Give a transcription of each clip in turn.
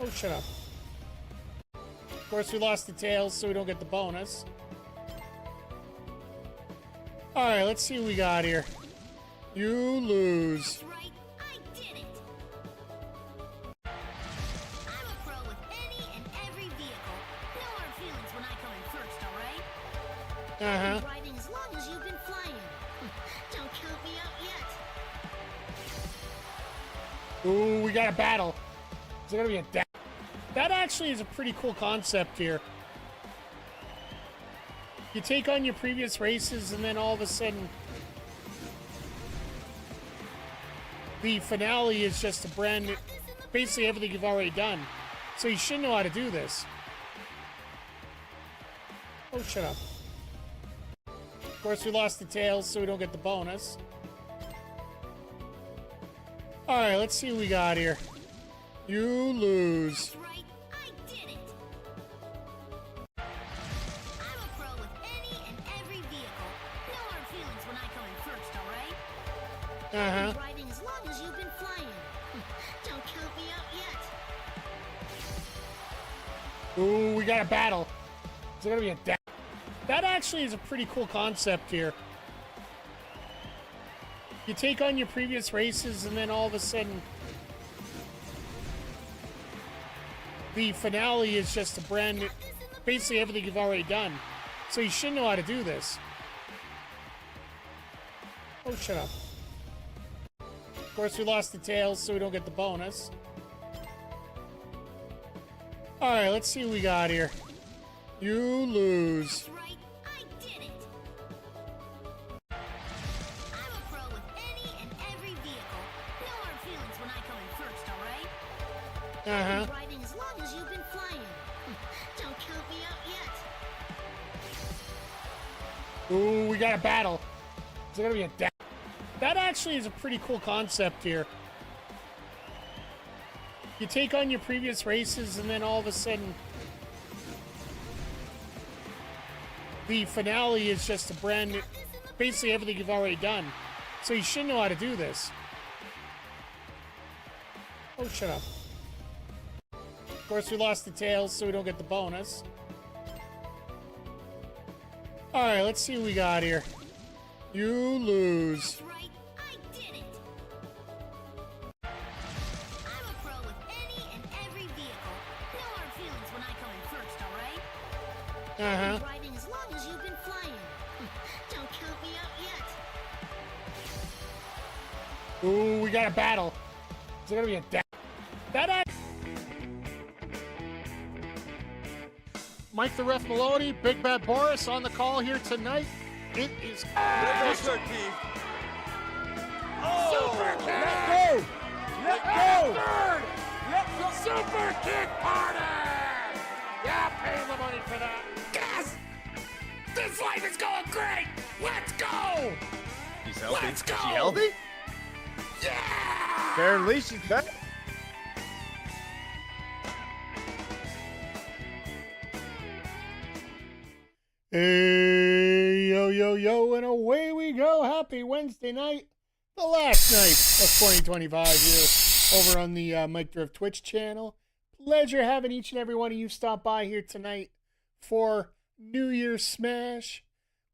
Oh, shut up. Of course, we lost the tails, so we don't get the bonus. Alright, let's see what we got here. You lose. That's right, I did it! I'm a pro with any and every vehicle. No hard feelings when I come in first, alright? Uh-huh. I've been driving as long as you've been flying. Don't count me out yet. Ooh, we got a battle. Is there gonna be a death? That actually is a pretty cool concept here. You take on your previous races, and then all of a sudden, the finale is just a brand new, basically everything you've already done. So you should know how to do this. Oh, shut up. Of course, we lost the tails, so we don't get the bonus. Alright, let's see what we got here. You lose. That's right, I did it! I'm a pro with any and every vehicle. No hard feelings when I come in first, alright? I've Uh-huh. been driving as long as you've been flying. Don't count me out yet. Ooh, we got a battle. Is there gonna be a death? That actually is a pretty cool concept here. You take on your previous races, and then all of a sudden, the finale is just a brand new, basically everything you've already done. So you should know how to do this. Oh, shut up. Of course, we lost the tails, so we don't get the bonus. Alright, let's see what we got here. You lose. That's right, I did it! I'm a pro with any and every vehicle. No hard feelings when I come in first, alright? I've Uh-huh. been driving as long as you've been flying. Don't count me out yet. Ooh, we got a battle. Is there gonna be a death? That actually is a pretty cool concept here. You take on your previous races, and then all of a sudden, the finale is just a brand new, basically everything you've already done. So you should know how to do this. Oh, shut up. Of course, we lost the tails, so we don't get the bonus. Alright, let's see what we got here. You lose. That's right, I did it! I'm a pro with any and every vehicle. No hard feelings when I come in first, alright? I've Uh-huh. been driving as long as you've been flying. Don't count me out yet. Ooh, we got a battle. Is there gonna be a death? That act. Mike the Ref Maloney, Big Bad Boris on the call here tonight. It is Mr. Keith. Super Kick! Let go! Let go! Third Let go! Super Kick Party! Yeah, pay the money for that. Yes! This life is going great! Let's go! He's healthy. Let's go! Is she healthy? Yeah! Apparently she's back. Hey, yo, yo, yo, and away we go. Happy Wednesday night, the last night of 2025 here over on the Mike Drift Twitch channel. Pleasure having each and every one of you stop by here tonight for New Year's Smash.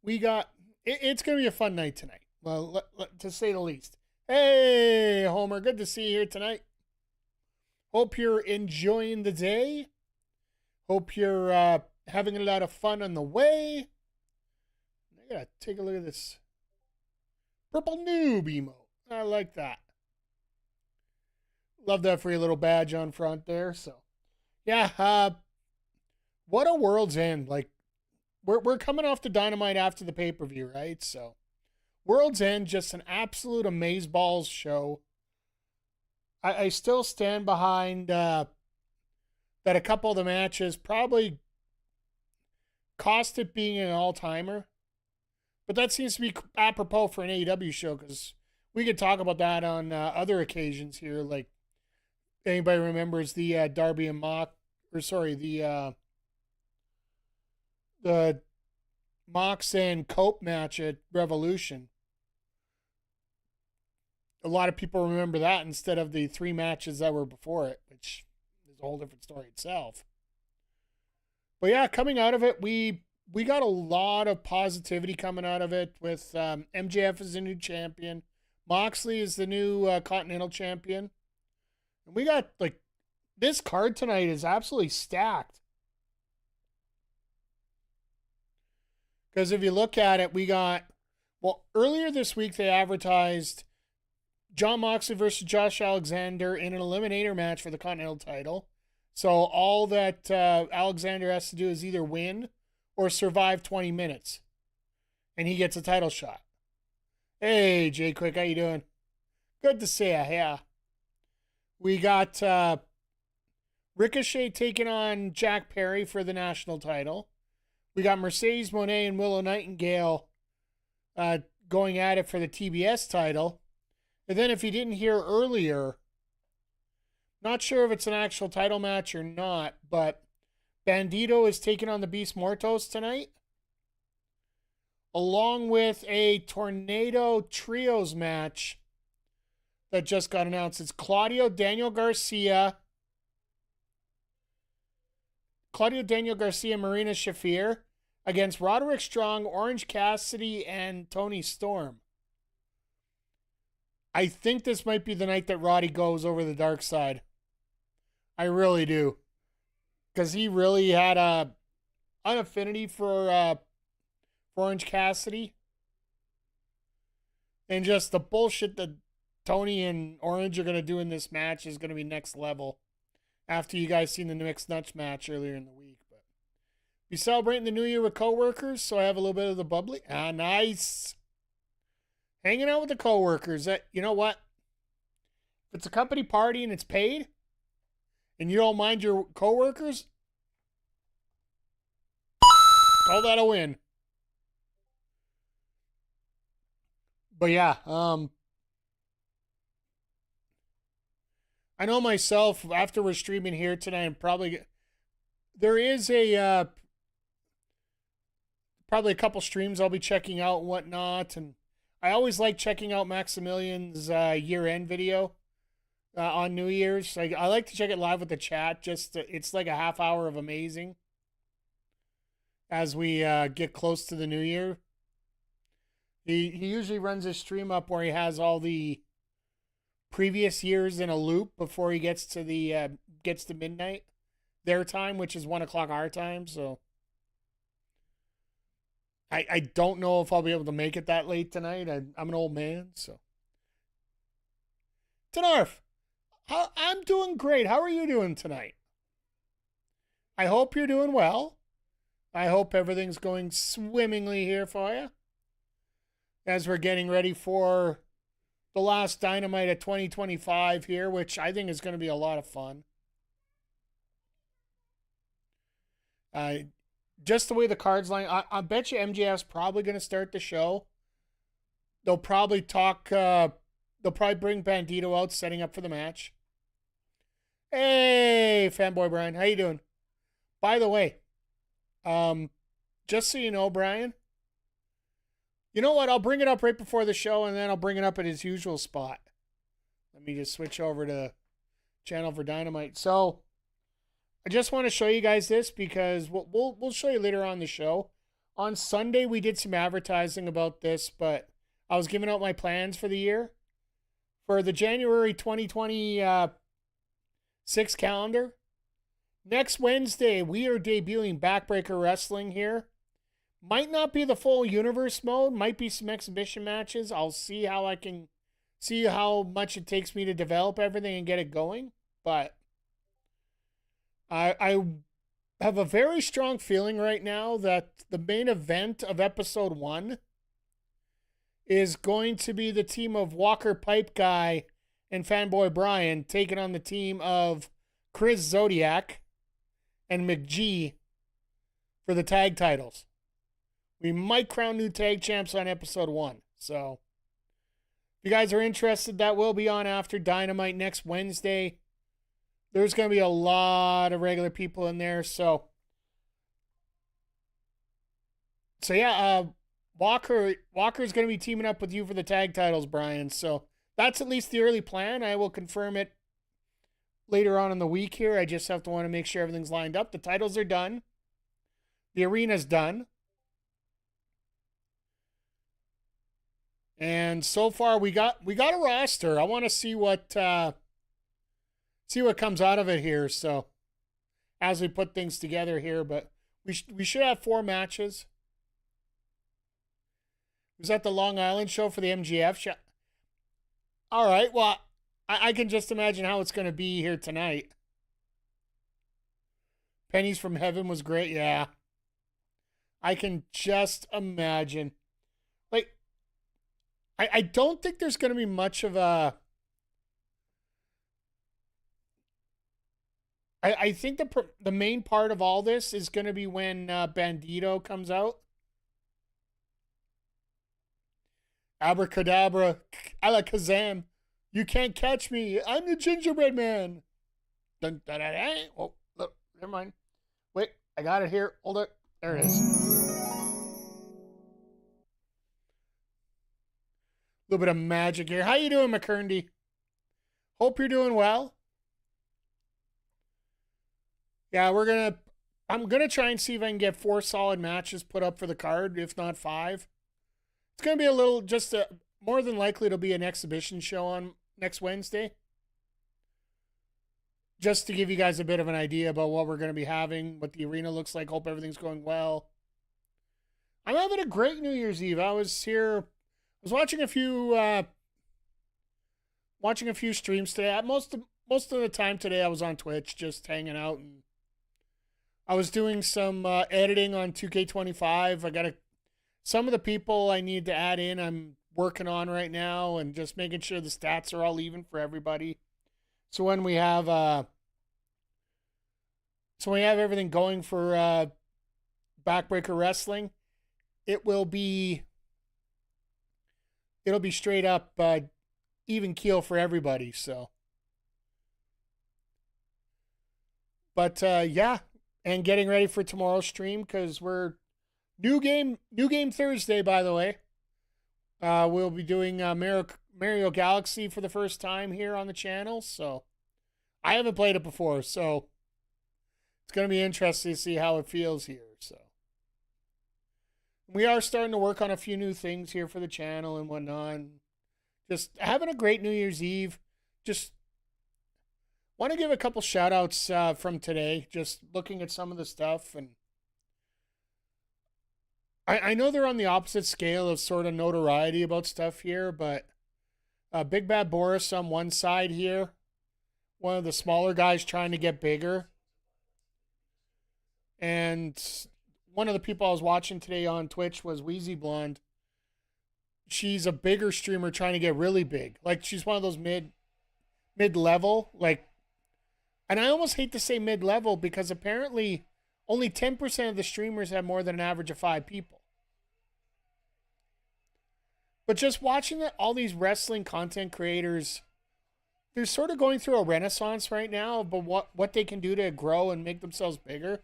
We got, it's going to be a fun night tonight, well, to say the least. Hey, Homer, good to see you here tonight. Hope you're enjoying the day. Hope you're having a lot of fun on the way. I gotta take a look at this purple noob emote. I like that. Love that for your little badge on front there. So, yeah, what a World's End. Like, we're coming off the Dynamite after the pay-per-view, right? So, World's End, just an absolute amazeballs show. I still stand behind that a couple of the matches probably cost it being an all-timer. But that seems to be apropos for an AEW show, because we could talk about that on other occasions here. Like, anybody remembers the Darby and the Mox and Cope match at Revolution. A lot of people remember that instead of the 3 matches that were before it, which is a whole different story itself. But yeah, coming out of it, we got a lot of positivity coming out of it with MJF as the new champion. Moxley is the new Continental champion. And we got, like, this card tonight is absolutely stacked. Because if you look at it, we got, well, earlier this week they advertised Jon Moxley versus Josh Alexander in an eliminator match for the Continental title. So all that Alexander has to do is either win or survive 20 minutes. And he gets a title shot. Hey, Jay Quick, how you doing? Good to see ya, yeah. We got Ricochet taking on Jack Perry for the national title. We got Mercedes Moné and Willow Nightengale going at it for the TBS title. And then if you didn't hear earlier, not sure if it's an actual title match or not, but Bandito is taking on the Beast Mortos tonight, along with a Tornado Trios match that just got announced. It's Daniel Garcia, Marina Shafir against Roderick Strong, Orange Cassidy, and Tony Storm. I think this might be the night that Roddy goes over the dark side. I really do. Because he really had an affinity for Orange Cassidy. And just the bullshit that Tony and Orange are going to do in this match is going to be next level. After you guys seen the Mixed Nuts match earlier in the week. But be celebrating the new year with coworkers, so I have a little bit of the bubbly. Ah, nice. Hanging out with the coworkers. You know what? If it's a company party and it's paid, and you don't mind your coworkers, call that a win. But yeah, I know myself, after we're streaming here tonight, I'm probably, there is probably a couple streams I'll be checking out and whatnot, and I always like checking out Maximilian's year-end video on New Year's. I like to check it live with the chat. It's like a half hour of amazing as we get close to the New Year. He usually runs his stream up where he has all the previous years in a loop before he gets to midnight their time, which is 1 o'clock our time. So I don't know if I'll be able to make it that late tonight. I'm an old man, so. Tenarf, I'm doing great. How are you doing tonight? I hope you're doing well. I hope everything's going swimmingly here for you as we're getting ready for the last Dynamite of 2025 here, which I think is going to be a lot of fun. Just the way the cards line, I bet you MJF's probably going to start the show. They'll probably they'll probably bring Bandito out, setting up for the match. Hey, Fanboy Brian, how you doing? By the way, just so you know, Brian, you know what? I'll bring it up right before the show, and then I'll bring it up at his usual spot. Let me just switch over to Channel for Dynamite. So I just want to show you guys this because we'll show you later on the show. On Sunday, we did some advertising about this, but I was giving out my plans for the year. For the January 2026 calendar, next Wednesday, we are debuting Backbreaker Wrestling here. Might not be the full universe mode. Might be some exhibition matches. I'll see how much it takes me to develop everything and get it going. But I have a very strong feeling right now that the main event of episode 1 is going to be the team of Walker Pipe Guy and Fanboy Brian taking on the team of Chris Zodiac and McGee for the tag titles. We might crown new tag champs on episode 1. So if you guys are interested, that will be on after Dynamite next Wednesday. There's going to be a lot of regular people in there. So yeah, Walker's going to be teaming up with you for the tag titles, Brian. So that's at least the early plan. I will confirm it later on in the week here. I just have to want to make sure everything's lined up. The titles are done. The arena's done. And so far we got a roster. I want to see what comes out of it here. So as we put things together here, but we should have 4 matches. Was that the Long Island show for the MGF show? All right. Well, I can just imagine how it's going to be here tonight. Pennies from Heaven was great. Yeah. I can just imagine. Like, I don't think there's going to be much of a... I think the main part of all this is going to be when Bandito comes out. Abracadabra, alakazam. You can't catch me. I'm the gingerbread man. Dun, dun, dun, dun. Oh, look, never mind. Wait, I got it here. Hold it. There it is. A little bit of magic here. How you doing, McKerndy? Hope you're doing well. Yeah, I'm gonna try and see if I can get 4 solid matches put up for the card, if not 5. It's gonna be a little, more than likely it'll be an exhibition show on next Wednesday. Just to give you guys a bit of an idea about what we're gonna be having, what the arena looks like. Hope everything's going well. I'm having a great New Year's Eve. I was watching a few streams today. Most of the time today I was on Twitch just hanging out, and I was doing some editing on 2K25. I got some of the people I need to add in I'm working on right now, and just making sure the stats are all even for everybody. So when we have everything going for Backbreaker Wrestling, it'll be straight up even keel for everybody. So, but yeah, and getting ready for tomorrow's stream, because we're new game Thursday, by the way. We'll be doing Mario Galaxy for the first time here on the channel. So I haven't played it before, so it's going to be interesting to see how it feels here. So we are starting to work on a few new things here for the channel and whatnot. Just having a great New Year's Eve. Just want to give a couple shout outs from today, just looking at some of the stuff. And I know they're on the opposite scale of sort of notoriety about stuff here, but Big Bad Boris on one side here, one of the smaller guys trying to get bigger. And one of the people I was watching today on Twitch was Wheezy Blonde. She's a bigger streamer trying to get really big. Like, she's one of those mid-level, like, and I almost hate to say mid-level, because apparently only 10% of the streamers have more than an average of 5 people. But just watching all these wrestling content creators, they're sort of going through a renaissance right now, but what they can do to grow and make themselves bigger.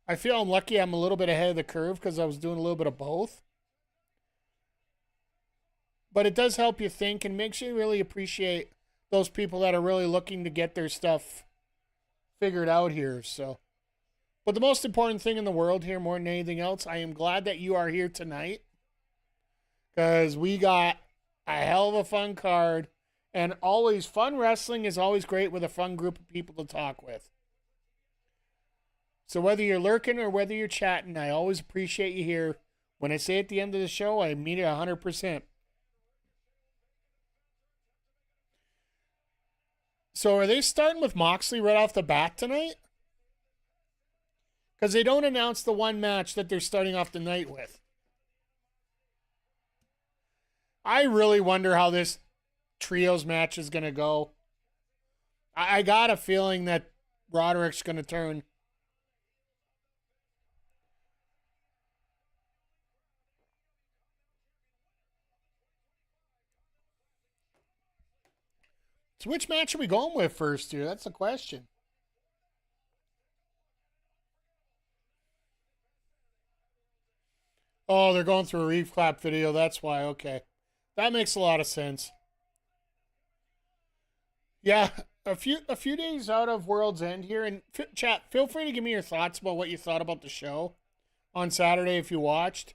I feel I'm lucky I'm a little bit ahead of the curve, because I was doing a little bit of both. But it does help you think, and makes you really appreciate those people that are really looking to get their stuff figured out here. So, but the most important thing in the world here, more than anything else, I am glad that you are here tonight, because we got a hell of a fun card, and always fun wrestling is always great with a fun group of people to talk with. So whether you're lurking or whether you're chatting, I always appreciate you here. When I say at the end of the show, I mean it 100%. So are they starting with Moxley right off the bat tonight? Because they don't announce the one match that they're starting off the night with. I really wonder how this trios match is going to go. I got a feeling that Roderick's going to turn. So which match are we going with first here? That's the question. Oh, they're going through a Reef Clap video. That's why. Okay. That makes a lot of sense. Yeah, a few days out of World's End here, and chat. Feel free to give me your thoughts about what you thought about the show on Saturday if you watched.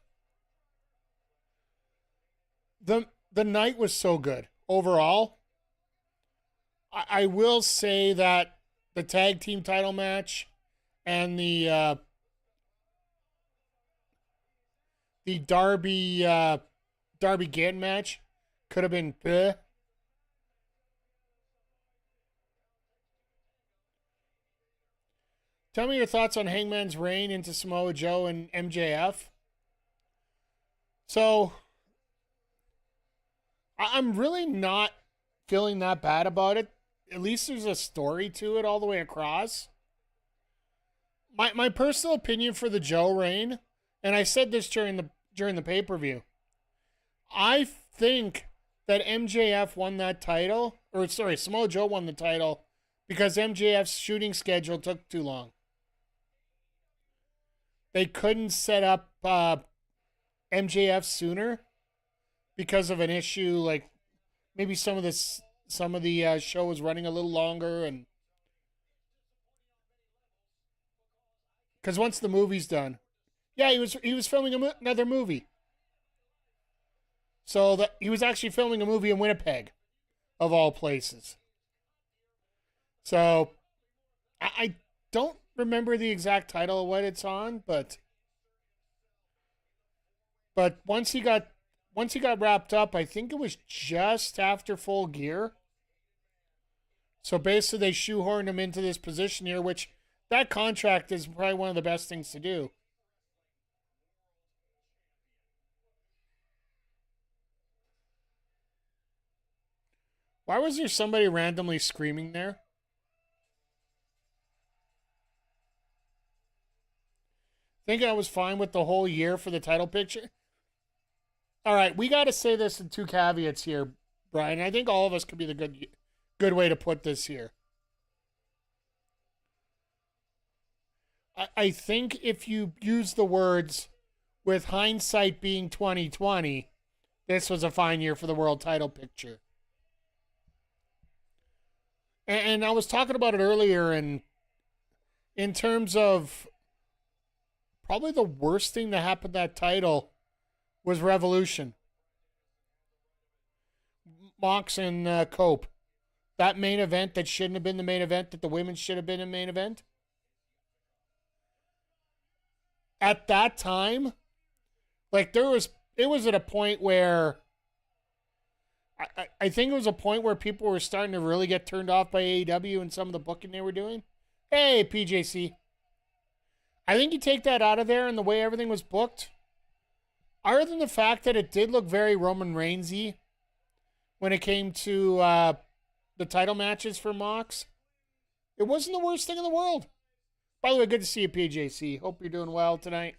The night was so good overall. I will say that the tag team title match and the Darby Gann match could have been bleh. Tell me your thoughts on Hangman's reign into Samoa Joe and MJF. So, I'm really not feeling that bad about it. At least there's a story to it all the way across. My personal opinion for the Joe reign, and I said this during the pay-per-view, I think that MJF won that title, or sorry, Samoa Joe won the title because MJF's shooting schedule took too long. They couldn't set up MJF sooner because of an issue, like maybe some of the show was running a little longer, and because once the movie's done, yeah, he was filming another movie, so that he was actually filming a movie in Winnipeg, of all places. So I don't remember the exact title of what it's on, but once he got wrapped up, I think it was just after Full Gear. So basically they shoehorned him into this position here, which that contract is probably one of the best things to do. Why was there somebody randomly screaming there? Think I was fine with the whole year for the title picture? All right, we got to say this in two caveats here, Brian. I think all of us could be the good way to put this here. I think if you use the words with hindsight being 2020, this was a fine year for the world title picture. And I was talking about it earlier, and in terms of probably the worst thing that happened to that title was Revolution. Mox and Cope. That main event that shouldn't have been the main event, that the women should have been in main event. At that time, like it was at a point where I think it was a point where people were starting to really get turned off by AEW and some of the booking they were doing. Hey, PJC. I think you take that out of there and the way everything was booked, other than the fact that it did look very Roman Reigns-y when it came to the title matches for Mox, it wasn't the worst thing in the world. By the way, good to see you, PJC. Hope you're doing well tonight.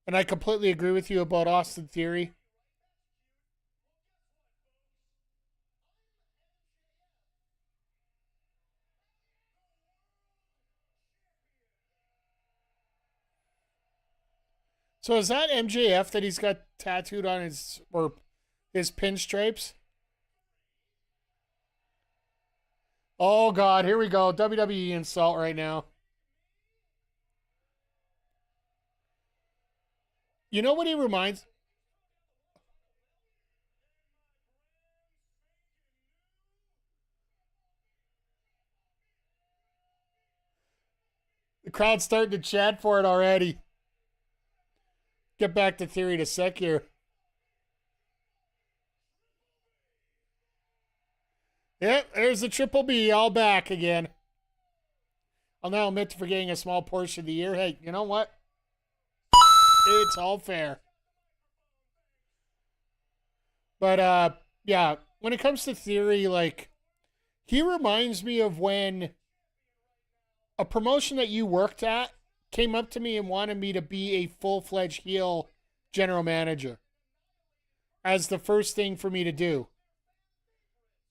And I completely agree with you about Austin Theory. So is that MJF that he's got tattooed on his pinstripes? Oh God, here we go. WWE insult right now. You know what he reminds? The crowd's starting to chat for it already. Get back to Theory in a sec here. Yep, there's the Triple B all back again. I'll now admit to forgetting a small portion of the year. Hey, you know what? It's all fair. But, yeah, when it comes to Theory, like, he reminds me of when a promotion that you worked at came up to me and wanted me to be a full-fledged heel general manager as the first thing for me to do.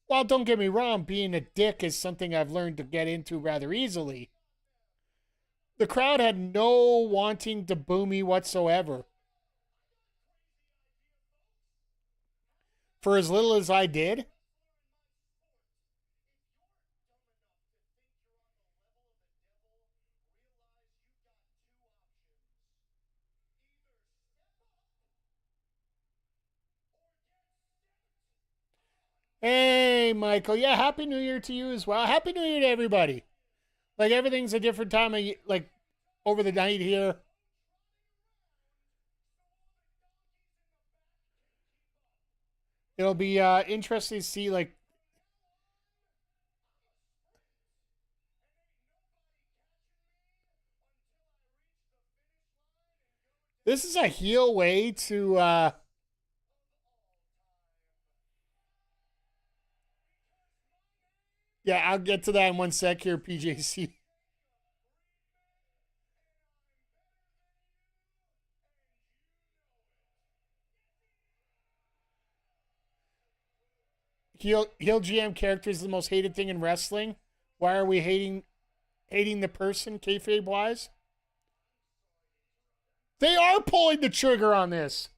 Well, don't get me wrong, being a dick is something I've learned to get into rather easily. The crowd had no wanting to boo me whatsoever. For as little as I did. Hey, Michael. Yeah, Happy New Year to you as well. Happy New Year to everybody. Like, everything's a different time of like, over the night here. It'll be interesting to see, like, this is a heel way to, yeah, I'll get to that in one sec here, PJC. Heel GM character is the most hated thing in wrestling. Why are we hating the person, kayfabe wise? They are pulling the trigger on this.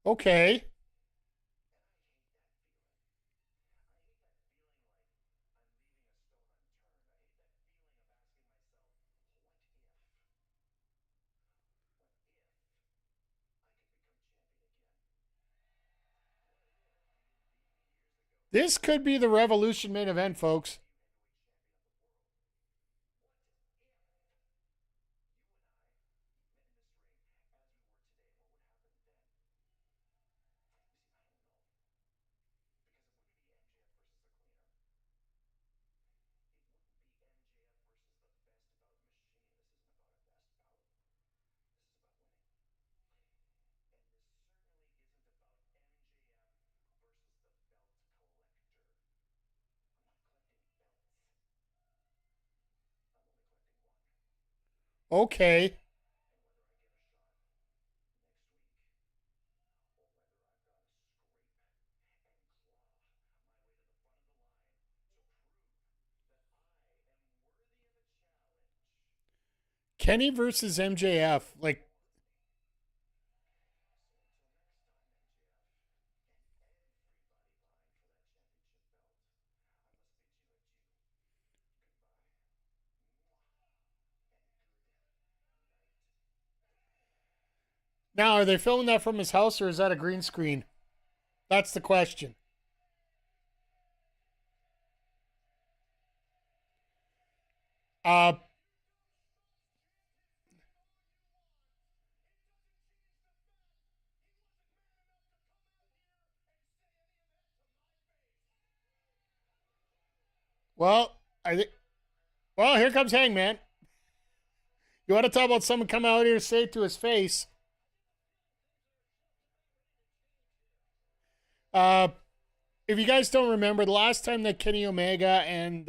Okay. This could be the Revolution main event, folks. Okay. Kenny versus MJF. Like, now, are they filming that from his house or is that a green screen? That's the question. Uh, well, I think. Well, here comes Hangman. You want to talk about someone coming out here to say it to his face? Uh, if you guys don't remember, the last time that Kenny Omega and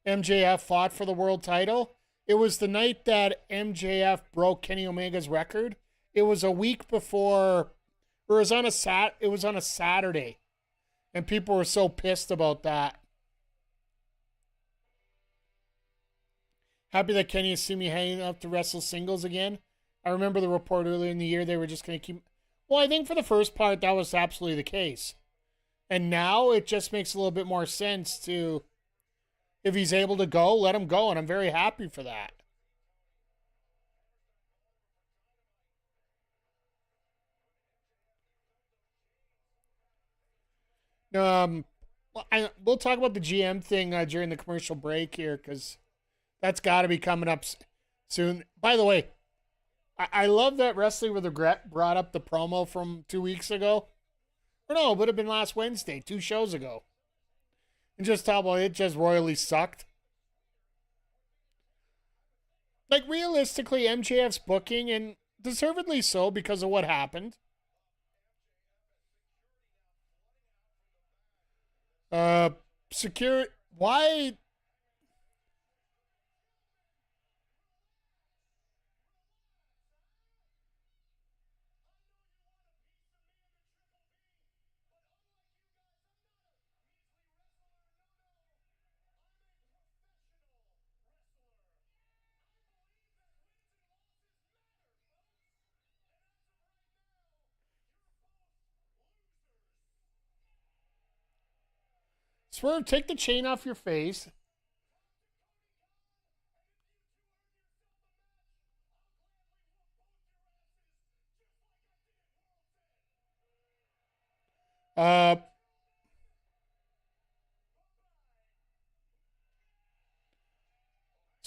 MJF fought for the world title, it was the night that MJF broke Kenny Omega's record. It was a week before, or it was on it was on a Saturday, and people were so pissed about that. Happy that Kenny and Sumi hanging up to wrestle singles again. I remember the report earlier in the year they were just going to keep. Well, I think for the first part that was absolutely the case, and now it just makes a little bit more sense to, if he's able to go, let him go, and I'm very happy for that. Well, we'll talk about the GM thing during the commercial break here because that's got to be coming up soon. By the way, I love that Wrestling with Regret brought up the promo from 2 weeks ago. Or no, it would have been last Wednesday, 2 shows ago. And just talk about it just royally sucked. Like, realistically, MJF's booking, and deservedly so because of what happened. Uh, secure. Why? Swerve, take the chain off your face. So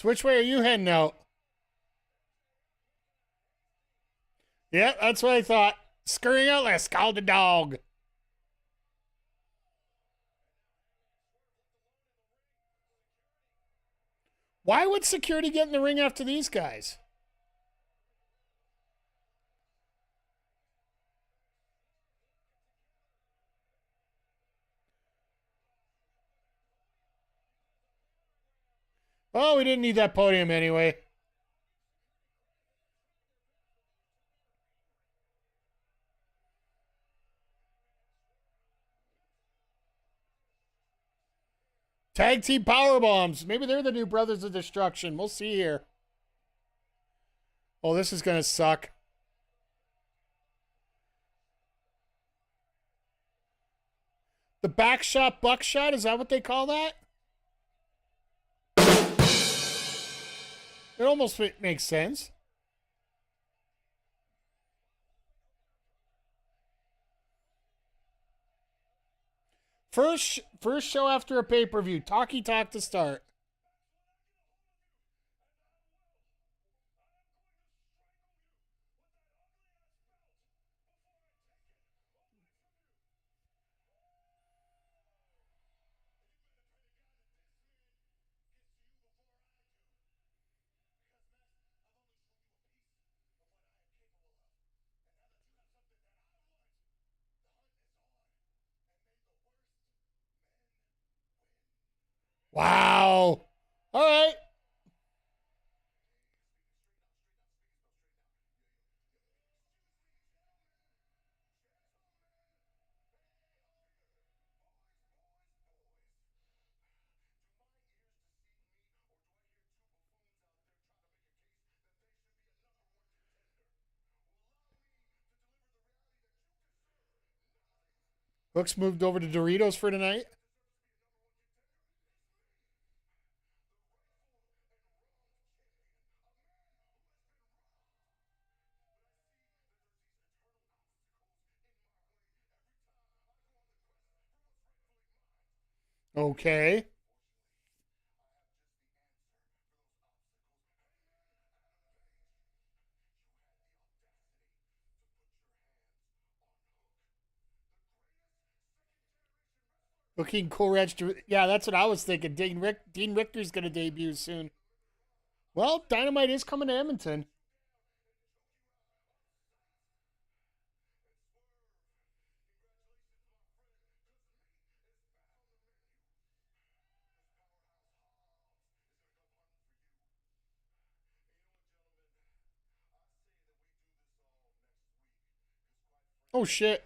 which way are you heading out? Yeah, that's what I thought. Scurrying out like a scalded dog. Why would security get in the ring after these guys? Oh, we didn't need that podium anyway. Tag team power bombs. Maybe they're the new Brothers of Destruction. We'll see here. Oh, this is going to suck. The back shot, buckshot, is that what they call that? It almost makes sense. First show after a pay-per-view. Talky talk to start. Wow. All right. Hook's moved over to Doritos for tonight. Okay. Looking Courage. Yeah, that's what I was thinking. Dean Richter's going to debut soon. Well, Dynamite is coming to Edmonton. Oh, shit.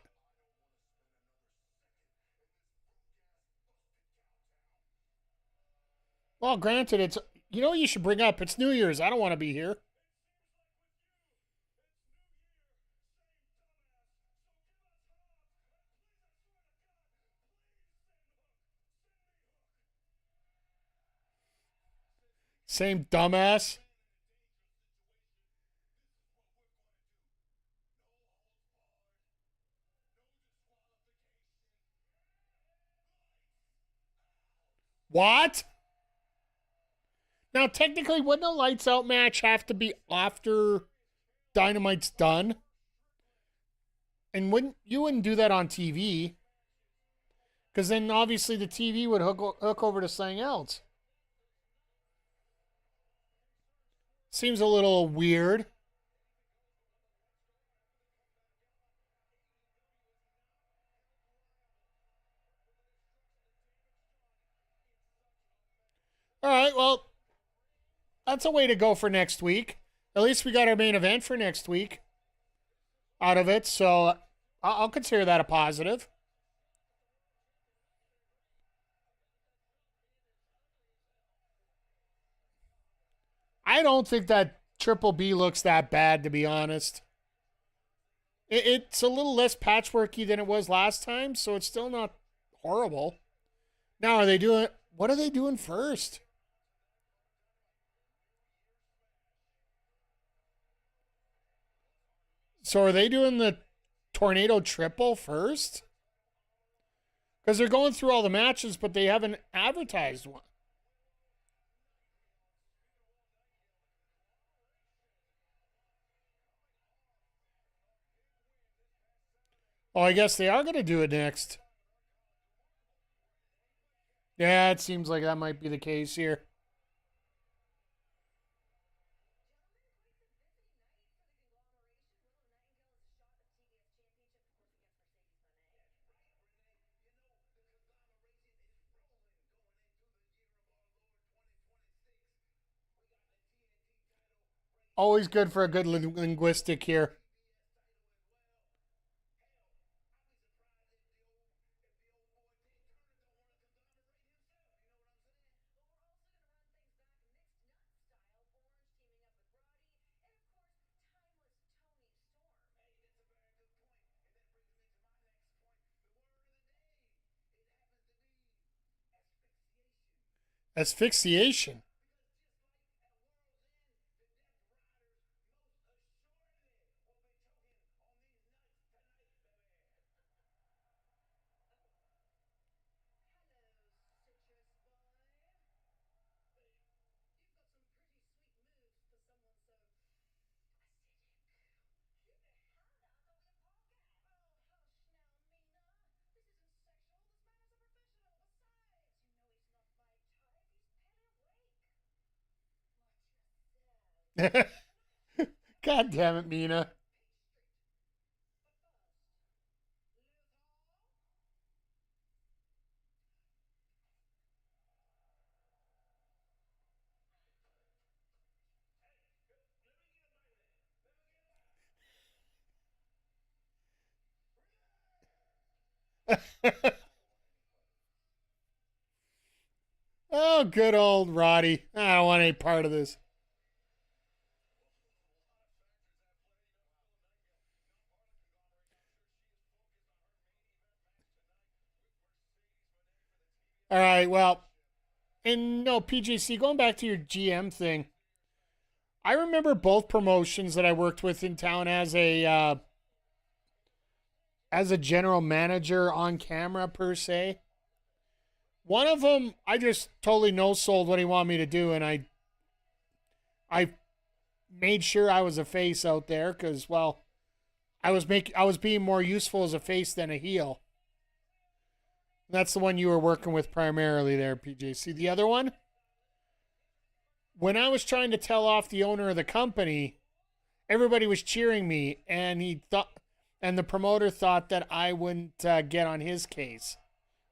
Well, granted, it's... You know what you should bring up? It's New Year's. I don't want to be here. Same dumbass. What? Now, technically, wouldn't a lights out match have to be after Dynamite's done? And you wouldn't do that on TV? Because then obviously the TV would hook over to something else. Seems a little weird. All right, well, that's a way to go for next week. At least we got our main event for next week out of it, so I'll consider that a positive. I don't think that Triple B looks that bad, to be honest. It's a little less patchworky than it was last time, so it's still not horrible. Now, are they doing... What are they doing first? So are they doing the Tornado Triple first? Because they're going through all the matches, but they haven't advertised one. Oh, I guess they are going to do it next. Yeah, it seems like that might be the case here. Always good for a good linguistic here. Asphyxiation. God damn it, Mina. Oh, good old Roddy. I don't want any part of this. All right, well, and no, PJC, going back to your GM thing, I remember both promotions that I worked with in town as a general manager on camera per se. One of them, I just totally no-sold what he wanted me to do, and I made sure I was a face out there because, well, I was being more useful as a face than a heel. That's the one you were working with primarily there, PJC. The other one, when I was trying to tell off the owner of the company, everybody was cheering me, and the promoter thought that I wouldn't get on his case.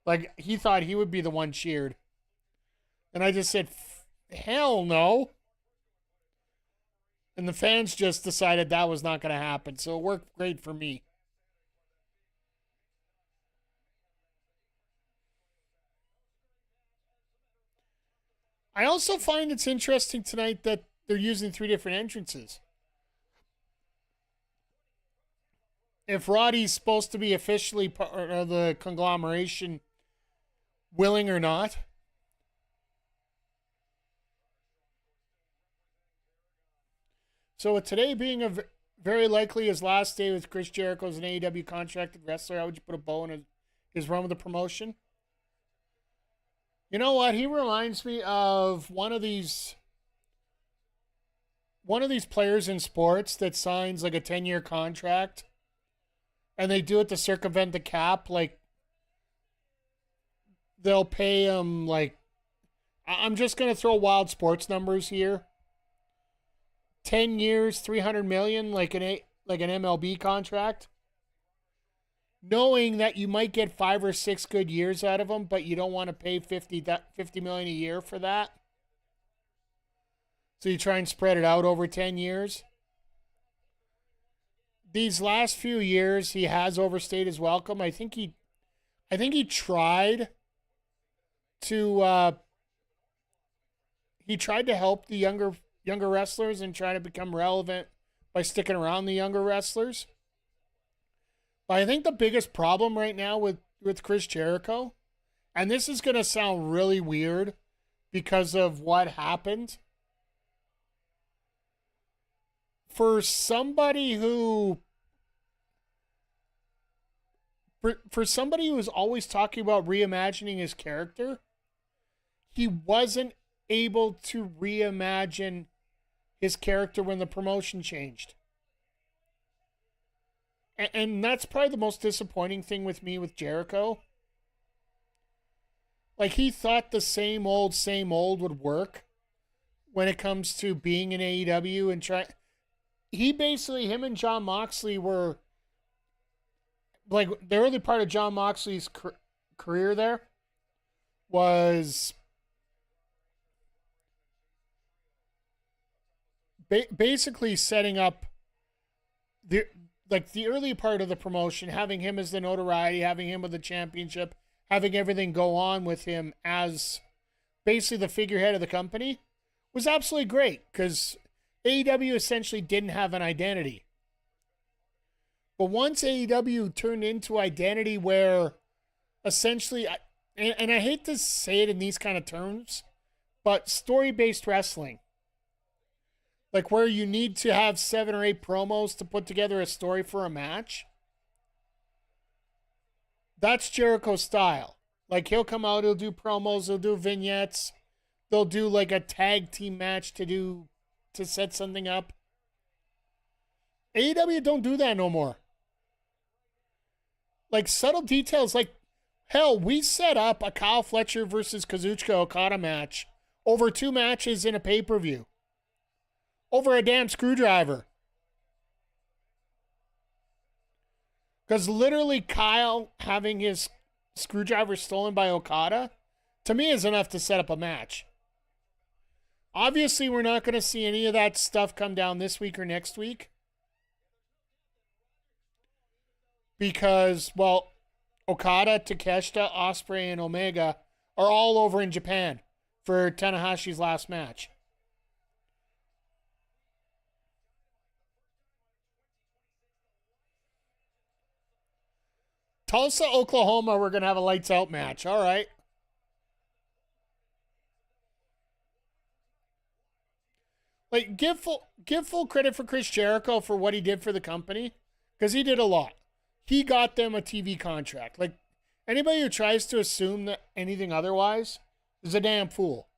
Like, he thought he would be the one cheered. And I just said, hell no. And the fans just decided that was not going to happen. So it worked great for me. I also find it's interesting tonight that they're using 3 different entrances. If Roddy's supposed to be officially part of the conglomeration, willing or not. So with today being very likely his last day with Chris Jericho as an AEW contracted wrestler, how would you put a bow in his run with the promotion? You know what? He reminds me of one of these players in sports that signs like a 10-year contract and they do it to circumvent the cap. Like, they'll pay him, like, I'm just going to throw wild sports numbers here. 10 years, $300 million, like an MLB contract. Knowing that you might get 5 or 6 good years out of them, but you don't want to pay $50 million a year for that. So you try and spread it out over 10 years. These last few years, he has overstayed his welcome. I think he tried to help the younger wrestlers and try to become relevant by sticking around the younger wrestlers. But I think the biggest problem right now with Chris Jericho and this is going to sound really weird because of what happened. For somebody who was always talking about reimagining his character, he wasn't able to reimagine his character when the promotion changed. And that's probably the most disappointing thing with me with Jericho. Like, he thought the same old would work when it comes to being in AEW and try. Him and Jon Moxley were, like, the early part of Jon Moxley's career there was basically setting up the early part of the promotion, having him as the notoriety, having him with the championship, having everything go on with him as basically the figurehead of the company was absolutely great because AEW essentially didn't have an identity. But once AEW turned into identity where essentially, and I hate to say it in these kind of terms, but story-based wrestling, like where you need to have 7 or 8 promos to put together a story for a match, that's Jericho's style. Like, he'll come out, he'll do promos, he'll do vignettes, they'll do like a tag team match to set something up. AEW don't do that no more. Like, subtle details, like, hell, we set up a Kyle Fletcher versus Kazuchika Okada match over 2 matches in a pay-per-view. Over a damn screwdriver. Because literally Kyle having his screwdriver stolen by Okada, to me, is enough to set up a match. Obviously, we're not going to see any of that stuff come down this week or next week. Because, well, Okada, Takeshita, Ospreay, and Omega are all over in Japan for Tanahashi's last match. Tulsa, Oklahoma, we're going to have a lights out match. All right. Like, give full credit for Chris Jericho for what he did for the company, because he did a lot. He got them a TV contract. Like, anybody who tries to assume that anything otherwise is a damn fool.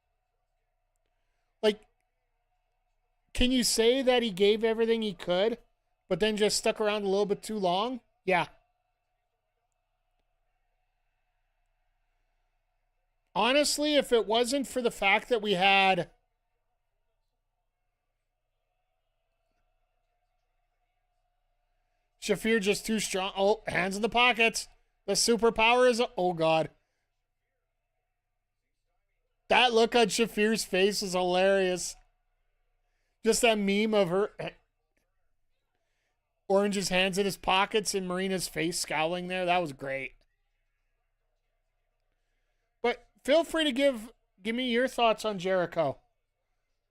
Like, can you say that he gave everything he could, but then just stuck around a little bit too long? Yeah. Honestly, if it wasn't for the fact that we had Shafir just too strong. Oh, hands in the pockets. The superpower is, oh God. That look on Shafir's face is hilarious. Just that meme of her, Orange's hands in his pockets and Marina's face scowling there. That was great. But feel free to give me your thoughts on Jericho.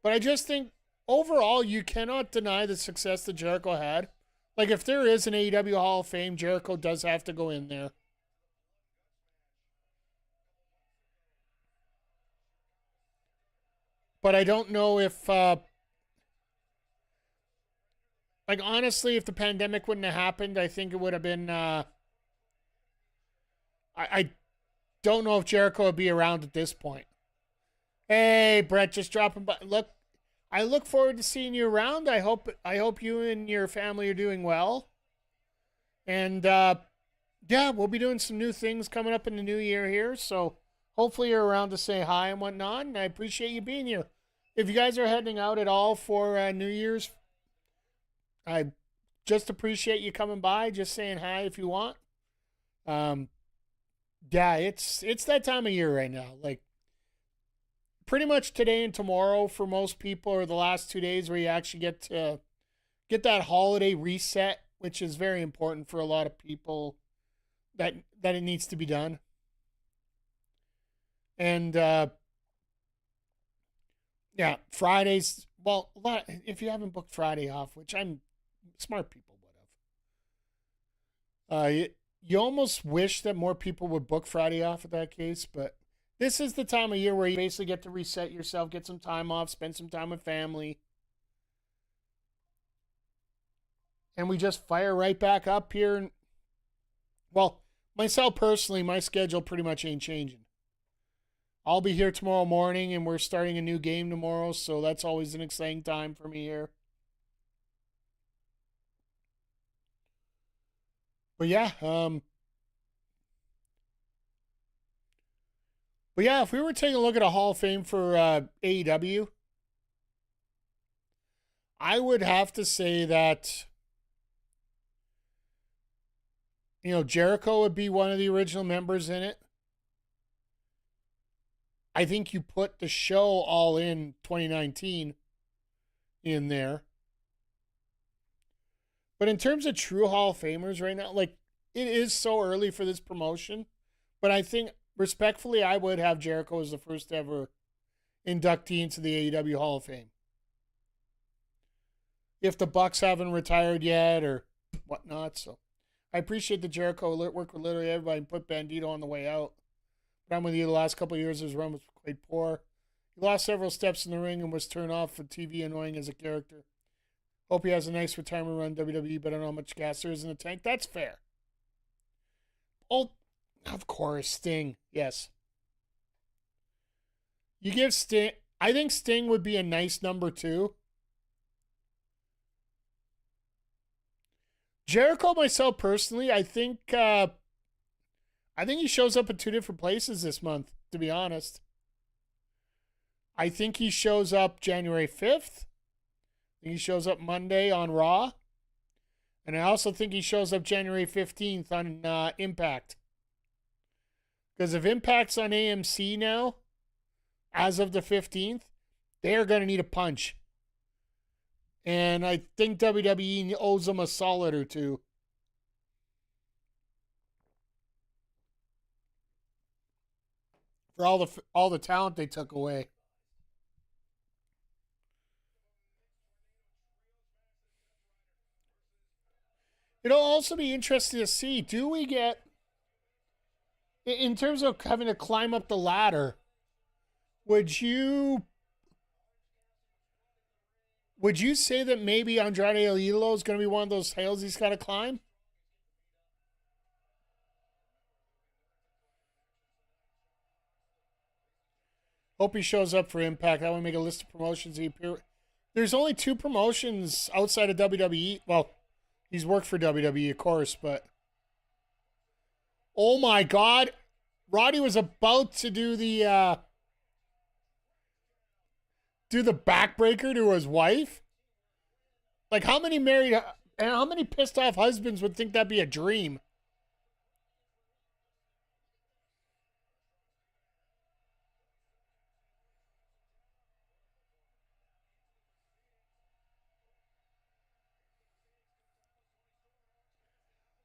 But I just think overall you cannot deny the success that Jericho had. Like, if there is an AEW Hall of Fame, Jericho does have to go in there. But I don't know if, like, honestly, if the pandemic wouldn't have happened, I think it would have been, I don't know if Jericho would be around at this point. Hey, Brett, just dropping by. Look, I look forward to seeing you around. I hope you and your family are doing well. And, yeah, we'll be doing some new things coming up in the new year here. So hopefully you're around to say hi and whatnot. And I appreciate you being here. If you guys are heading out at all for New Year's, I just appreciate you coming by, just saying hi if you want. Yeah, it's that time of year right now. Like, pretty much today and tomorrow for most people are the last 2 days where you actually get to get that holiday reset, which is very important for a lot of people that it needs to be done. And yeah, Fridays, well, if you haven't booked Friday off, which smart people would have. you almost wish that more people would book Friday off at that case, but this is the time of year where you basically get to reset yourself, get some time off, spend some time with family. And we just fire right back up here. Well, myself personally, my schedule pretty much ain't changing. I'll be here tomorrow morning, and we're starting a new game tomorrow, so that's always an exciting time for me here. But yeah, if we were taking a look at a Hall of Fame for AEW, I would have to say that, Jericho would be one of the original members in it. I think you put the show All In 2019 in there. But in terms of true Hall of Famers right now, like, it is so early for this promotion. But I think, respectfully, I would have Jericho as the first ever inductee into the AEW Hall of Fame. If the Bucks haven't retired yet or whatnot. So I appreciate the Jericho work with literally everybody and put Bandito on the way out. But I'm with you, the last couple of years his run was quite poor. He lost several steps in the ring and was turned off for TV, annoying as a character. Hope he has a nice retirement run WWE, but I don't know how much gas there is in the tank. That's fair. Oh, of course, Sting. Yes. You give Sting... I think Sting would be a nice number 2. Jericho, myself personally, I think he shows up in 2 different places this month, to be honest. I think he shows up January 5th. I think he shows up Monday on Raw. And I also think he shows up January 15th on Impact. Because if Impact's on AMC now, as of the 15th, they're going to need a punch. And I think WWE owes them a solid or 2. For all the talent they took away. It'll also be interesting to see, do we get, in terms of having to climb up the ladder, would you say that maybe Andrade El Idolo is going to be one of those hills he's got to climb? Hope he shows up for Impact. I want to make a list of promotions. There's only 2 promotions outside of WWE. Well, he's worked for WWE, of course, but... Oh, my God. Roddy was about to do the backbreaker to his wife. Like, how many married... And how many pissed off husbands would think that'd be a dream?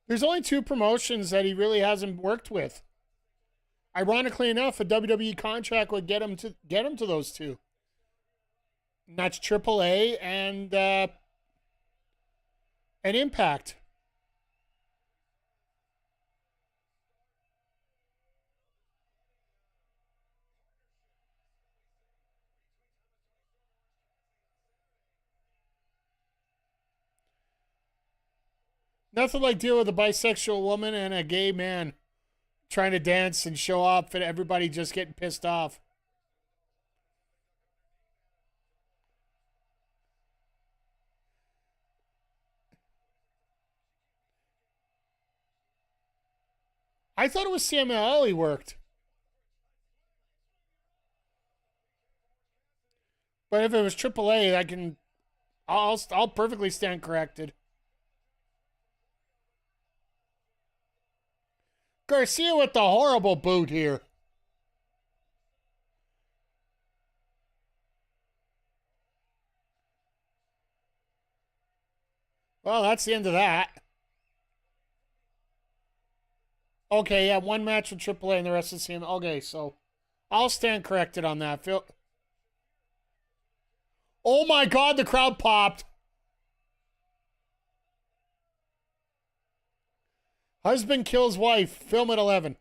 There's only 2 promotions that he really hasn't worked with. Ironically enough, a WWE contract would get him to those 2. And that's AAA and Impact. Nothing like dealing with a bisexual woman and a gay man trying to dance and show off and everybody just getting pissed off. I thought it was Samuel he worked. But if it was AAA, I'll perfectly stand corrected. Garcia with the horrible boot here. Well, that's the end of that. Okay, yeah, 1 match with AAA and the rest is him. Okay, so I'll stand corrected on that. Phil. Oh my God, the crowd popped. Husband kills wife. Film at 11.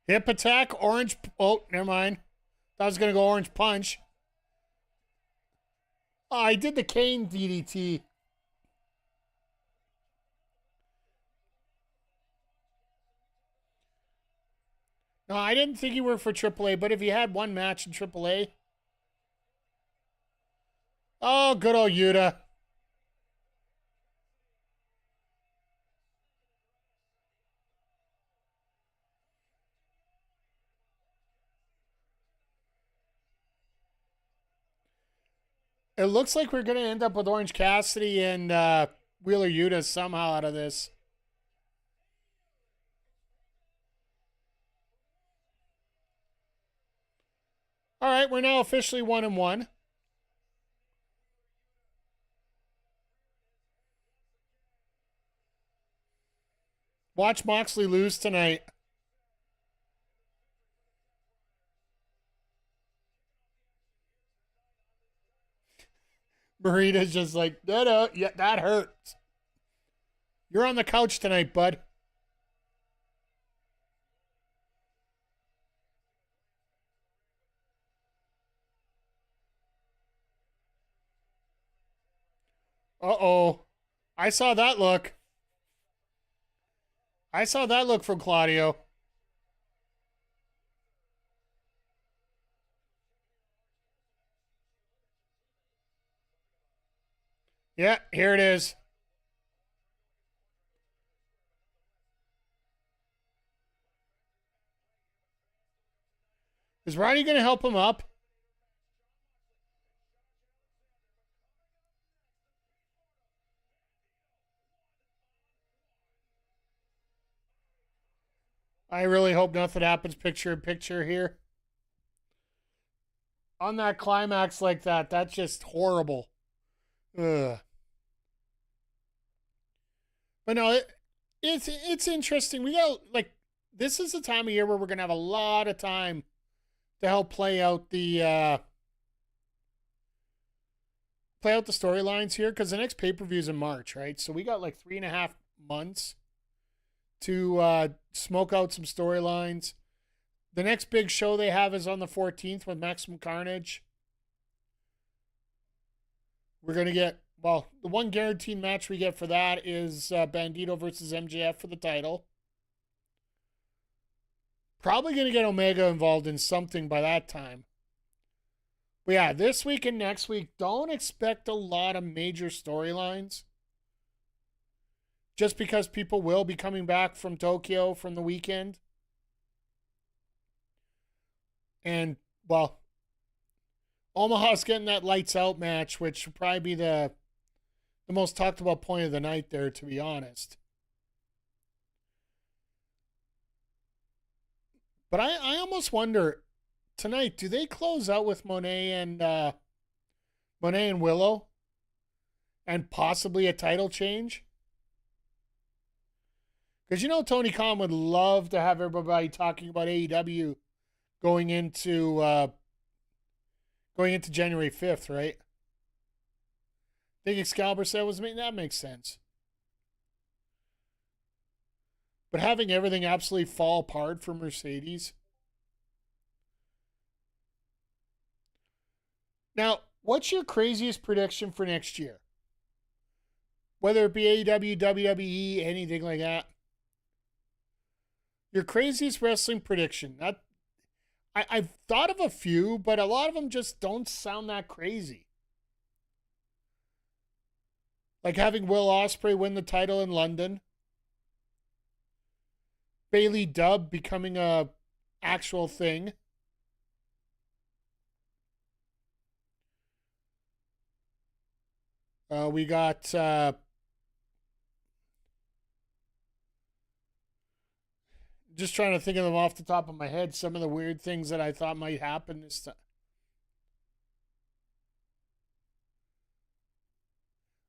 Hip attack, orange. Oh, never mind. I was going to go orange punch. Oh, I did the Kane DDT. No, I didn't think he worked for AAA, but if he had one match in AAA. Oh, good old Yuta. It looks like we're going to end up with Orange Cassidy and Wheeler Yuta somehow out of this. All right, we're now officially 1-1. Watch Moxley lose tonight. Marita's just like, no, yeah, that hurts. You're on the couch tonight, bud. Uh-oh. I saw that look. I saw that look from Claudio. Yeah, here it is. Is Roddy going to help him up? I really hope nothing happens picture in picture here. On that climax like that, that's just horrible. Ugh. But no, it's interesting. We got like this is the time of year where we're gonna have a lot of time to help play out the storylines here because the next pay-per-view is in March, right? So we got like 3.5 months to smoke out some storylines. The next big show they have is on the 14th with Maximum Carnage. We're going to get, well, the one guaranteed match we get for that is Bandito versus MJF for the title. Probably going to get Omega involved in something by that time. But yeah, this week and next week, don't expect a lot of major storylines. Just because people will be coming back from Tokyo from the weekend. And, well, Omaha's getting that lights out match, which will probably be the most talked about point of the night there, to be honest. But I almost wonder, tonight, do they close out with Monet and Willow? And possibly a title change? Because you know Tony Khan would love to have everybody talking about AEW going into January 5th, right? I think Excalibur said that makes sense. But having everything absolutely fall apart for Mercedes. Now, what's your craziest prediction for next year? Whether it be AEW, WWE, anything like that. Your craziest wrestling prediction. I've thought of a few, but a lot of them just don't sound that crazy. Like having Will Ospreay win the title in London. Bailey Dubb becoming a actual thing. We got just trying to think of them off the top of my head. Some of the weird things that I thought might happen this time.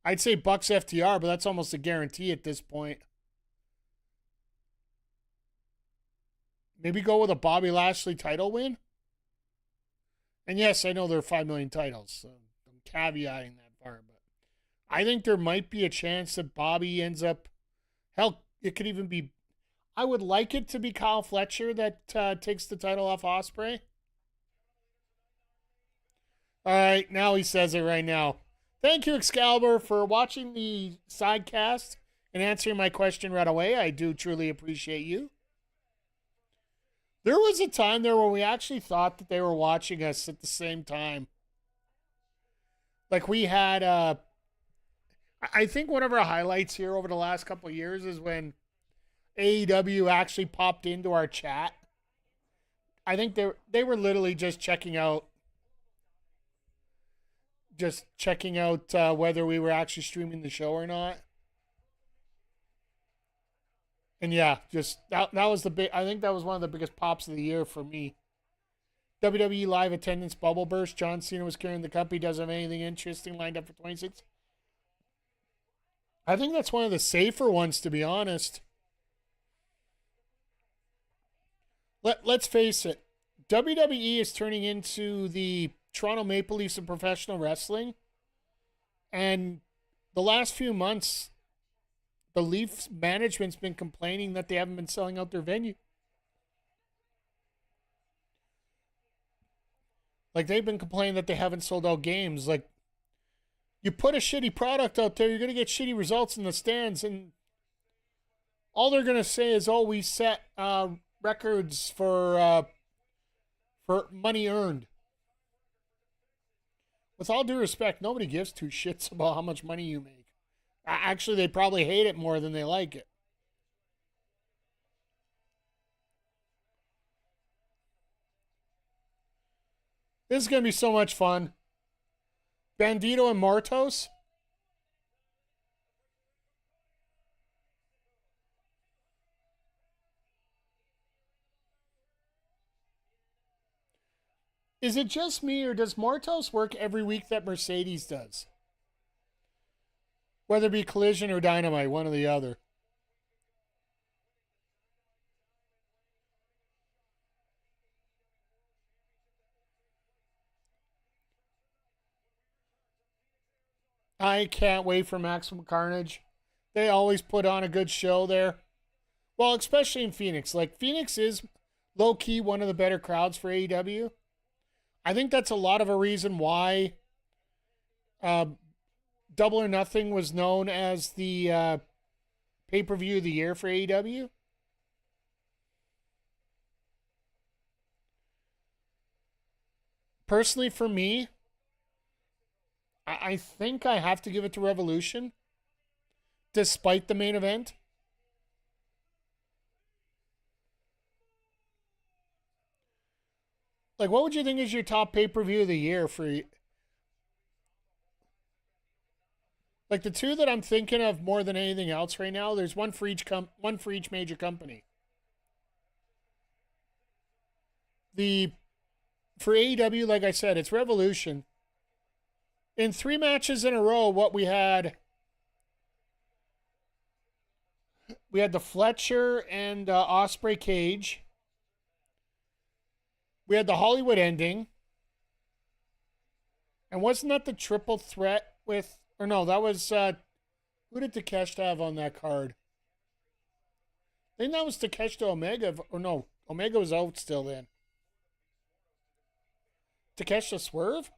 I'd say Bucks FTR, but that's almost a guarantee at this point. Maybe go with a Bobby Lashley title win. And yes, I know there are 5 million titles, so I'm caveating that far, but I think there might be a chance that Bobby ends up. Hell, it could even be. I would like it to be Kyle Fletcher that takes the title off Ospreay. All right, now he says it right now. Thank you, Excalibur, for watching the sidecast and answering my question right away. I do truly appreciate you. There was a time there where we actually thought that they were watching us at the same time. Like we had, I think one of our highlights here over the last couple of years is when AEW actually popped into our chat. I think they were literally just checking out whether we were actually streaming the show or not. And yeah, just that was the big. I think that was one of the biggest pops of the year for me. WWE live attendance bubble burst. John Cena was carrying the company. Doesn't have anything interesting lined up for 26. I think that's one of the safer ones, to be honest. Let's face it. WWE is turning into the Toronto Maple Leafs of professional wrestling. And the last few months, the Leafs management's been complaining that they haven't been selling out their venue. Like, they've been complaining that they haven't sold out games. Like, you put a shitty product out there, you're going to get shitty results in the stands. And all they're going to say is, oh, we set records for money earned. With all due respect, nobody gives two shits about how much money you make. Actually, they probably hate it more than they like it. This is going to be so much fun. Bandito and Martos. Is it just me, or does Martos work every week that Mercedes does? Whether it be Collision or Dynamite, one or the other. I can't wait for Maximum Carnage. They always put on a good show there. Well, especially in Phoenix. Like, Phoenix is low-key one of the better crowds for AEW. I think that's a lot of a reason why Double or Nothing was known as the pay-per-view of the year for AEW. Personally, for me, I think I have to give it to Revolution, despite the main event. Like, what would you think is your top pay-per-view of the year for? Like, the two that I'm thinking of more than anything else right now, there's one for each major company. For AEW, like I said, it's Revolution. In 3 matches in a row, what we had the Fletcher and Ospreay cage. We had the Hollywood ending. And wasn't that the triple threat with... Or no, that was... who did Takeshita have on that card? I think that was Takeshita Omega. Or no, Omega was out still then. Takeshita Swerve?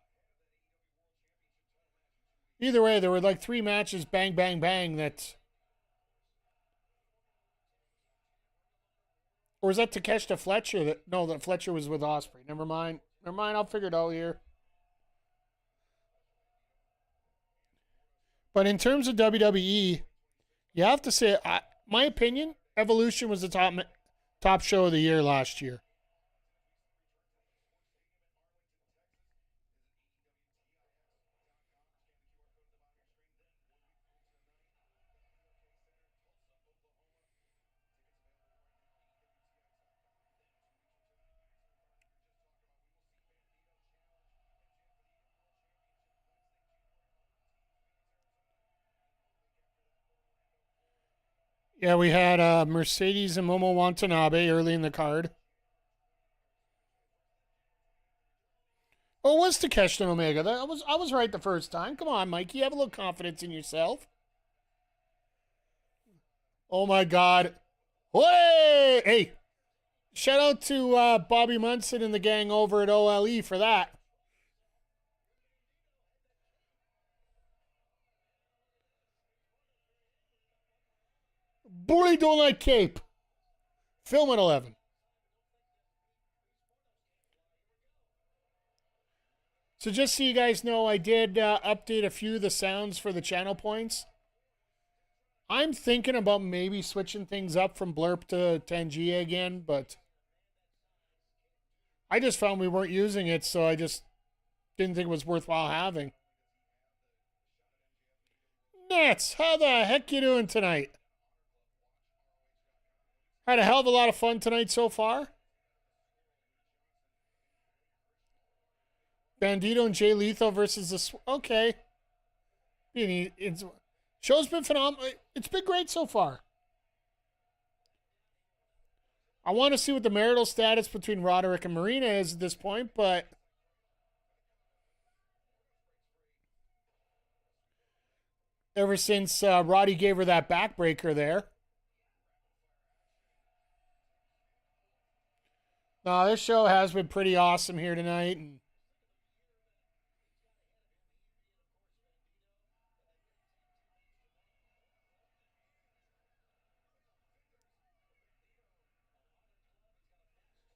Either way, there were like 3 matches, bang, bang, bang, that... Or was that Takeshita Fletcher? No, that Fletcher was with Ospreay. Never mind, I'll figure it out here. But in terms of WWE, you have to say, my opinion, Evolution was the top show of the year last year. Yeah, we had Mercedes and Momo Watanabe early in the card. Oh, it was Takeshita and Omega. I was right the first time. Come on, Mikey. Have a little confidence in yourself. Oh, my God. Hey! Hey! Shout out to Bobby Munson and the gang over at OLE for that. Bully don't like cape. Film at 11. So just so you guys know, I did update a few of the sounds for the channel points. I'm thinking about maybe switching things up from Blurp to Tangia again, but I just found we weren't using it, so I just didn't think it was worthwhile having. Nats, how the heck you doing tonight? Had a hell of a lot of fun tonight so far. Bandito and Jay Lethal versus the... Okay. Show's been phenomenal. It's been great so far. I want to see what the marital status between Roderick and Marina is at this point, but... Ever since Roddy gave her that backbreaker there. No, this show has been pretty awesome here tonight. And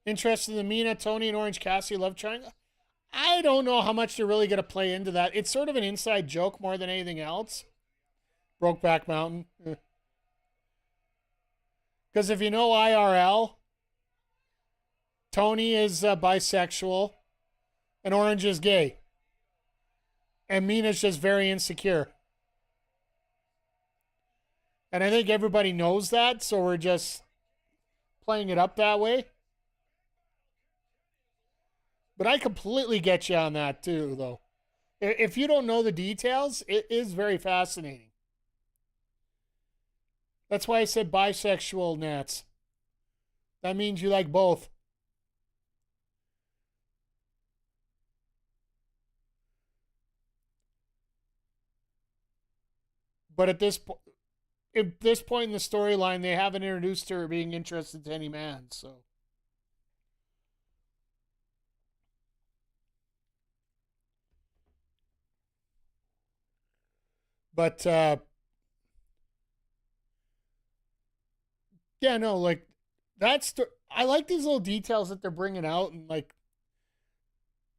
interested in the Mina, Tony, and Orange Cassidy love triangle? I don't know how much they're really going to play into that. It's sort of an inside joke more than anything else. Brokeback Mountain. Because if you know IRL, Tony is bisexual and Orange is gay. And Mina's just very insecure. And I think everybody knows that, so we're just playing it up that way. But I completely get you on that too, though. If you don't know the details, it is very fascinating. That's why I said bisexual, Nats. That means you like both. But at this point in the storyline, they haven't introduced her being interested to any man, so. But yeah, no, like I like these little details that they're bringing out, and like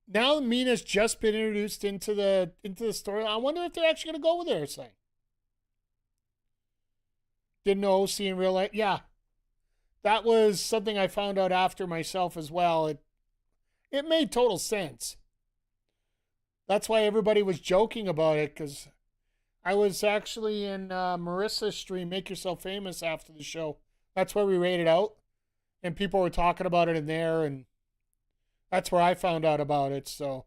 now Mina's just been introduced into the story. I wonder if they're actually going to go with her thing. Didn't know OC in real life. Yeah, that was something I found out after myself as well. It made total sense. That's why everybody was joking about it, because I was actually in Marissa's stream, Make Yourself Famous, after the show. That's where we rated out. And people were talking about it in there, and that's where I found out about it, so.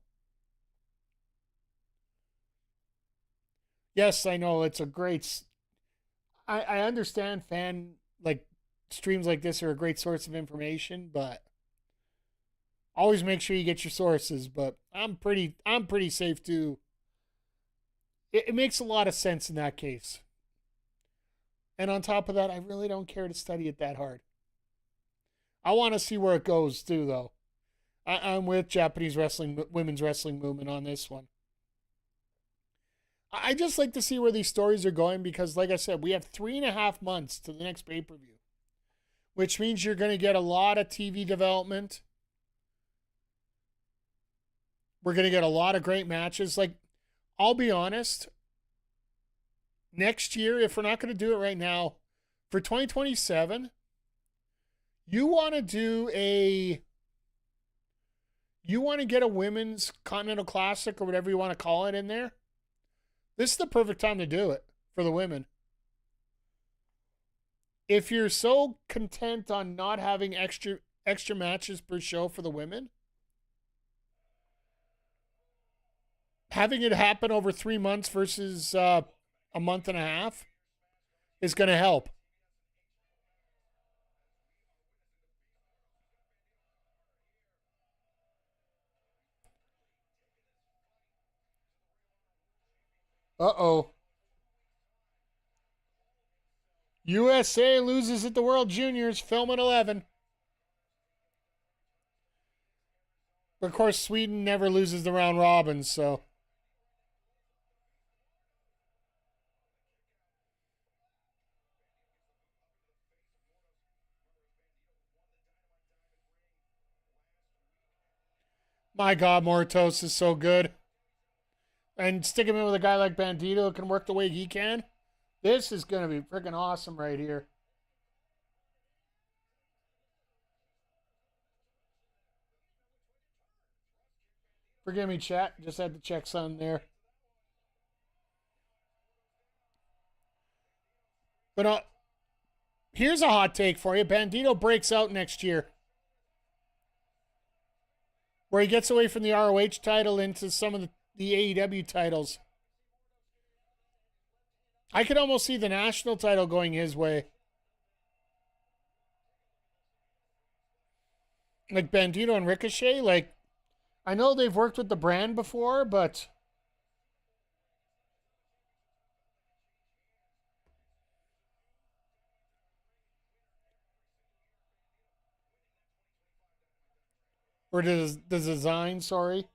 Yes, I know, it's a great... I understand streams like this are a great source of information, but always make sure you get your sources. But I'm pretty safe too. It makes a lot of sense in that case. And on top of that, I really don't care to study it that hard. I want to see where it goes too, though. I'm with Japanese women's wrestling movement on this one. I just like to see where these stories are going because, like I said, we have 3.5 months to the next pay-per-view, which means you're going to get a lot of TV development. We're going to get a lot of great matches. Like, I'll be honest, next year, if we're not going to do it right now, for 2027, you want to get a women's Continental Classic or whatever you want to call it in there. This is the perfect time to do it for the women. If you're so content on not having extra matches per show for the women, having it happen over 3 months versus a month and a half is going to help. Uh-oh. USA loses at the World Juniors, film at 11. But of course, Sweden never loses the round robin, so. My God, Mortos is so good. And stick him in with a guy like Bandito who can work the way he can. This is going to be freaking awesome right here. Forgive me, chat. Just had to check something there. But here's a hot take for you. Bandito breaks out next year. Where he gets away from the ROH title into some of the AEW titles. I could almost see the national title going his way. Like Bandito and Ricochet, like, I know they've worked with the brand before, but or the design, sorry.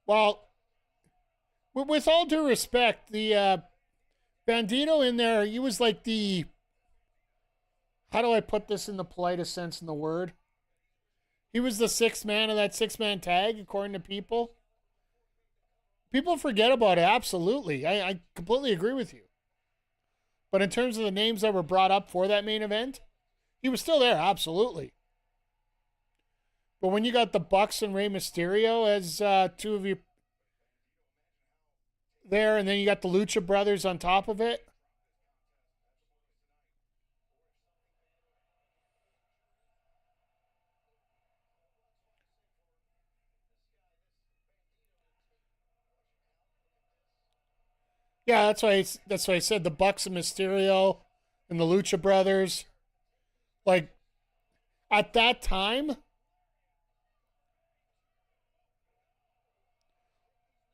Well, with all due respect, the Bandito in there, he was like the, how do I put this in the politest sense in the word? He was the sixth man of that six-man tag, according to people. People forget about it, absolutely. I completely agree with you. But in terms of the names that were brought up for that main event, he was still there, absolutely. But when you got the Bucks and Rey Mysterio as two of you there, and then you got the Lucha Brothers on top of it. Yeah, that's why I said the Bucks and Mysterio and the Lucha Brothers. Like, at that time,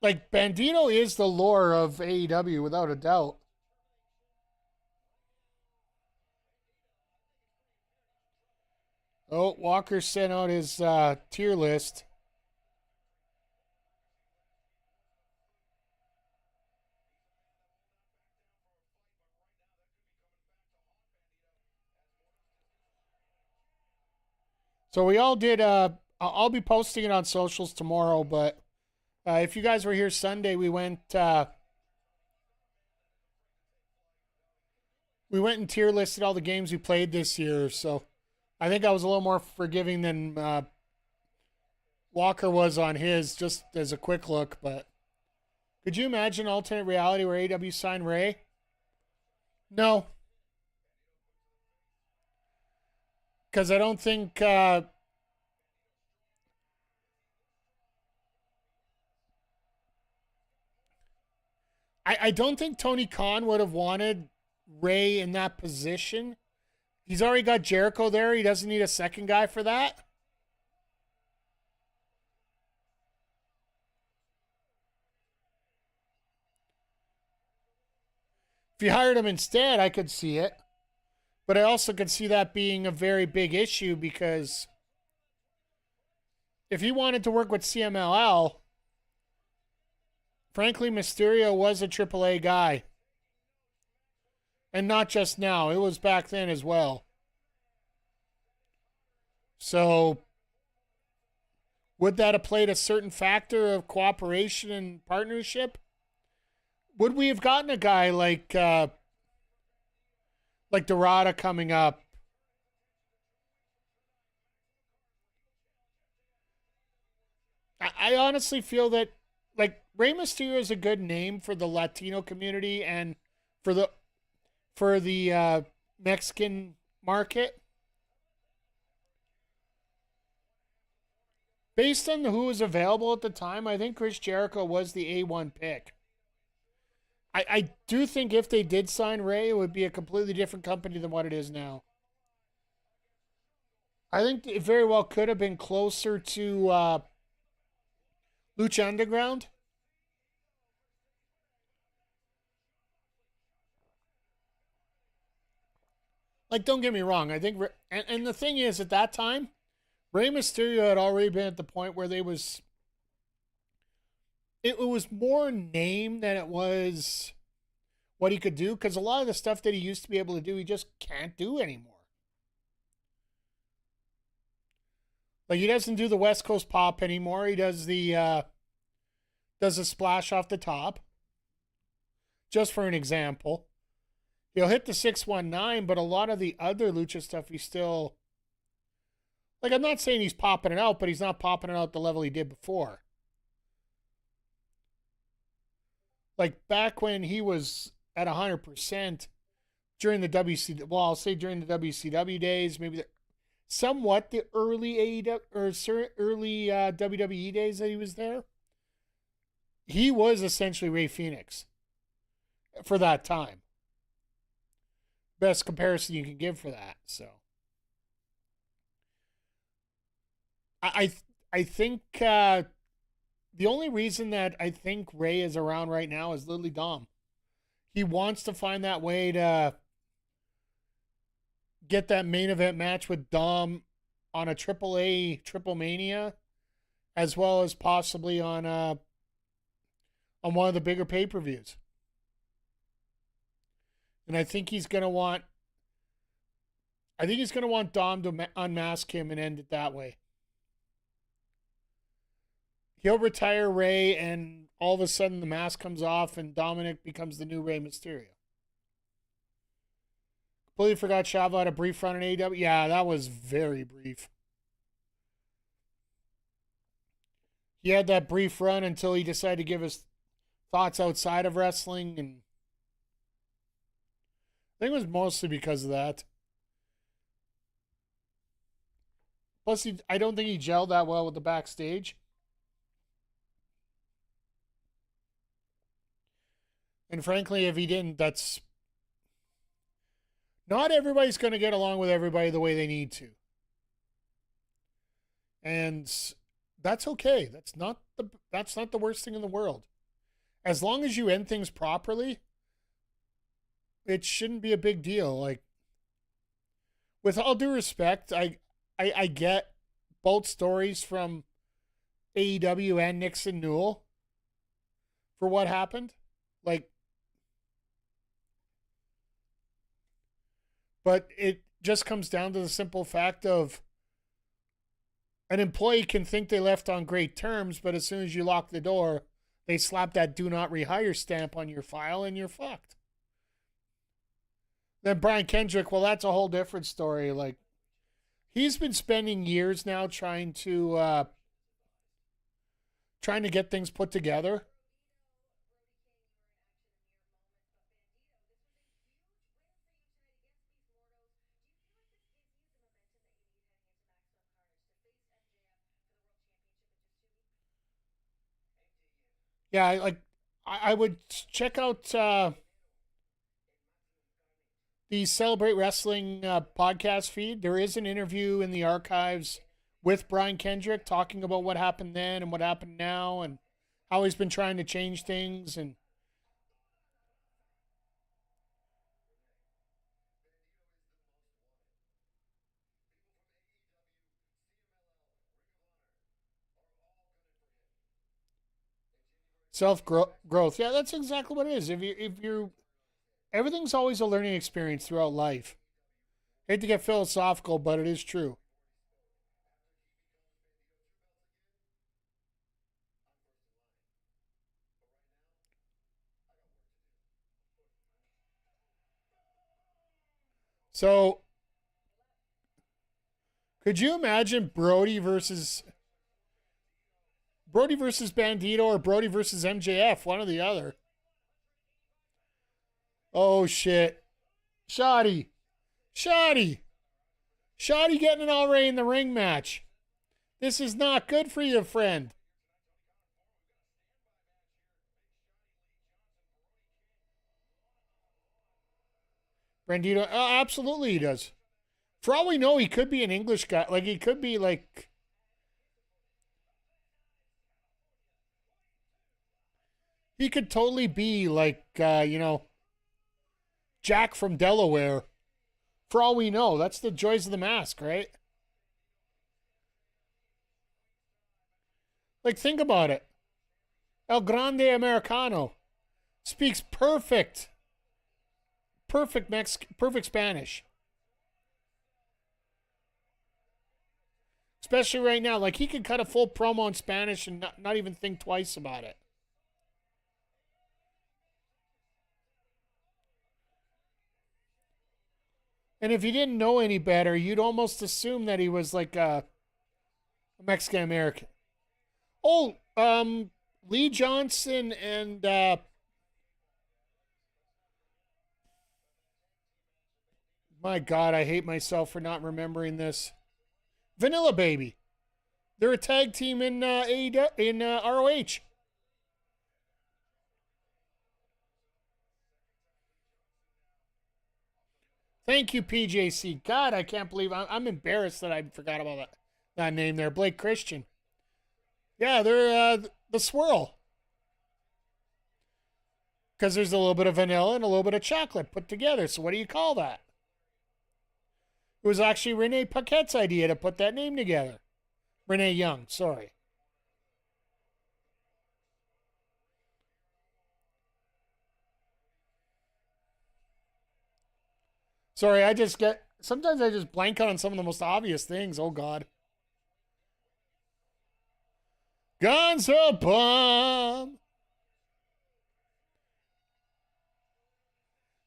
like, Bandito is the lore of AEW without a doubt. Oh, Walker sent out his tier list. So we all did. I'll be posting it on socials tomorrow. But if you guys were here Sunday, we went and tier listed all the games we played this year. So I think I was a little more forgiving than Walker was on his, just as a quick look. But could you imagine alternate reality where AEW signed Ray? No. Because I don't think I don't think Tony Khan would have wanted Ray in that position. He's already got Jericho there. He doesn't need a second guy for that. If you hired him instead, I could see it. But I also could see that being a very big issue because if he wanted to work with CMLL, frankly, Mysterio was a AAA guy. And not just now, it was back then as well. So, would that have played a certain factor of cooperation and partnership? Would we have gotten a guy like Dorada coming up? I honestly feel that, like, Rey Mysterio is a good name for the Latino community and for the Mexican market. Based on who was available at the time, I think Chris Jericho was the A1 pick. I do think if they did sign Ray, it would be a completely different company than what it is now. I think it very well could have been closer to Lucha Underground. Like, don't get me wrong. I think, and the thing is, at that time, Rey Mysterio had already been at the point where it was more name than it was what he could do, because a lot of the stuff that he used to be able to do, he just can't do anymore. Like, he doesn't do the West Coast pop anymore. He does the splash off the top. Just for an example. He'll hit the 619, but a lot of the other lucha stuff, he's still... Like, I'm not saying he's popping it out, but he's not popping it out the level he did before. Like, back when he was at 100% during the WCW... Well, I'll say during the WCW days, maybe somewhat the early AEW or early WWE days that he was there. He was essentially Rey Fenix for that time. Best comparison you can give for that. So I think the only reason that I think Rey is around right now is literally Dom. He wants to find that way to get that main event match with Dom on a AAA Triple Mania, as well as possibly on one of the bigger pay-per-views. And I think he's gonna want Dom to unmask him and end it that way. He'll retire Rey, and all of a sudden the mask comes off, and Dominic becomes the new Rey Mysterio. Completely forgot Chavo had a brief run in AEW. Yeah, that was very brief. He had that brief run until he decided to give his thoughts outside of wrestling, and I think it was mostly because of that. Plus, I don't think he gelled that well with the backstage. And frankly, if he didn't, that's... Not everybody's going to get along with everybody the way they need to. And that's okay. That's not the worst thing in the world. As long as you end things properly, it shouldn't be a big deal. Like, with all due respect, I get both stories from AEW and Nixon Newell for what happened. Like, but it just comes down to the simple fact of an employee can think they left on great terms, but as soon as you lock the door, they slap that do not rehire stamp on your file and you're fucked. Then Brian Kendrick, well, that's a whole different story. Like, he's been spending years now trying to get things put together. Yeah, I would check out the Celebrate Wrestling podcast feed. There is an interview in the archives with Brian Kendrick talking about what happened then and what happened now and how he's been trying to change things. And self-growth. Yeah, that's exactly what it is. If you're everything's always a learning experience throughout life. I hate to get philosophical, but it is true. So, could you imagine Brody versus Bandito or Brody versus MJF? One or the other. Oh, shit. Shoddy. Shoddy getting an already in the ring match. This is not good for you, friend. Bandito, oh, absolutely he does. For all we know, he could be an English guy. Like, he could be like... He could totally be like, Jack from Delaware. For all we know, that's the joys of the mask, right? Like, think about it. El Grande Americano speaks perfect Spanish. Especially right now. Like, he could cut a full promo in Spanish and not even think twice about it. And if you didn't know any better, you'd almost assume that he was like a Mexican American. Oh, Lee Johnson and my God, I hate myself for not remembering this. Vanilla Baby. They're a tag team in AEW, in ROH. Thank you, PJC. God, I can't believe I'm embarrassed that I forgot about that name there. Blake Christian. Yeah, they're the swirl. Because there's a little bit of vanilla and a little bit of chocolate put together. So what do you call that? It was actually Renee Paquette's idea to put that name together. Renee Young, sorry. Sorry, sometimes I just blank out on some of the most obvious things. Oh, God. Guns a bomb.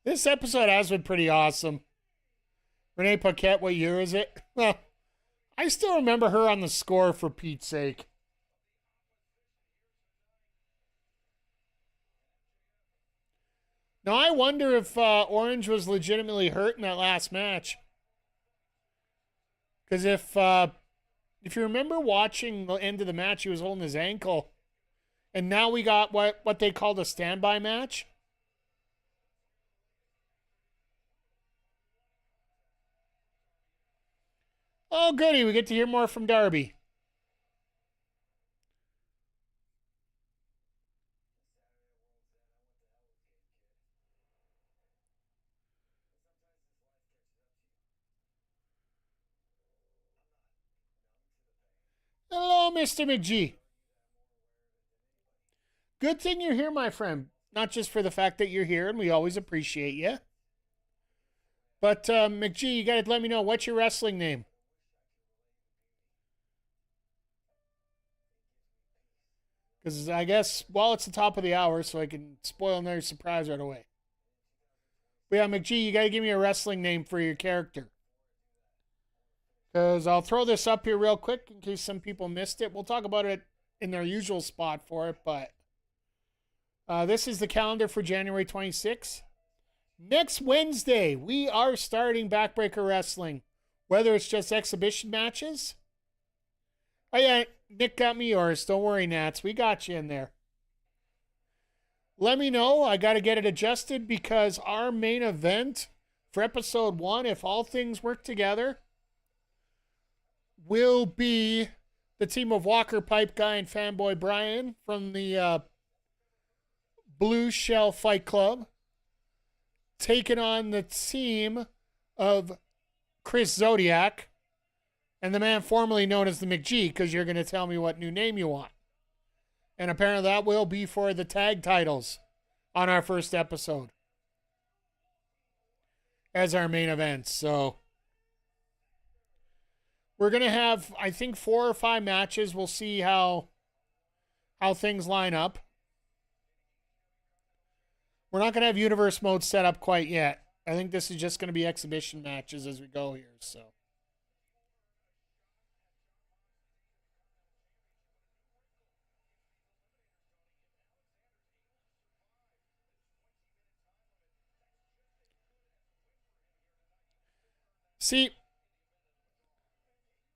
This episode has been pretty awesome. Renee Paquette, what year is it? Well, I still remember her on the score, for Pete's sake. Now, I wonder if Orange was legitimately hurt in that last match. Because if you remember watching the end of the match, he was holding his ankle. And now we got what they called a standby match. Oh, goody. We get to hear more from Darby. Hello, Mr. McGee. Good thing you're here, my friend. Not just for the fact that you're here, and we always appreciate you. But, McGee, you got to let me know, what's your wrestling name? Because I guess, well, it's the top of the hour, so I can spoil another surprise right away. But yeah, McGee, you got to give me a wrestling name for your character. Because I'll throw this up here real quick in case some people missed it. We'll talk about it in their usual spot for it, but this is the calendar for January 26th. Next Wednesday, we are starting Backbreaker Wrestling. Whether it's just exhibition matches. Oh, yeah, Nick got me yours. Don't worry, Nats. We got you in there. Let me know. I got to get it adjusted because our main event for episode 1, if all things work together, will be the team of Walker Pipe Guy and Fanboy Brian from the Blue Shell Fight Club taking on the team of Chris Zodiac and the man formerly known as the McGee, because you're going to tell me what new name you want. And apparently that will be for the tag titles on our first episode as our main event. So we're going to have, I think, 4 or 5 matches. We'll see how things line up. We're not going to have universe mode set up quite yet. I think this is just going to be exhibition matches as we go here. So see,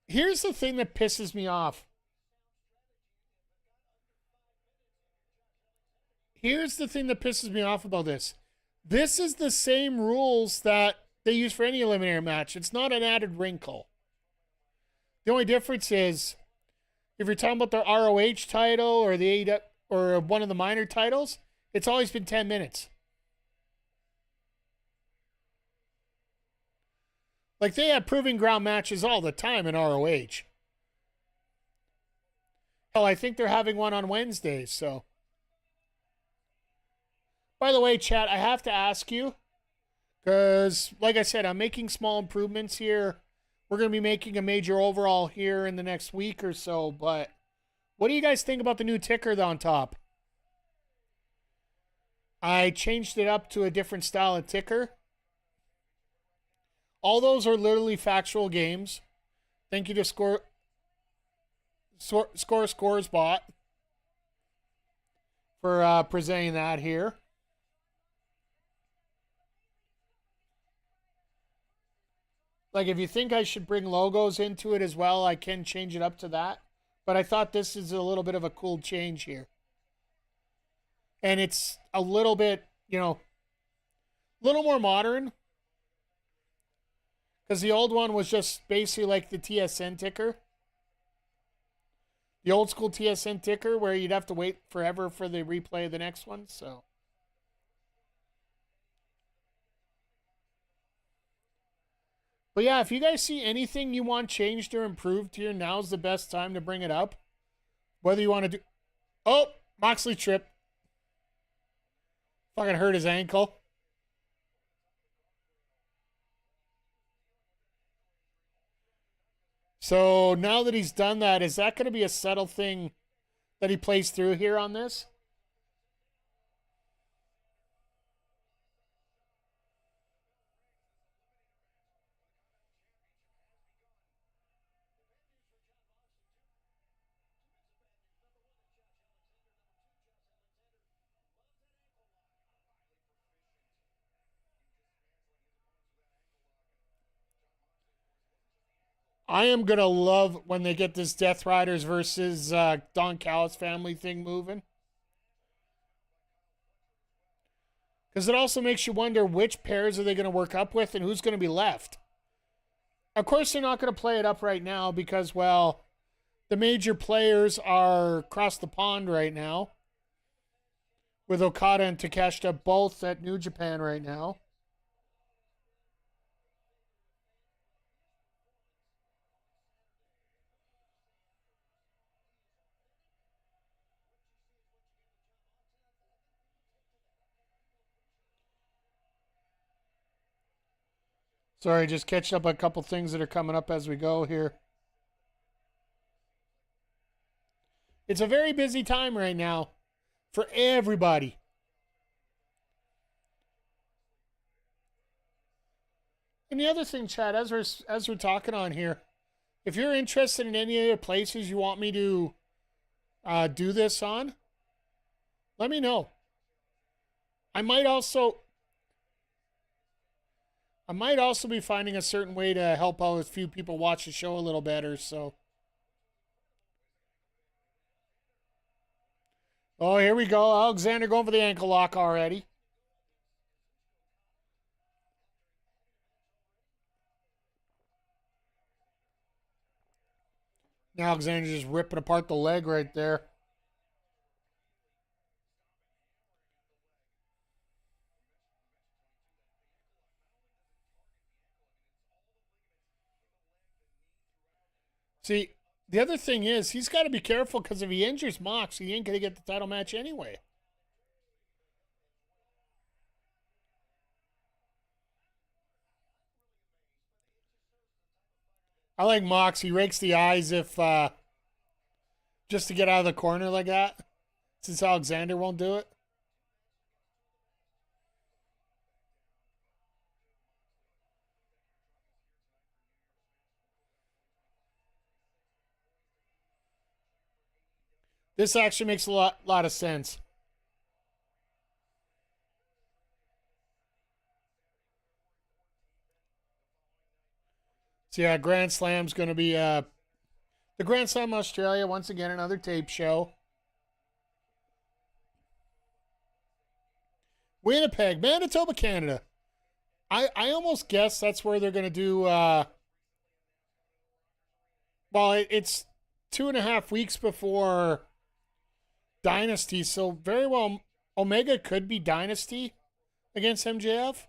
here's the thing that pisses me off. Here's the thing that pisses me off about this. This is the same rules that they use for any eliminator match. It's not an added wrinkle. The only difference is if you're talking about the ROH title or the AEW or one of the minor titles, it's always been 10 minutes. Like, they have proving ground matches all the time in ROH. Hell, I think they're having one on Wednesdays, so. By the way, chat, I have to ask you, because, like I said, I'm making small improvements here. We're going to be making a major overhaul here in the next week or so, but what do you guys think about the new ticker on top? I changed it up to a different style of ticker. All those are literally factual games. Thank you to Scores Bot for presenting that here. Like, if you think I should bring logos into it as well, I can change it up to that. But I thought this is a little bit of a cool change here. And it's a little bit, a little more modern. Because the old one was just basically like the TSN ticker. The old school TSN ticker where you'd have to wait forever for the replay of the next one. So. But yeah, if you guys see anything you want changed or improved here, now's the best time to bring it up. Whether you want to do... Oh, Moxley tripped. Fucking hurt his ankle. So now that he's done that, is that going to be a subtle thing that he plays through here on this? I am going to love when they get this Death Riders versus Don Callis family thing moving. Because it also makes you wonder which pairs are they going to work up with and who's going to be left. Of course, they're not going to play it up right now because, well, the major players are across the pond right now. With Okada and Takeshita both at New Japan right now. Sorry, just catching up on a couple things that are coming up as we go here. It's a very busy time right now for everybody. And the other thing, Chad, as we're talking on here, if you're interested in any other places you want me to do this on, let me know. I might also be finding a certain way to help out a few people watch the show a little better, so. Oh, here we go. Alexander going for the ankle lock already. Now Alexander just ripping apart the leg right there. See, the other thing is, he's got to be careful because if he injures Mox, he ain't going to get the title match anyway. I like Mox. He rakes the eyes if just to get out of the corner like that, since Alexander won't do it. This actually makes a lot of sense. So yeah, Grand Slam's going to be the Grand Slam Australia, once again, another tape show. Winnipeg, Manitoba, Canada. I almost guess that's where they're going to do. It's 2.5 weeks before Dynasty, so very well Omega could be Dynasty against MJF.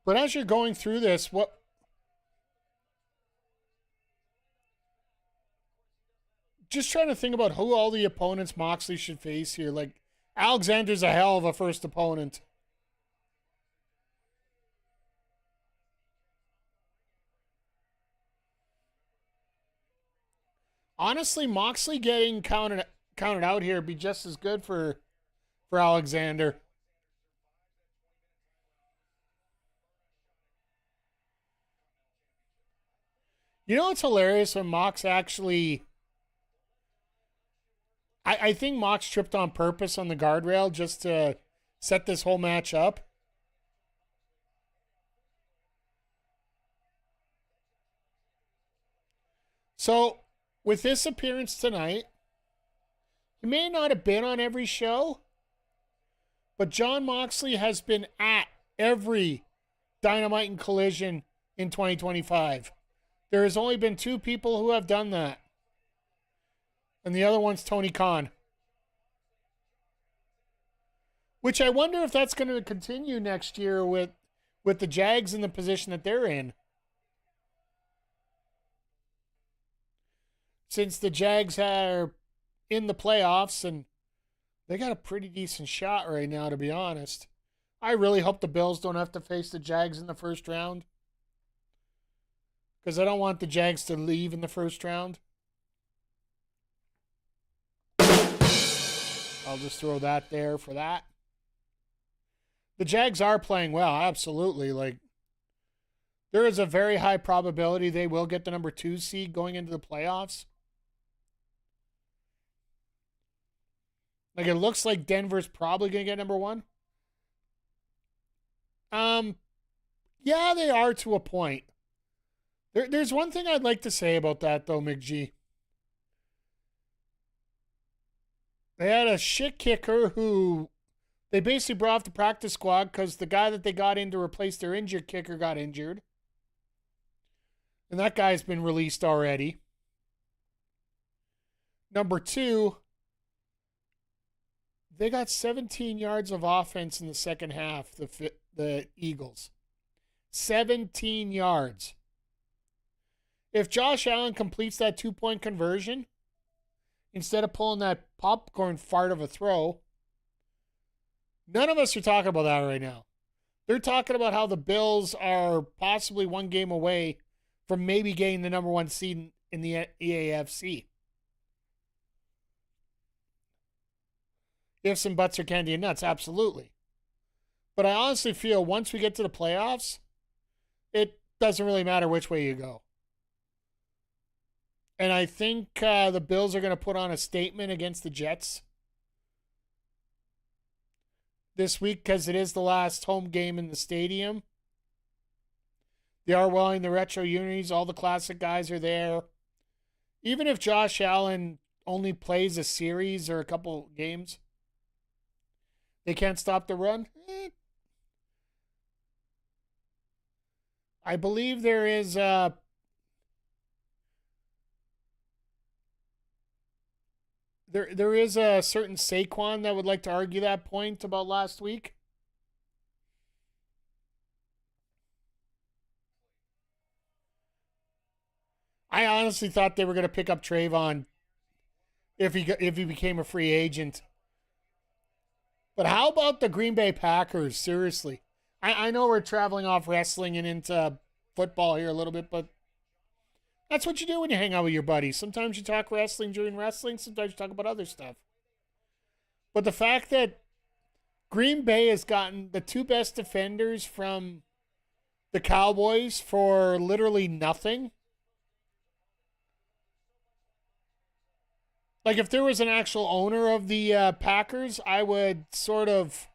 But as you're going through this, just trying to think about who all the opponents Moxley should face here. Like, Alexander's a hell of a first opponent. Honestly, Moxley getting counted out here would be just as good for Alexander. You know what's hilarious when Mox actually... I think Mox tripped on purpose on the guardrail just to set this whole match up. So, with this appearance tonight, he may not have been on every show, but Jon Moxley has been at every Dynamite and Collision in 2025. There has only been 2 people who have done that. And the other one's Tony Khan. Which I wonder if that's going to continue next year with the Jags in the position that they're in. Since the Jags are in the playoffs and they got a pretty decent shot right now, to be honest. I really hope the Bills don't have to face the Jags in the first round. Because I don't want the Jags to leave in the first round. I'll just throw that there for that. The Jags are playing well, absolutely. Like, there is a very high probability they will get the number 2 seed going into the playoffs. Like, it looks like Denver's probably going to get number 1. Yeah, they are to a point. There's one thing I'd like to say about that, though, McG. They had a shit kicker who they basically brought off the practice squad because the guy that they got in to replace their injured kicker got injured. And that guy's been released already. Number 2, they got 17 yards of offense in the second half, the Eagles. 17 yards. If Josh Allen completes that 2-point conversion, instead of pulling that popcorn fart of a throw, none of us are talking about that right now. They're talking about how the Bills are possibly 1 game away from maybe getting the number 1 seed in the EAFC. Ifs and buts are candy and nuts, absolutely. But I honestly feel once we get to the playoffs, it doesn't really matter which way you go. And I think the Bills are going to put on a statement against the Jets this week because it is the last home game in the stadium. They are wearing the retro unis. All the classic guys are there. Even if Josh Allen only plays a series or a couple games, they can't stop the run. I believe there is... There is a certain Saquon that would like to argue that point about last week. I honestly thought they were going to pick up Trayvon if he became a free agent. But how about the Green Bay Packers? Seriously. I know we're traveling off wrestling and into football here a little bit, but that's what you do when you hang out with your buddies. Sometimes you talk wrestling during wrestling. Sometimes you talk about other stuff. But the fact that Green Bay has gotten the 2 best defenders from the Cowboys for literally nothing. Like, if there was an actual owner of the Packers, I would sort of...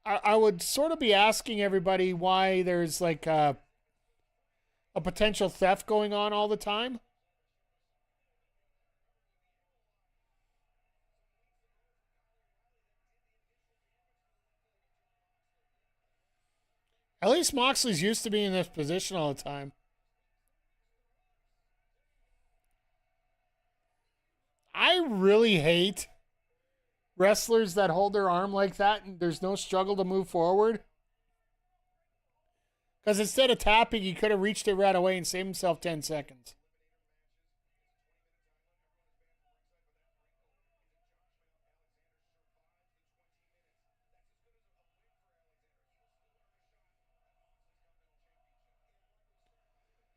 I would sort of be asking everybody why there's like a potential theft going on all the time. At least Moxley's used to being in this position all the time. I really hate wrestlers that hold their arm like that and there's no struggle to move forward. Because instead of tapping, he could have reached it right away and saved himself 10 seconds.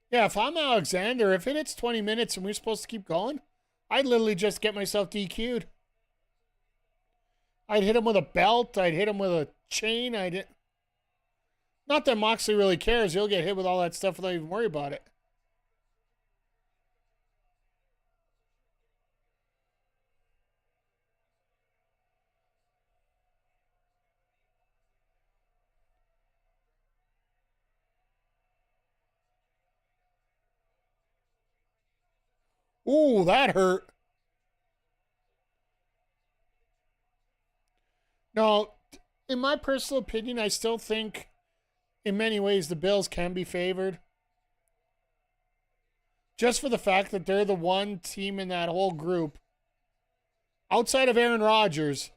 Yeah, if I'm Alexander, if it hits 20 minutes and we're supposed to keep going, I'd literally just get myself DQ'd. I'd hit him with a belt. I'd hit him with a chain. Not that Moxley really cares. He'll get hit with all that stuff without even worry about it. Ooh, that hurt. No, in my personal opinion, I still think in many ways the Bills can be favored. Just for the fact that they're the one team in that whole group, outside of Aaron Rodgers,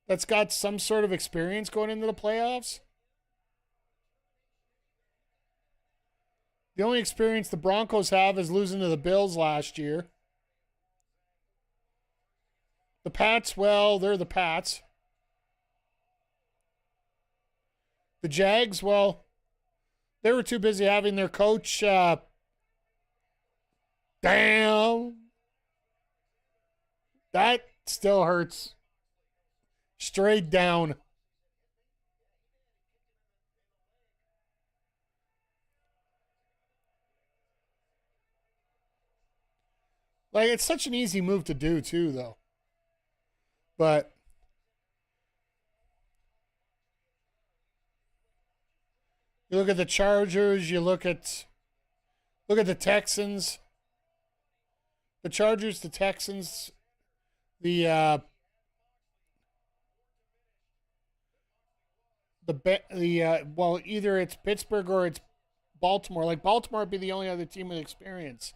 that's got some sort of experience going into the playoffs. The only experience the Broncos have is losing to the Bills last year. The Pats, well, they're the Pats. The Jags, well, they were too busy having their coach, damn. That still hurts. Straight down. Like, it's such an easy move to do, too, though. But you look at the Chargers, you look at the Texans. The Chargers, the Texans, well, either it's Pittsburgh or it's Baltimore. Like, Baltimore would be the only other team with experience.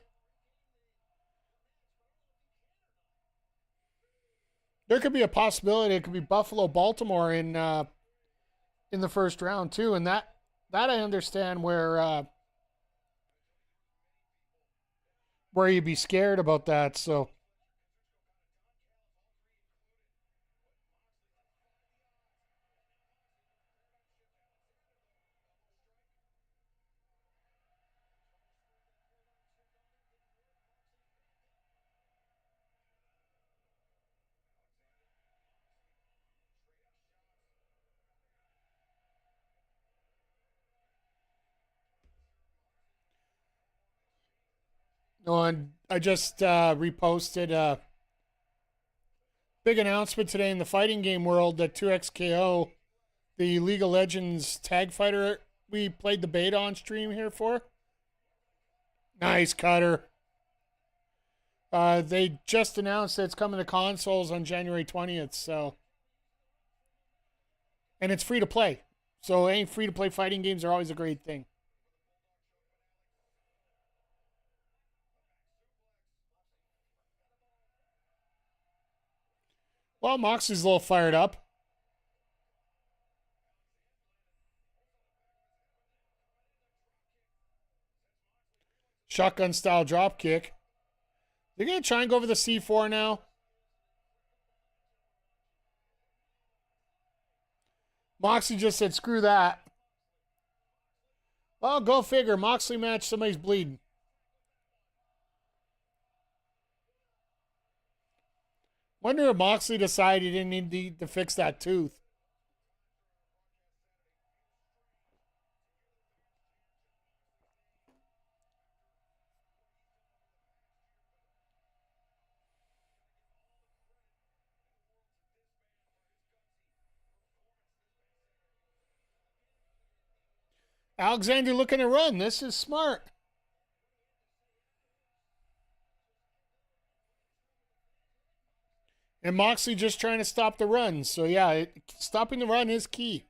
There could be a possibility it could be Buffalo, Baltimore in the first round too, and that I understand where you'd be scared about that. So no, and I just reposted a big announcement today in the fighting game world that 2XKO, the League of Legends tag fighter we played the beta on stream here for. Nice cutter. They just announced that it's coming to consoles on January 20th, so. And it's free to play. So any free to play fighting games are always a great thing. Well, Moxley's a little fired up. Shotgun style drop kick. They're going to try and go over the C4 now. Moxley just said, screw that. Well, go figure. Moxley match, somebody's bleeding. Wonder if Moxley decided he didn't need to fix that tooth. Alexander looking to run. This is smart. And Moxley just trying to stop the run. So, yeah, stopping the run is key.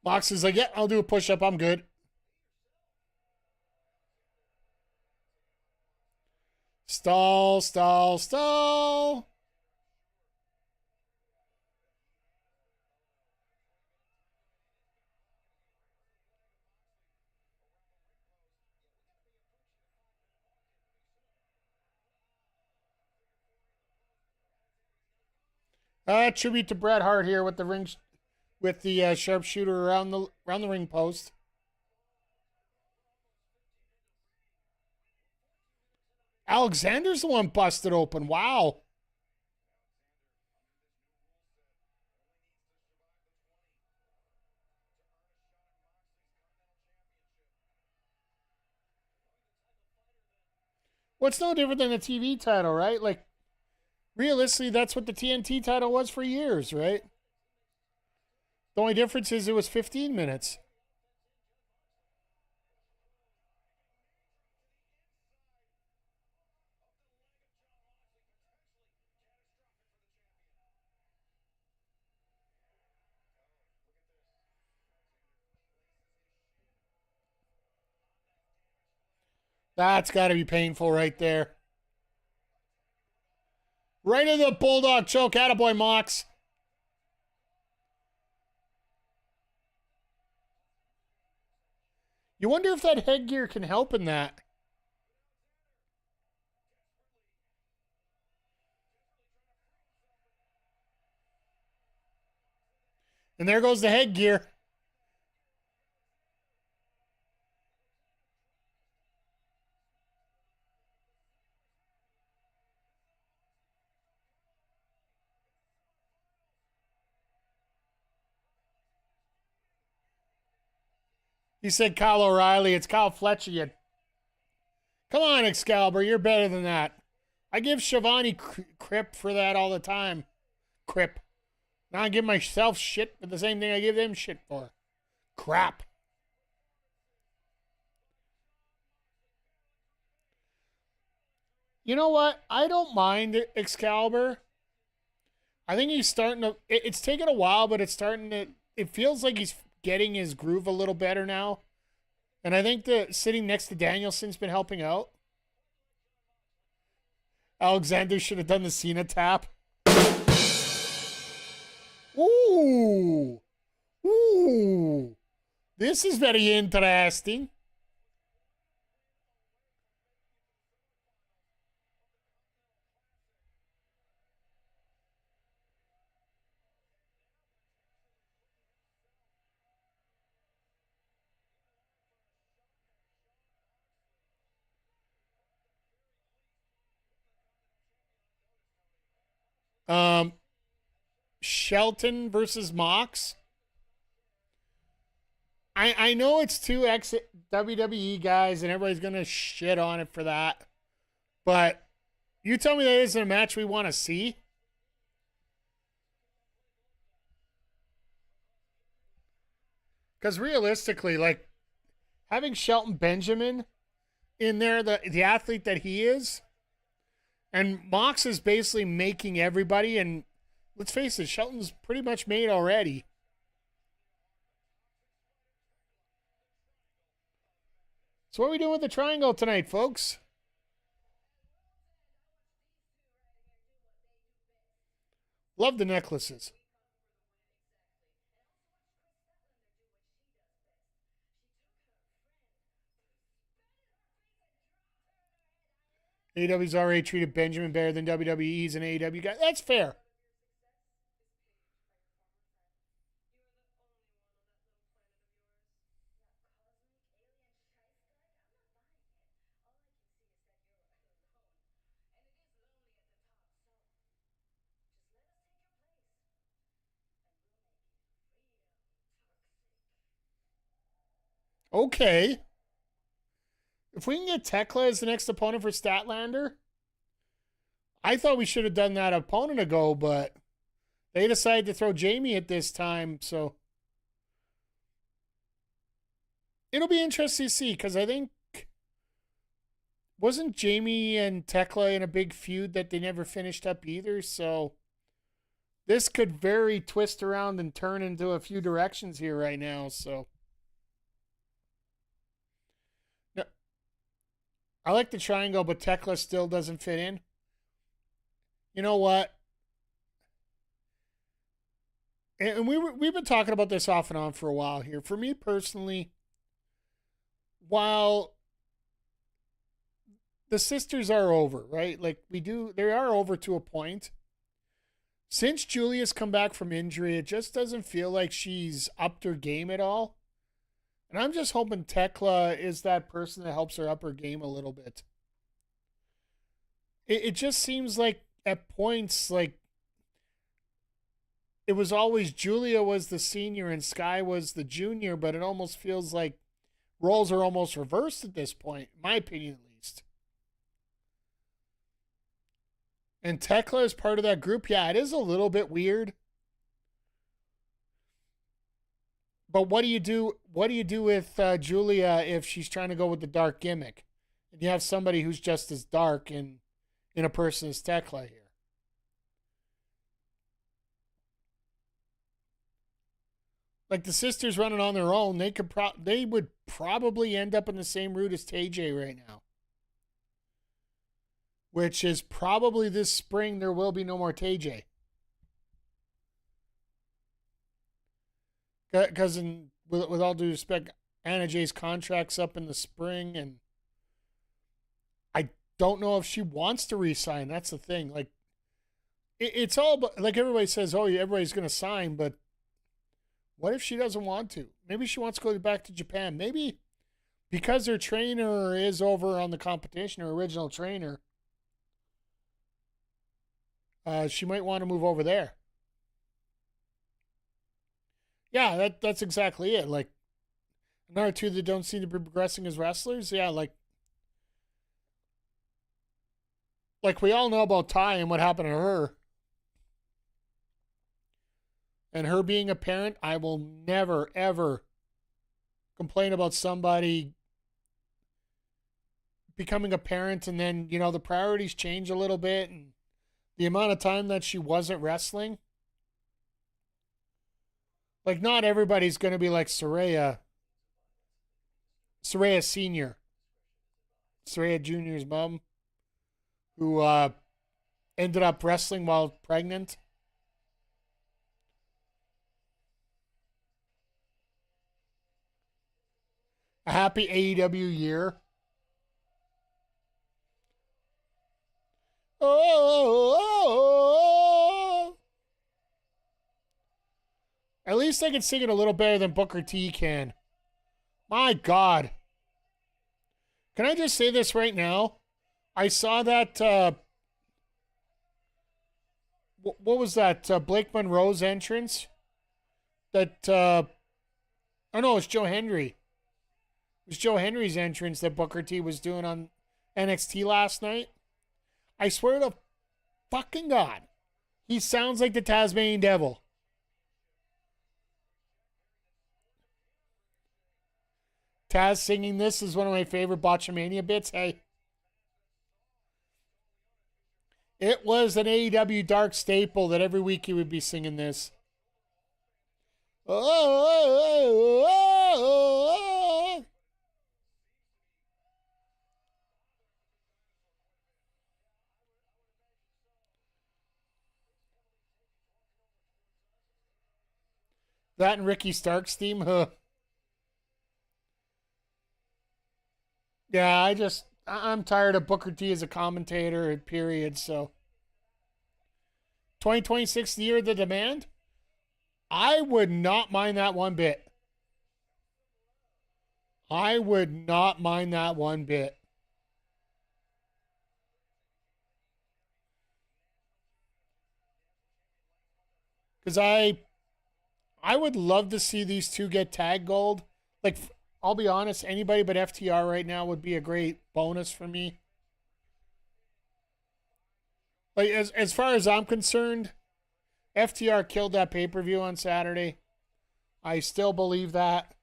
Moxley's like, yeah, I'll do a push-up. I'm good. Stall, stall, stall. Tribute to Bret Hart here with the ring, with the sharpshooter around the ring post. Alexander's the one busted open. Wow. What's no different than the TV title, right? Like, realistically, that's what the TNT title was for years, right? The only difference is it was 15 minutes. That's got to be painful right there. Right in the bulldog choke. Attaboy, Mox. You wonder if that headgear can help in that. And there goes the headgear. He said Kyle O'Reilly. It's Kyle Fletcher. You... Come on, Excalibur. You're better than that. I give Shivani crip for that all the time. Crip. Now I give myself shit for the same thing I give them shit for. Crap. You know what? I don't mind Excalibur. I think he's starting to... It's taken a while, but it's starting to... It feels like he's getting his groove a little better now. And I think that sitting next to Danielson's been helping out. Alexander should have done the Cena tap. Ooh. Ooh. This is very interesting. Shelton versus Mox. I know it's two ex WWE guys and everybody's gonna shit on it for that, but you tell me that isn't a match we want to see. Because realistically, like having Shelton Benjamin in there, the athlete that he is, and Mox is basically making everybody, and let's face it, Shelton's pretty much made already. So what are we doing with the triangle tonight, folks? Love the necklaces. AEW's already treated Benjamin better than WWE's and AEW guy. That's fair. Okay. If we can get Tekla as the next opponent for Statlander, I thought we should have done that opponent ago, but they decided to throw Jamie at this time, so it'll be interesting to see, because I think, wasn't Jamie and Tekla in a big feud that they never finished up either, so this could very twist around and turn into a few directions here right now, so. No, I like the triangle, but Tekla still doesn't fit in. You know what? And we've been talking about this off and on for a while here. For me personally, while the sisters are over, right? Like they are over to a point. Since Julia's come back from injury, it just doesn't feel like she's upped her game at all. And I'm just hoping Tekla is that person that helps her up her game a little bit. It just seems like at points, like, it was always Julia was the senior and Sky was the junior, but it almost feels like roles are almost reversed at this point, in my opinion at least. And Tekla is part of that group. Yeah, it is a little bit weird. But what do you do? What do you do with Julia if she's trying to go with the dark gimmick, and you have somebody who's just as dark in a person as Tekla here? Like the sisters running on their own, they would probably end up in the same route as TJ right now. Which is probably this spring there will be no more TJ. Because with all due respect, Anna Jay's contract's up in the spring, and I don't know if she wants to re-sign. That's the thing. Like, it's all like everybody says, oh, everybody's going to sign, but what if she doesn't want to? Maybe she wants to go back to Japan. Maybe because her trainer is over on the competition, her original trainer, she might want to move over there. Yeah, that's exactly it. Like, another two that don't seem to be progressing as wrestlers. Yeah, like we all know about Ty and what happened to her. And her being a parent, I will never, ever complain about somebody becoming a parent and then, the priorities change a little bit and the amount of time that she wasn't wrestling. Like, not everybody's going to be like Saraya Sr., Saraya Jr.'s mom, who ended up wrestling while pregnant. A happy AEW year. Oh. At least I can sing it a little better than Booker T can. My God. Can I just say this right now? I saw that, what was that? Blake Monroe's entrance? That, oh no, it's Joe Hendry. It was Joe Henry's entrance that Booker T was doing on NXT last night. I swear to fucking God, he sounds like the Tasmanian Devil. Taz singing this is one of my favorite Botchamania bits. Hey. It was an AEW Dark staple that every week he would be singing this. Oh. That and Ricky Stark's theme, huh? Yeah, I'm tired of Booker T as a commentator, period, so. 2026, the year of the demand? I would not mind that one bit. I would not mind that one bit. Because I would love to see these two get tag gold. Like, I'll be honest, anybody but FTR right now would be a great bonus for me. Like, as far as I'm concerned, FTR killed that pay-per-view on Saturday. I still believe that.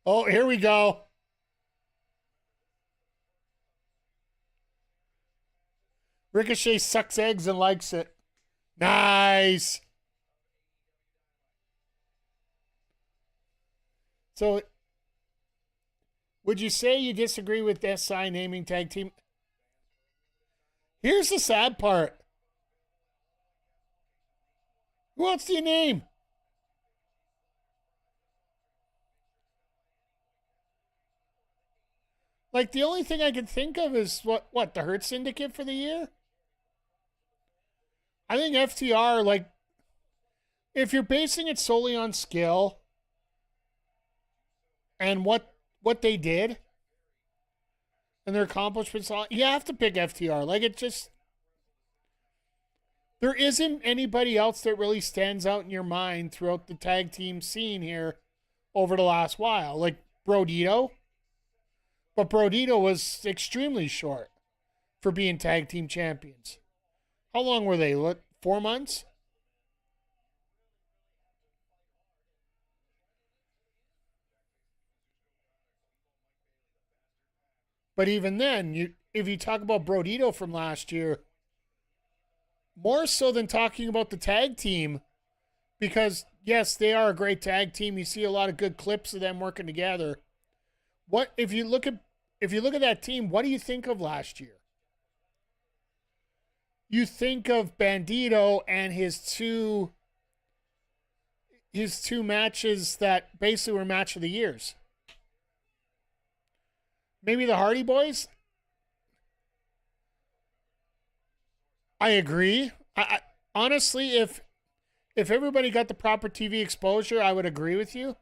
Oh, here we go. Ricochet sucks eggs and likes it. Nice. So, would you say you disagree with SI naming tag team? Here's the sad part. Who else do you name? Like, the only thing I can think of is what the Hurt Syndicate for the year? I think FTR, like, if you're basing it solely on skill and what they did and their accomplishments, you have to pick FTR. Like, it just, there isn't anybody else that really stands out in your mind throughout the tag team scene here over the last while. Like Brodito. But Brodito was extremely short for being tag team champions. How long were they? What, 4 months? But even then, if you talk about Brodito from last year, more so than talking about the tag team, because yes, they are a great tag team. You see a lot of good clips of them working together. What if you look at that team, what do you think of last year? You think of Bandito and his two matches that basically were match of the years. Maybe the Hardy Boys? I agree. I honestly, if everybody got the proper TV exposure, I would agree with you.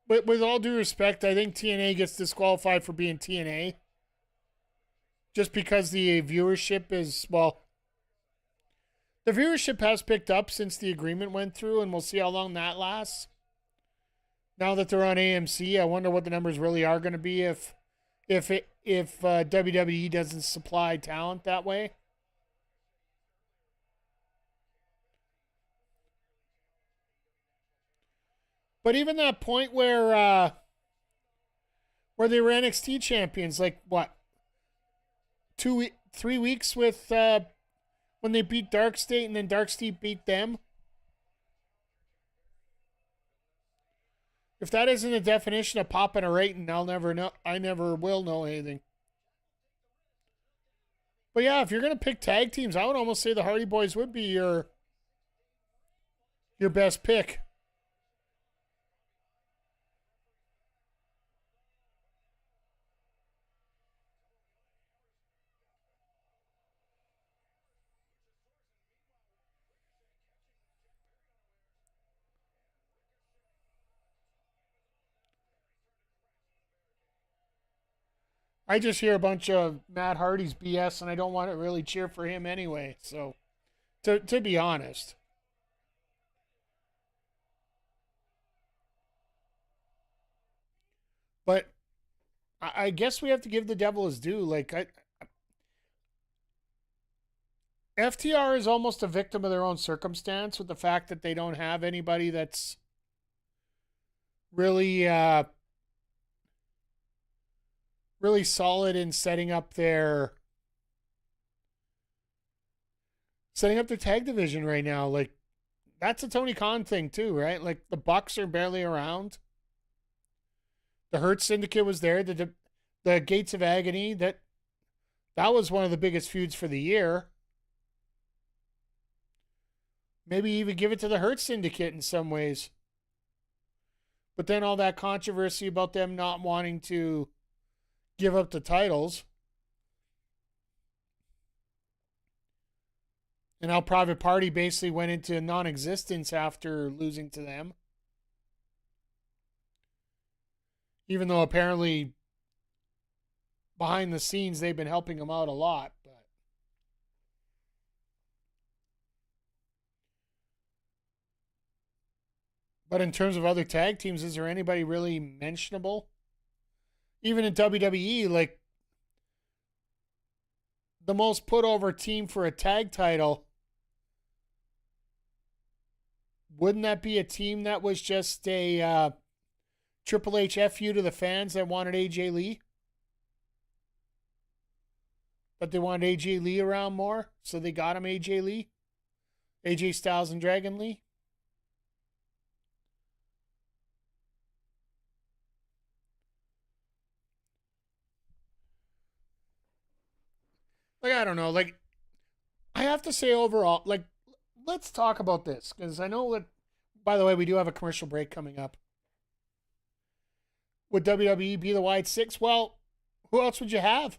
But with all due respect, I think TNA gets disqualified for being TNA. Just because the viewership is, well, the viewership has picked up since the agreement went through, and we'll see how long that lasts. Now that they're on AMC, I wonder what the numbers really are going to be if WWE doesn't supply talent that way. But even that point where they were NXT champions, like what, 3 weeks with when they beat Dark State and then Dark State beat them. If that isn't a definition of popping a rating, I'll never know. I never will know anything. But yeah, if you're gonna pick tag teams, I would almost say the Hardy Boys would be your best pick. I just hear a bunch of Matt Hardy's BS, and I don't want to really cheer for him anyway. So, to be honest, but I guess we have to give the devil his due. Like, FTR is almost a victim of their own circumstance with the fact that they don't have anybody that's really really solid in setting up their tag division right now. Like, that's a Tony Khan thing too, right? Like, the Bucks are barely around. The Hurt Syndicate was there. The Gates of Agony, that was one of the biggest feuds for the year. Maybe even give it to the Hurt Syndicate in some ways. But then all that controversy about them not wanting to give up the titles. And how Private Party basically went into non-existence after losing to them. Even though apparently behind the scenes they've been helping him out a lot. But in terms of other tag teams, is there anybody really mentionable? Even in WWE, like the most put over team for a tag title, wouldn't that be a team that was just a Triple H FU to the fans that wanted AJ Lee? But they wanted AJ Lee around more, so they got him AJ Lee. AJ Styles and Dragon Lee. Like, I don't know. Like, I have to say overall, like, let's talk about this. Because I know that, by the way, we do have a commercial break coming up. Would WWE be the wide six? Well, who else would you have?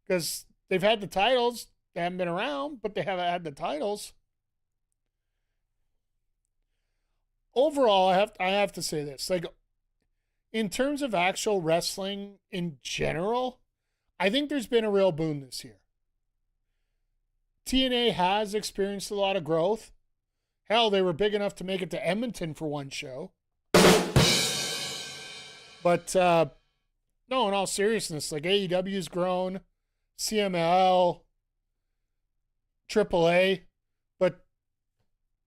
Because they've had the titles. They haven't been around, but they haven't had the titles. Overall, I have to say this. Like, in terms of actual wrestling in general, I think there's been a real boom this year. TNA has experienced a lot of growth. Hell, they were big enough to make it to Edmonton for one show. But, no, in all seriousness, like AEW's grown, CMLL, AAA, but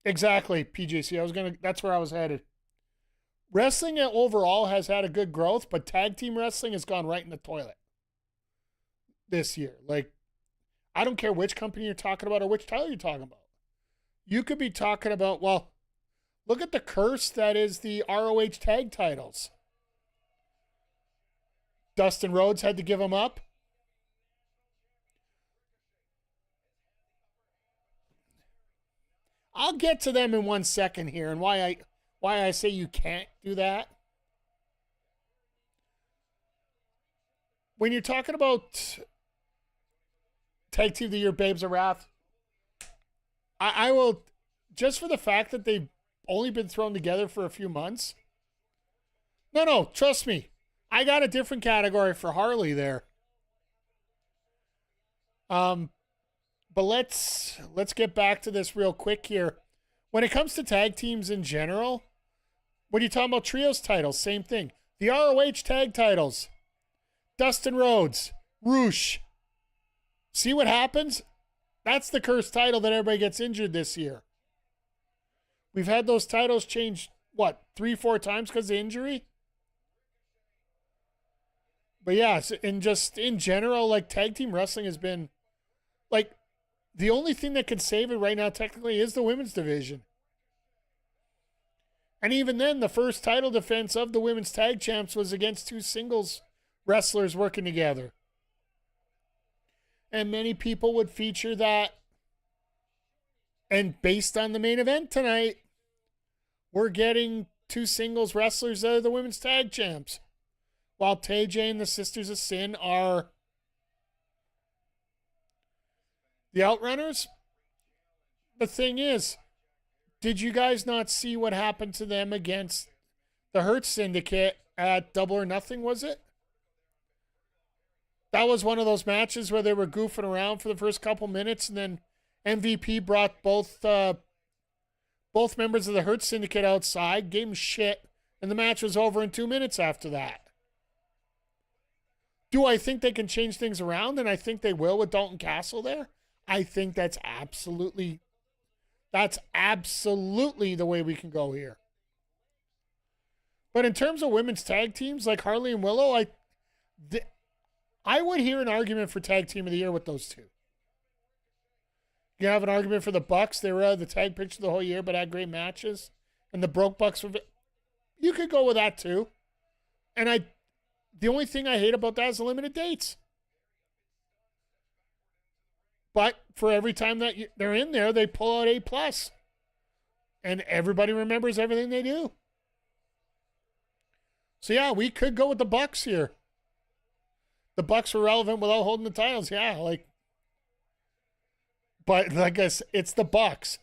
exactly, PJC, that's where I was headed. Wrestling overall has had a good growth, but tag team wrestling has gone right in the toilet this year. Like, I don't care which company you're talking about or which title you're talking about. You could be talking about, well, look at the curse that is the ROH tag titles. Dustin Rhodes had to give them up. I'll get to them in 1 second here and why I say you can't do that. When you're talking about Tag Team of the Year, Babes of Wrath, I will, just for the fact that they've only been thrown together for a few months. No, trust me. I got a different category for Harley there. But let's get back to this real quick here. When it comes to tag teams in general, when you're talking about trios titles, same thing. The ROH tag titles, Dustin Rhodes, Roosh. See what happens? That's the cursed title that everybody gets injured this year. We've had those titles changed, 3-4 times because of injury? But yeah, in general, like, tag team wrestling has been, like, the only thing that can save it right now technically is the women's division. And even then, the first title defense of the women's tag champs was against two singles wrestlers working together. And many people would feature that. And based on the main event tonight, we're getting two singles wrestlers that are the women's tag champs. While TJ and the Sisters of Sin are the Outrunners. The thing is, did you guys not see what happened to them against the Hurt Syndicate at Double or Nothing, was it? That was one of those matches where they were goofing around for the first couple minutes, and then MVP brought both members of the Hurt Syndicate outside, gave them shit, and the match was over in 2 minutes after that. Do I think they can change things around? And I think they will with Dalton Castle there. I think that's absolutely the way we can go here. But in terms of women's tag teams, like Harley and Willow, I would hear an argument for Tag Team of the Year with those two. You have an argument for the Bucks. They were the tag picture the whole year, but had great matches. And the Broke Bucks were... You could go with that too. And the only thing I hate about that is the limited dates. But for every time that they're in there, they pull out A+. And everybody remembers everything they do. So yeah, we could go with the Bucks here. The Bucks were relevant without holding the titles. Yeah, but like I said, it's the Bucks.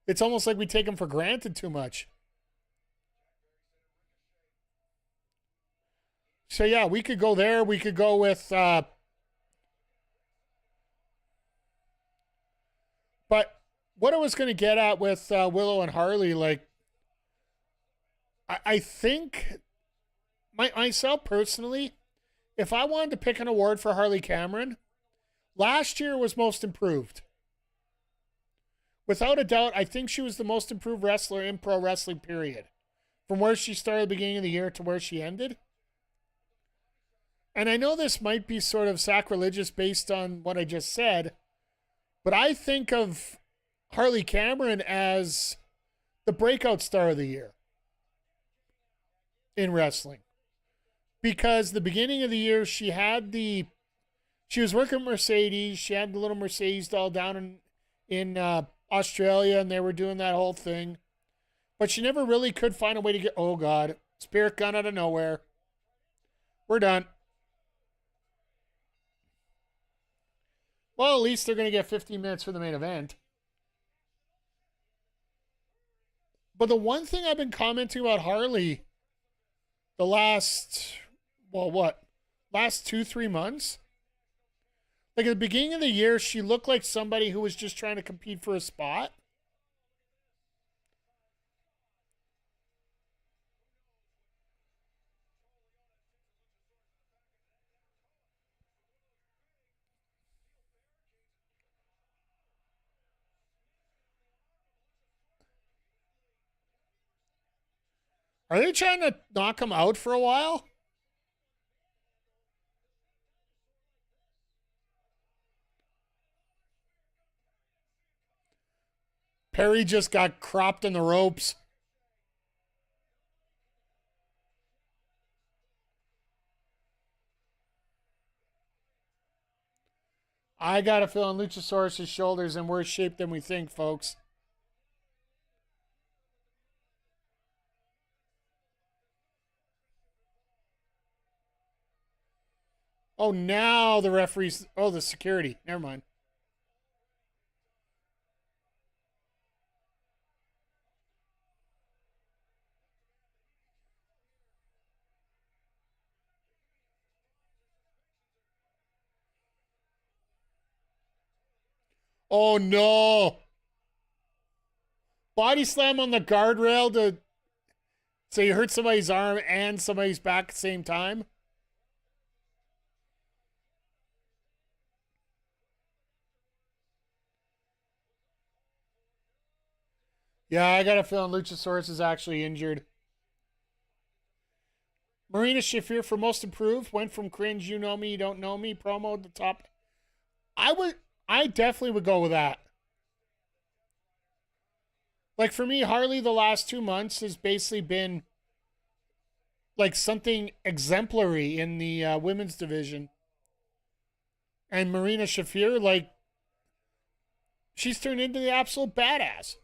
It's almost like we take them for granted too much. So yeah, we could go there. We could go with but what I was going to get at with Willow and Harley, like, I think myself personally, if I wanted to pick an award for Harley Cameron, last year was most improved. Without a doubt, I think she was the most improved wrestler in pro wrestling, period. From where she started at the beginning of the year to where she ended. And I know this might be sort of sacrilegious based on what I just said, but I think of Harley Cameron as the breakout star of the year in wrestling. Because the beginning of the year, she was working with Mercedes. She had the little Mercedes doll down in Australia, and they were doing that whole thing. But she never really could find a way to get, oh God, Spirit Gun out of nowhere. We're done. Well, at least they're going to get 15 minutes for the main event. But the one thing I've been commenting about Harley the last 2-3 months? Like at the beginning of the year, she looked like somebody who was just trying to compete for a spot. Are they trying to knock him out for a while? Perry just got cropped in the ropes. I got a feeling Luchasaurus' shoulders in worse shape than we think, folks. Oh, now the referee's... Oh, the security. Never mind. Oh, no. Body slam on the guardrail to... So you hurt somebody's arm and somebody's back at the same time? Yeah, I got a feeling Luchasaurus is actually injured. Marina Shafir for most improved went from cringe, you know me, you don't know me promo to top. I definitely would go with that. Like for me, Harley the last 2 months has basically been like something exemplary in the women's division. And Marina Shafir, like, she's turned into the absolute badass.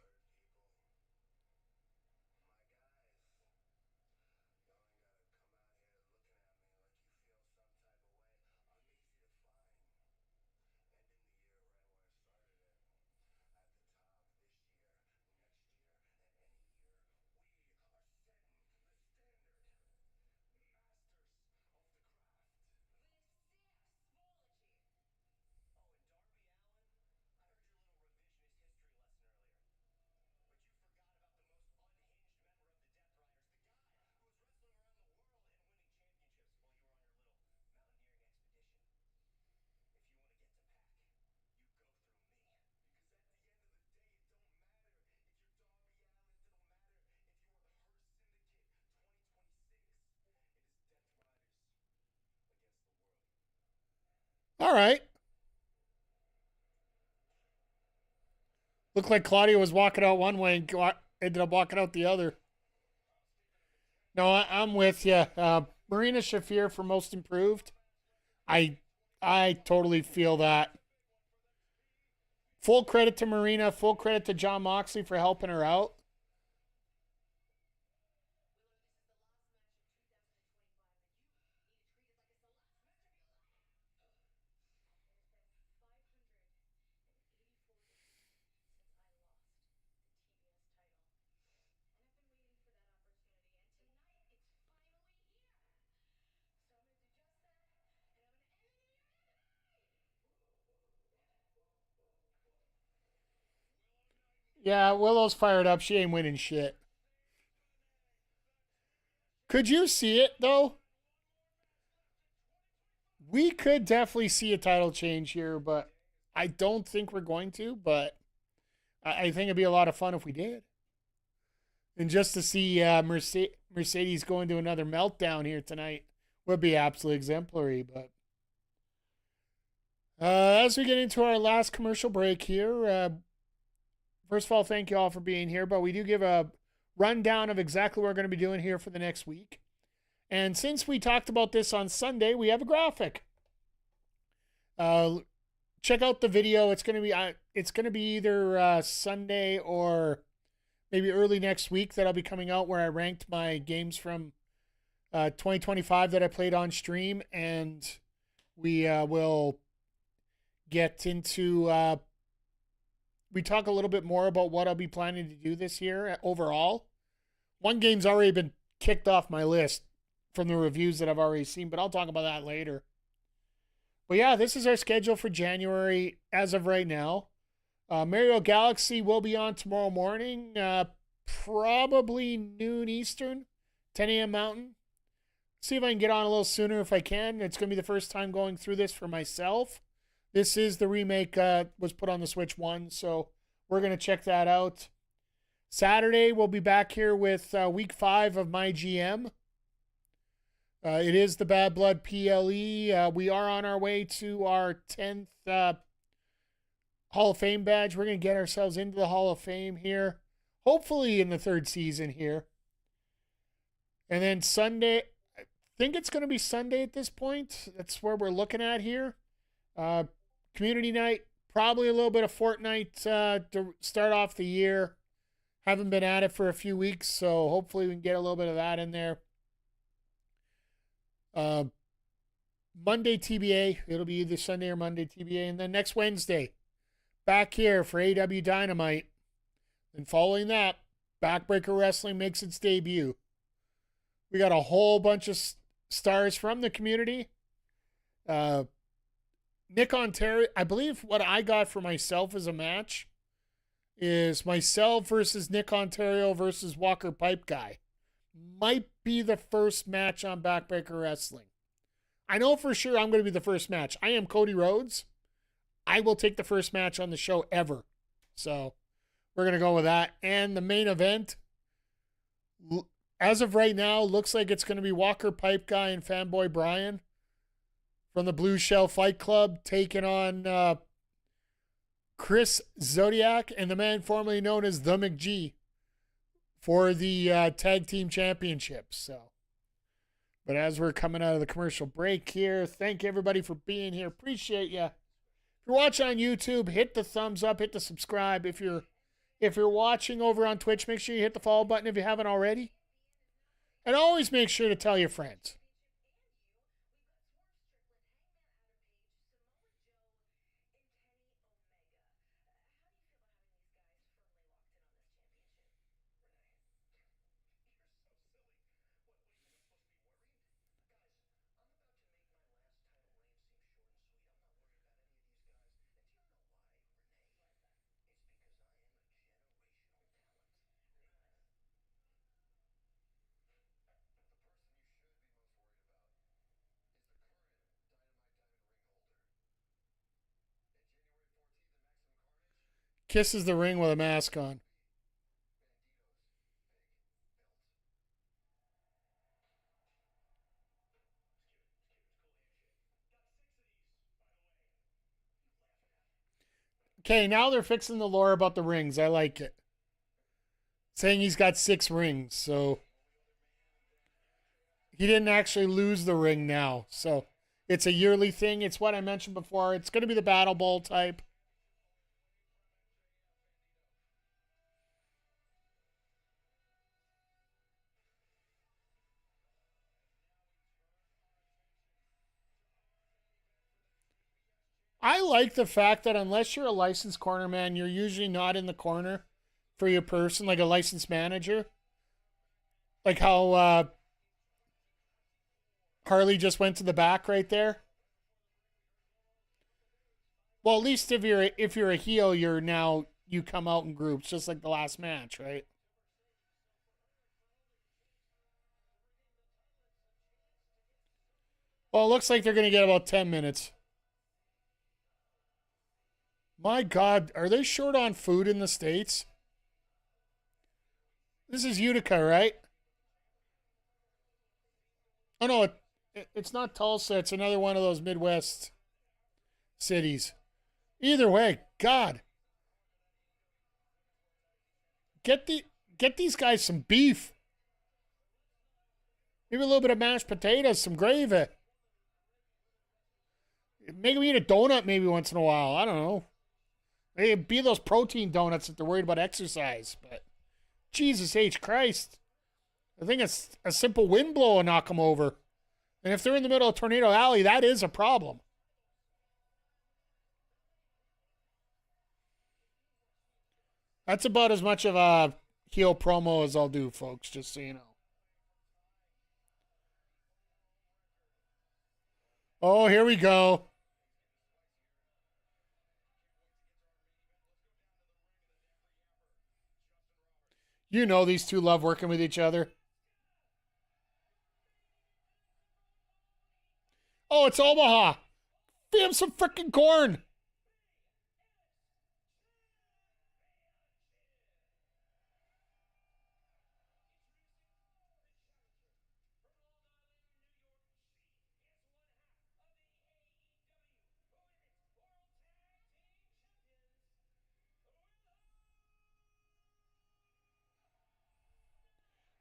All right. Looked like Claudia was walking out one way and ended up walking out the other. No, I'm with you. Marina Shafir for most improved. I totally feel that. Full credit to Marina. Full credit to John Moxley for helping her out. Yeah, Willow's fired up. She ain't winning shit. Could you see it, though? We could definitely see a title change here, but I don't think we're going to. But I think it'd be a lot of fun if we did. And just to see Mercedes go into another meltdown here tonight would be absolutely exemplary. But as we get into our last commercial break here, first of all, thank you all for being here. But we do give a rundown of exactly what we're going to be doing here for the next week. And since we talked about this on Sunday, we have a graphic. Check out the video. It's going to be either Sunday or maybe early next week that I'll be coming out, where I ranked my games from 2025 that I played on stream, and we will get into we talk a little bit more about what I'll be planning to do this year overall. One game's already been kicked off my list from the reviews that I've already seen, but I'll talk about that later. But yeah, this is our schedule for January as of right now. Mario Galaxy will be on tomorrow morning, probably noon Eastern, 10 a.m. Mountain. See if I can get on a little sooner if I can. It's going to be the first time going through this for myself. This is the remake, was put on the Switch 1, so we're going to check that out. Saturday, we'll be back here with week 5 of my GM. It is the Bad Blood PLE. We are on our way to our 10th Hall of Fame badge. We're going to get ourselves into the Hall of Fame here, hopefully in the 3rd season here. And then Sunday, I think it's going to be Sunday at this point. That's where we're looking at here. Community night, probably a little bit of Fortnite to start off the year. Haven't been at it for a few weeks, so hopefully we can get a little bit of that in there. Monday TBA. It'll be either Sunday or Monday TBA. And then next Wednesday, back here for AEW Dynamite. And following that, Backbreaker Wrestling makes its debut. We got a whole bunch of stars from the community. Nick Ontario, I believe what I got for myself as a match is myself versus Nick Ontario versus Walker Pipe Guy. Might be the first match on Backbreaker Wrestling. I know for sure I'm going to be the first match. I am Cody Rhodes. I will take the first match on the show ever. So we're going to go with that. And the main event, as of right now, looks like it's going to be Walker Pipe Guy and Fanboy Brian from the Blue Shell Fight Club taking on Chris Zodiac and the man formerly known as the McG for the tag team championships. So, but as we're coming out of the commercial break here, thank everybody for being here. Appreciate you. If you're watching on YouTube, hit the thumbs up, hit the subscribe. If you're watching over on Twitch, make sure you hit the follow button if you haven't already. And always make sure to tell your friends. Kisses the ring with a mask on. Okay, now they're fixing the lore about the rings. I like it. Saying he's got 6 rings, so he didn't actually lose the ring now. So it's a yearly thing. It's what I mentioned before. It's going to be the Battle Bowl type. I like the fact that unless you're a licensed corner man, you're usually not in the corner for your person, like a licensed manager. Like how Harley just went to the back right there. Well, at least if you're a heel, you're now you come out in groups, just like the last match, right? Well, it looks like they're going to get about 10 minutes. My God, are they short on food in the States? This is Utica, right? Oh, no, it's not Tulsa. It's another one of those Midwest cities. Either way, God. Get these guys some beef. Maybe a little bit of mashed potatoes, some gravy. Make them eat a donut maybe once in a while. I don't know. Maybe be those protein donuts if they're worried about exercise. But Jesus H. Christ. I think it's a simple wind blow will knock them over. And if they're in the middle of Tornado Alley, that is a problem. That's about as much of a heel promo as I'll do, folks, just so you know. Oh, here we go. You know these two love working with each other. Oh, it's Omaha. Feed him some freaking corn.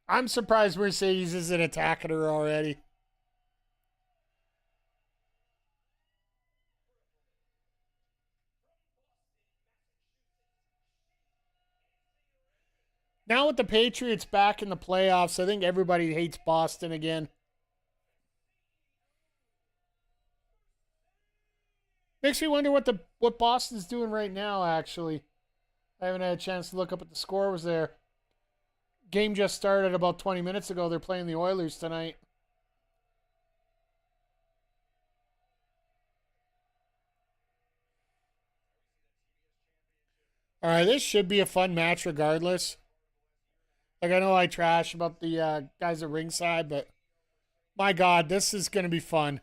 I'm surprised Mercedes isn't attacking her already. Now with the Patriots back in the playoffs, I think everybody hates Boston again. Makes me wonder what Boston's doing right now, actually. I haven't had a chance to look up at the score was there. Game just started about 20 minutes ago. They're playing the Oilers tonight. All right, this should be a fun match regardless. Like, I know I trash about the guys at ringside, but my God, this is going to be fun.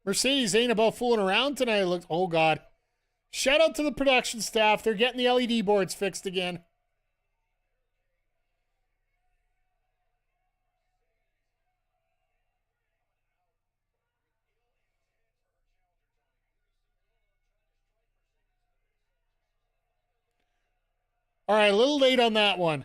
Mercedes ain't about fooling around tonight. Look, oh God. Shout out to the production staff. They're getting the LED boards fixed again. All right, a little late on that one.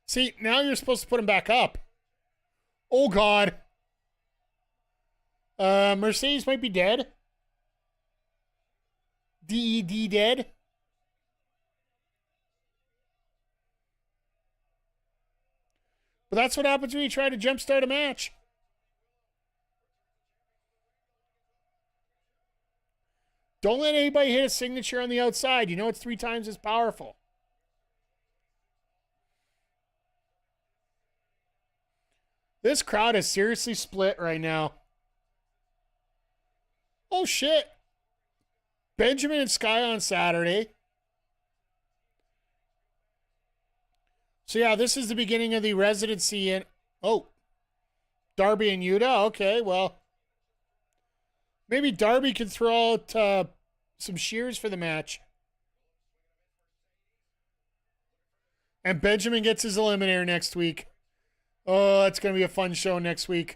See, now you're supposed to put him back up. Oh, God. Mercedes might be dead. DED dead. But that's what happens when you try to jumpstart a match. Don't let anybody hit a signature on the outside. You know it's 3 times as powerful. This crowd is seriously split right now. Oh, shit. Benjamin and Sky on Saturday. So, yeah, this is the beginning of the residency in... Oh. Darby and Yuta? Okay, well. Maybe Darby can throw out some shears for the match. And Benjamin gets his eliminator next week. Oh, that's going to be a fun show next week.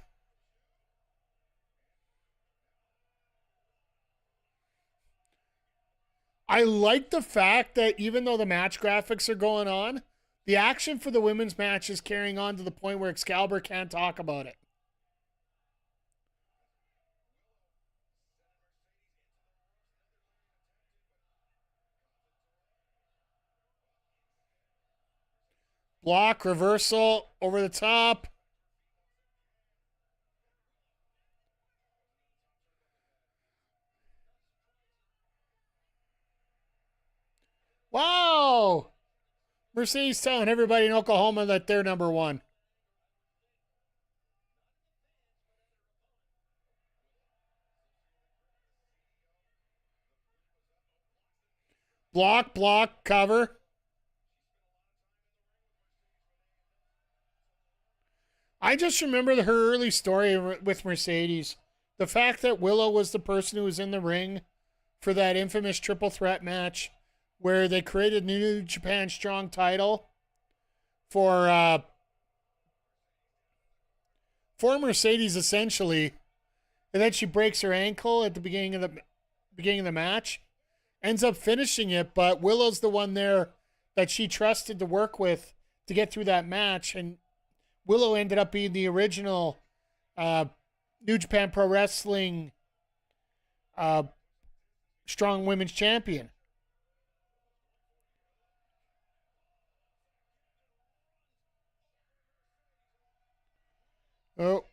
I like the fact that even though the match graphics are going on, the action for the women's match is carrying on to the point where Excalibur can't talk about it. Block, reversal, over the top. Wow! Mercedes telling everybody in Oklahoma that they're number one. Block, cover. I just remember her early story with Mercedes. The fact that Willow was the person who was in the ring for that infamous triple threat match where they created New Japan Strong title for Mercedes essentially, and then she breaks her ankle at the beginning of the match, ends up finishing it, but Willow's the one there that she trusted to work with to get through that match, and Willow ended up being the original New Japan Pro Wrestling Strong Women's Champion. Oh.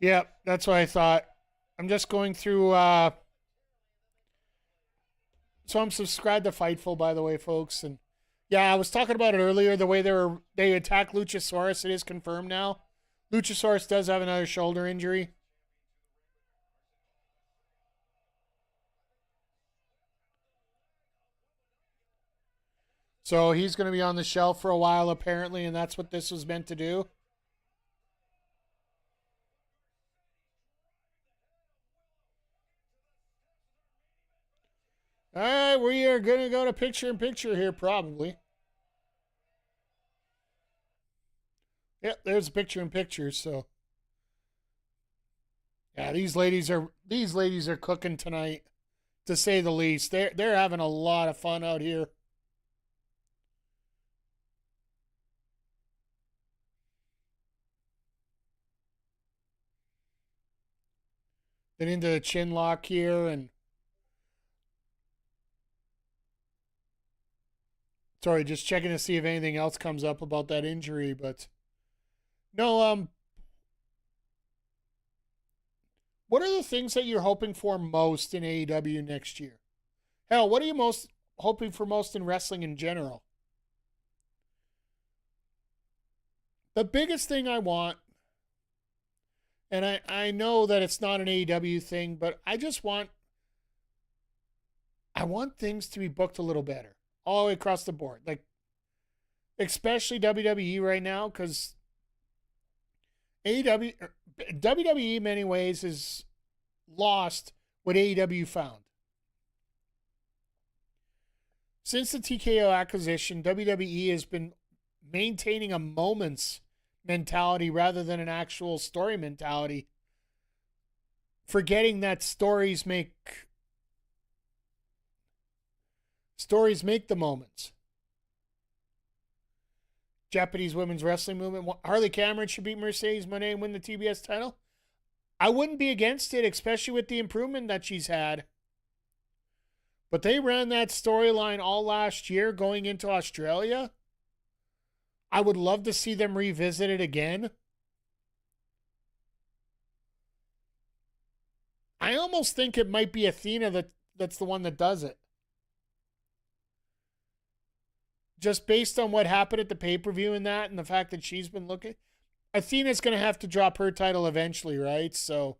Yeah, that's what I thought. I'm just going through. So I'm subscribed to Fightful, by the way, folks. And yeah, I was talking about it earlier. The way they attacked Luchasaurus, it is confirmed now. Luchasaurus does have another shoulder injury. So he's going to be on the shelf for a while, apparently, and that's what this was meant to do. All right, we are going to go to picture-in-picture here, probably. Yep, there's a picture-in-picture, so. Yeah, these ladies are cooking tonight, to say the least. They're having a lot of fun out here. Then into the chin lock here, and sorry, just checking to see if anything else comes up about that injury, but no, what are the things that you're hoping for most in AEW next year? Hell, what are you most hoping for most in wrestling in general? The biggest thing I want, and I know that it's not an AEW thing, but I want things to be booked a little better all the way across the board. Like, especially WWE right now, because WWE in many ways is lost what AEW found. Since the TKO acquisition, WWE has been maintaining a moments mentality rather than an actual story mentality, forgetting that stories make the moments. Japanese women's wrestling movement. Harley Cameron should beat Mercedes Moné and win the TBS title. I wouldn't be against it, especially with the improvement that she's had. But they ran that storyline all last year going into Australia. I would love to see them revisit it again. I almost think it might be Athena that's the one that does it. Just based on what happened at the pay-per-view and that, and the fact that she's been looking. Athena's going to have to drop her title eventually, right? So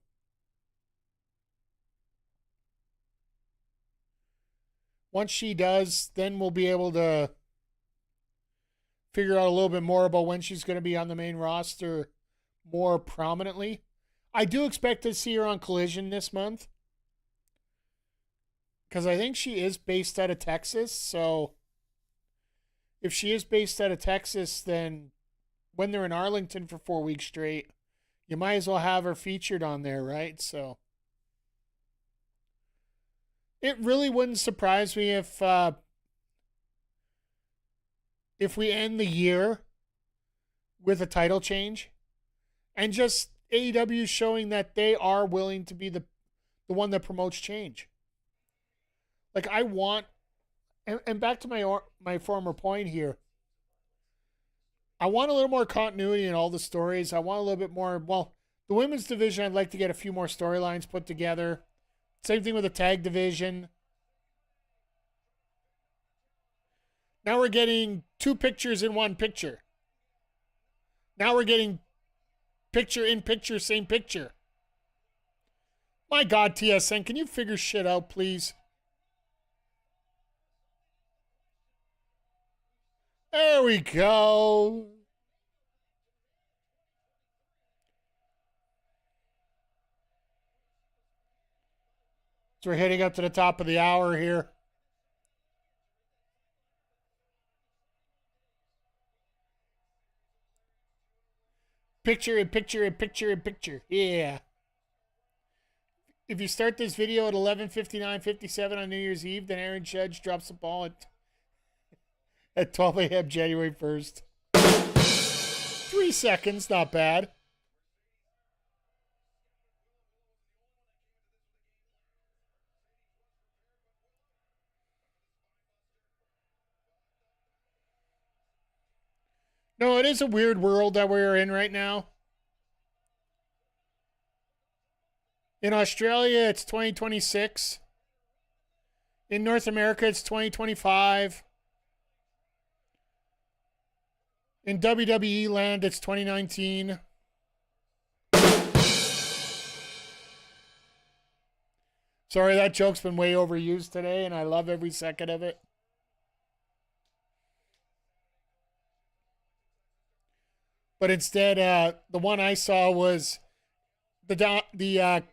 once she does, then we'll be able to figure out a little bit more about when she's going to be on the main roster more prominently. I do expect to see her on Collision this month, because I think she is based out of Texas. So if she is based out of Texas, then when they're in Arlington for 4 weeks straight, you might as well have her featured on there, right? So it really wouldn't surprise me if we end the year with a title change, and just AEW showing that they are willing to be the one that promotes change. Like, I want, and back to my former point here, I want a little more continuity in all the stories. I want a little bit more, well, the women's division, I'd like to get a few more storylines put together. Same thing with the tag division. Now we're getting 2 pictures in 1 picture. Now we're getting picture in picture, same picture. My God, TSN, can you figure shit out, please? There we go. So we're heading up to the top of the hour here. Picture in picture in picture in picture. Yeah. If you start this video at 11:59:57 on New Year's Eve, then Aaron Judge drops the ball at 12 a.m. January 1st. 3 seconds, not bad. No, it is a weird world that we're in right now. In Australia, it's 2026. In North America, it's 2025. In WWE land, it's 2019. Sorry, that joke's been way overused today, and I love every second of it. But instead, the one I saw was it's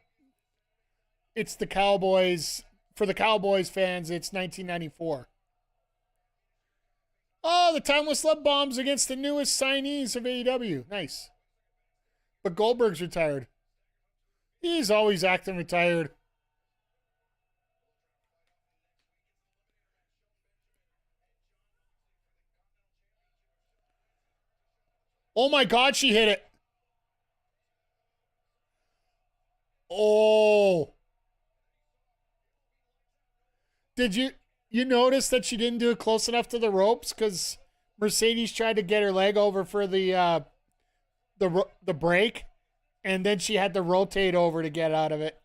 the Cowboys. For the Cowboys fans, it's 1994. Oh, the Timeless Love Bombs against the newest signees of AEW. Nice. But Goldberg's retired. He's always acting retired. Oh my God, she hit it. Oh. Did you notice that she didn't do it close enough to the ropes? Because Mercedes tried to get her leg over for the break, and then she had to rotate over to get out of it.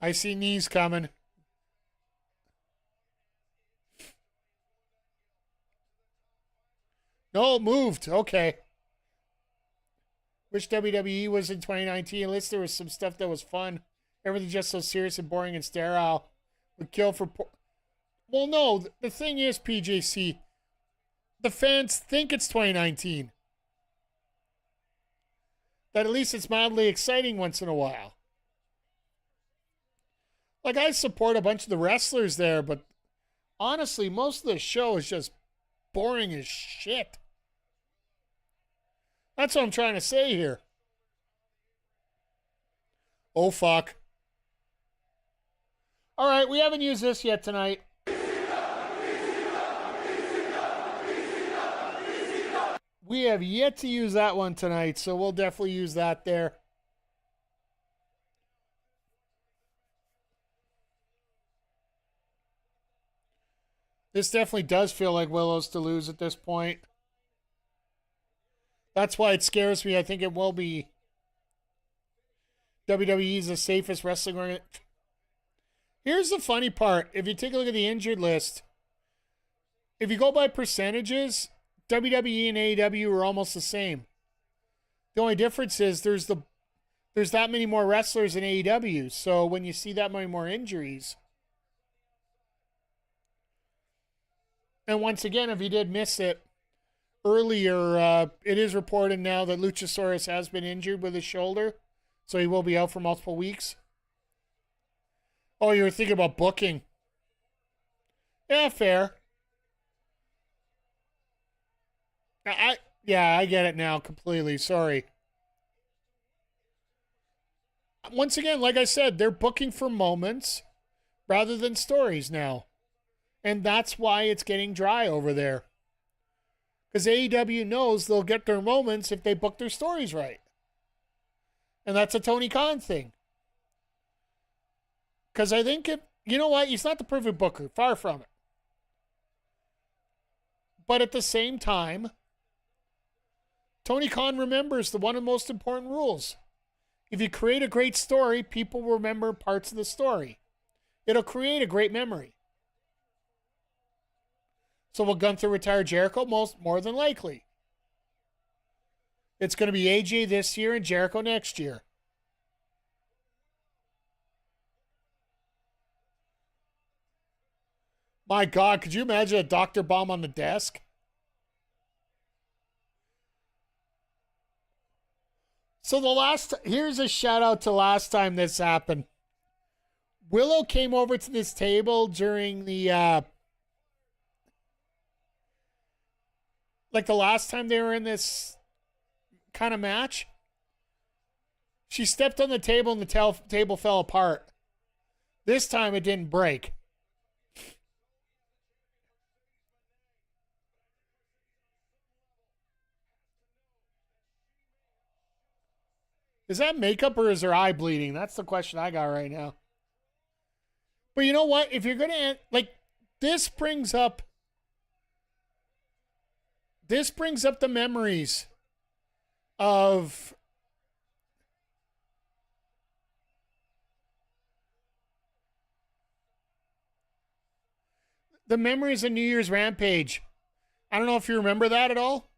I see knees coming. No, it moved. Okay. Wish WWE was in 2019. At least there was some stuff that was fun. Everything just so serious and boring and sterile. Would kill for... Well, no. The thing is, PJC, the fans think it's 2019. That at least it's mildly exciting once in a while. Like, I support a bunch of the wrestlers there, but honestly, most of the show is just boring as shit. That's what I'm trying to say here. Oh, fuck. All right, we haven't used this yet tonight. We have yet to use that one tonight, so we'll definitely use that there. This definitely does feel like Willow's to lose at this point. That's why it scares me. I think it will be WWE's the safest wrestling organization. Here's the funny part. If you take a look at the injured list, if you go by percentages, WWE and AEW are almost the same. The only difference is there's that many more wrestlers in AEW. So when you see that many more injuries, and once again, if you did miss it earlier, it is reported now that Luchasaurus has been injured with his shoulder, so he will be out for multiple weeks. Oh, you were thinking about booking. Yeah, fair. I get it now completely. Sorry. Once again, like I said, they're booking for moments rather than stories now. And that's why it's getting dry over there. Because AEW knows they'll get their moments if they book their stories right. And that's a Tony Khan thing. Because I think you know what? He's not the perfect booker. Far from it. But at the same time, Tony Khan remembers the one of the most important rules. If you create a great story, people will remember parts of the story. It'll create a great memory. So will Gunther retire Jericho? More than likely. It's going to be AJ this year and Jericho next year. My God, could you imagine a Dr. Bomb on the desk? So here's a shout out to last time this happened. Willow came over to this table during the, like the last time they were in this kind of match. She stepped on the table and the table fell apart. This time it didn't break. Is that makeup or is her eye bleeding? That's the question I got right now. But you know what? If you're going to, like, this brings up the memories of New Year's Rampage. I don't know if you remember that at all.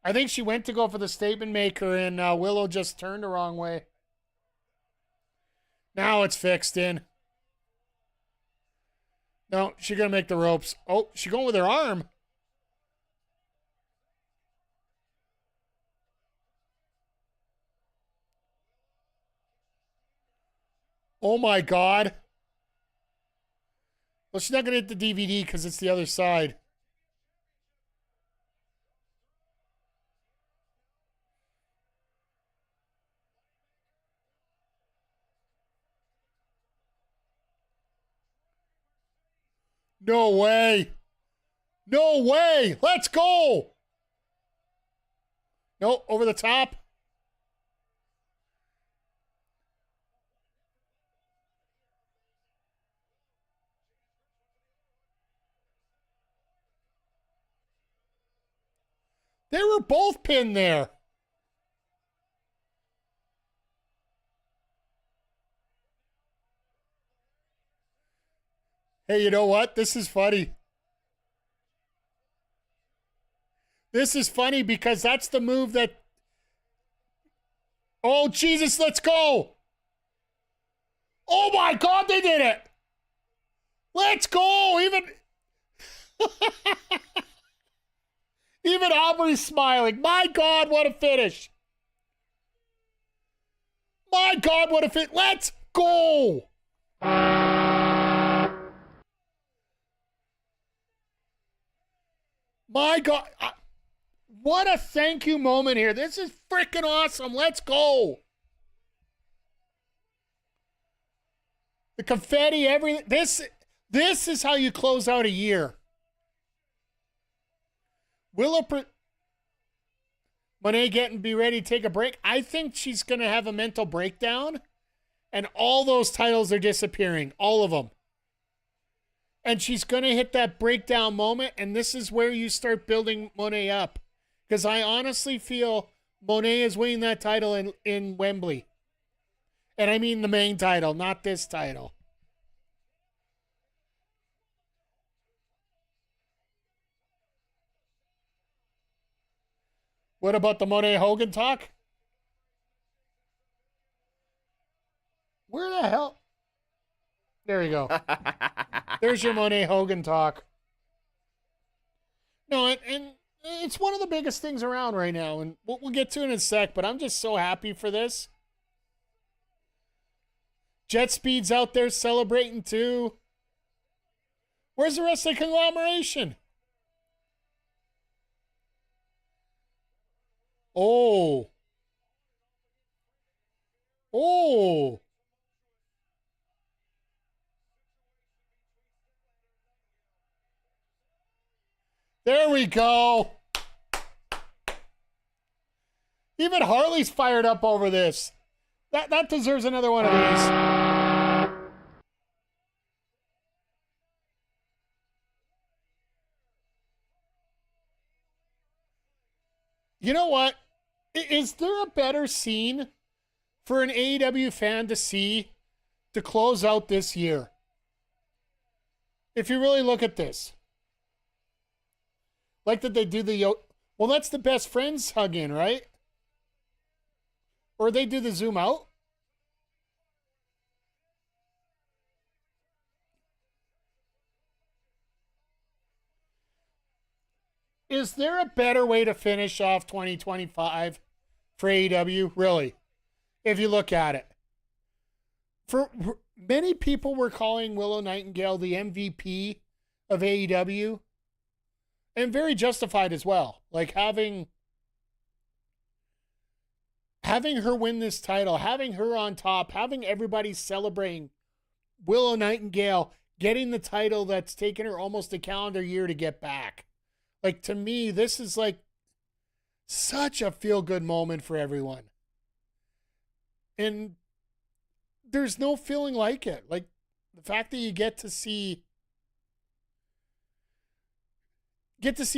I think she went to go for the statement maker and Willow just turned the wrong way. Now it's fixed in. No, she's going to make the ropes. Oh, she's going with her arm. Oh my God. Well, she's not going to hit the DVD because it's the other side. No way. No way. Let's go. No, over the top. They were both pinned there. Hey, you know what? This is funny. This is funny because that's the move that... Oh, Jesus, let's go. Oh, my God, they did it. Let's go. Even Aubrey's smiling. My God, what a finish. My God, what a fit. Let's go. My God. What a thank you moment here. This is freaking awesome. Let's go. The confetti, everything. This is how you close out a year. Willow Mone be ready to take a break. I think she's going to have a mental breakdown, and all those titles are disappearing. All of them. And she's going to hit that breakdown moment, and this is where you start building Mone up. Because I honestly feel Mone is winning that title in Wembley. And I mean the main title, not this title. What about the Mone Hogan talk? Where the hell? There you go. There's your Mone Hogan talk. No, and it's one of the biggest things around right now, and we'll get to it in a sec, but I'm just so happy for this. Jet Speed's out there celebrating too. Where's the rest of the conglomeration? Oh. Oh. There we go. Even Harley's fired up over this. That deserves another one of these. You know what? Is there a better scene for an AEW fan to see to close out this year? If you really look at this. Like that they do well, that's the best friends hug in, right? Or they do the zoom out. Is there a better way to finish off 2025 for AEW? Really, if you look at it. For many people were calling Willow Nightengale the MVP of AEW. And very justified as well. Like having her win this title, having her on top, having everybody celebrating Willow Nightengale getting the title that's taken her almost a calendar year to get back. Like, to me, this is like such a feel-good moment for everyone. And there's no feeling like it. Like, the fact that you get to see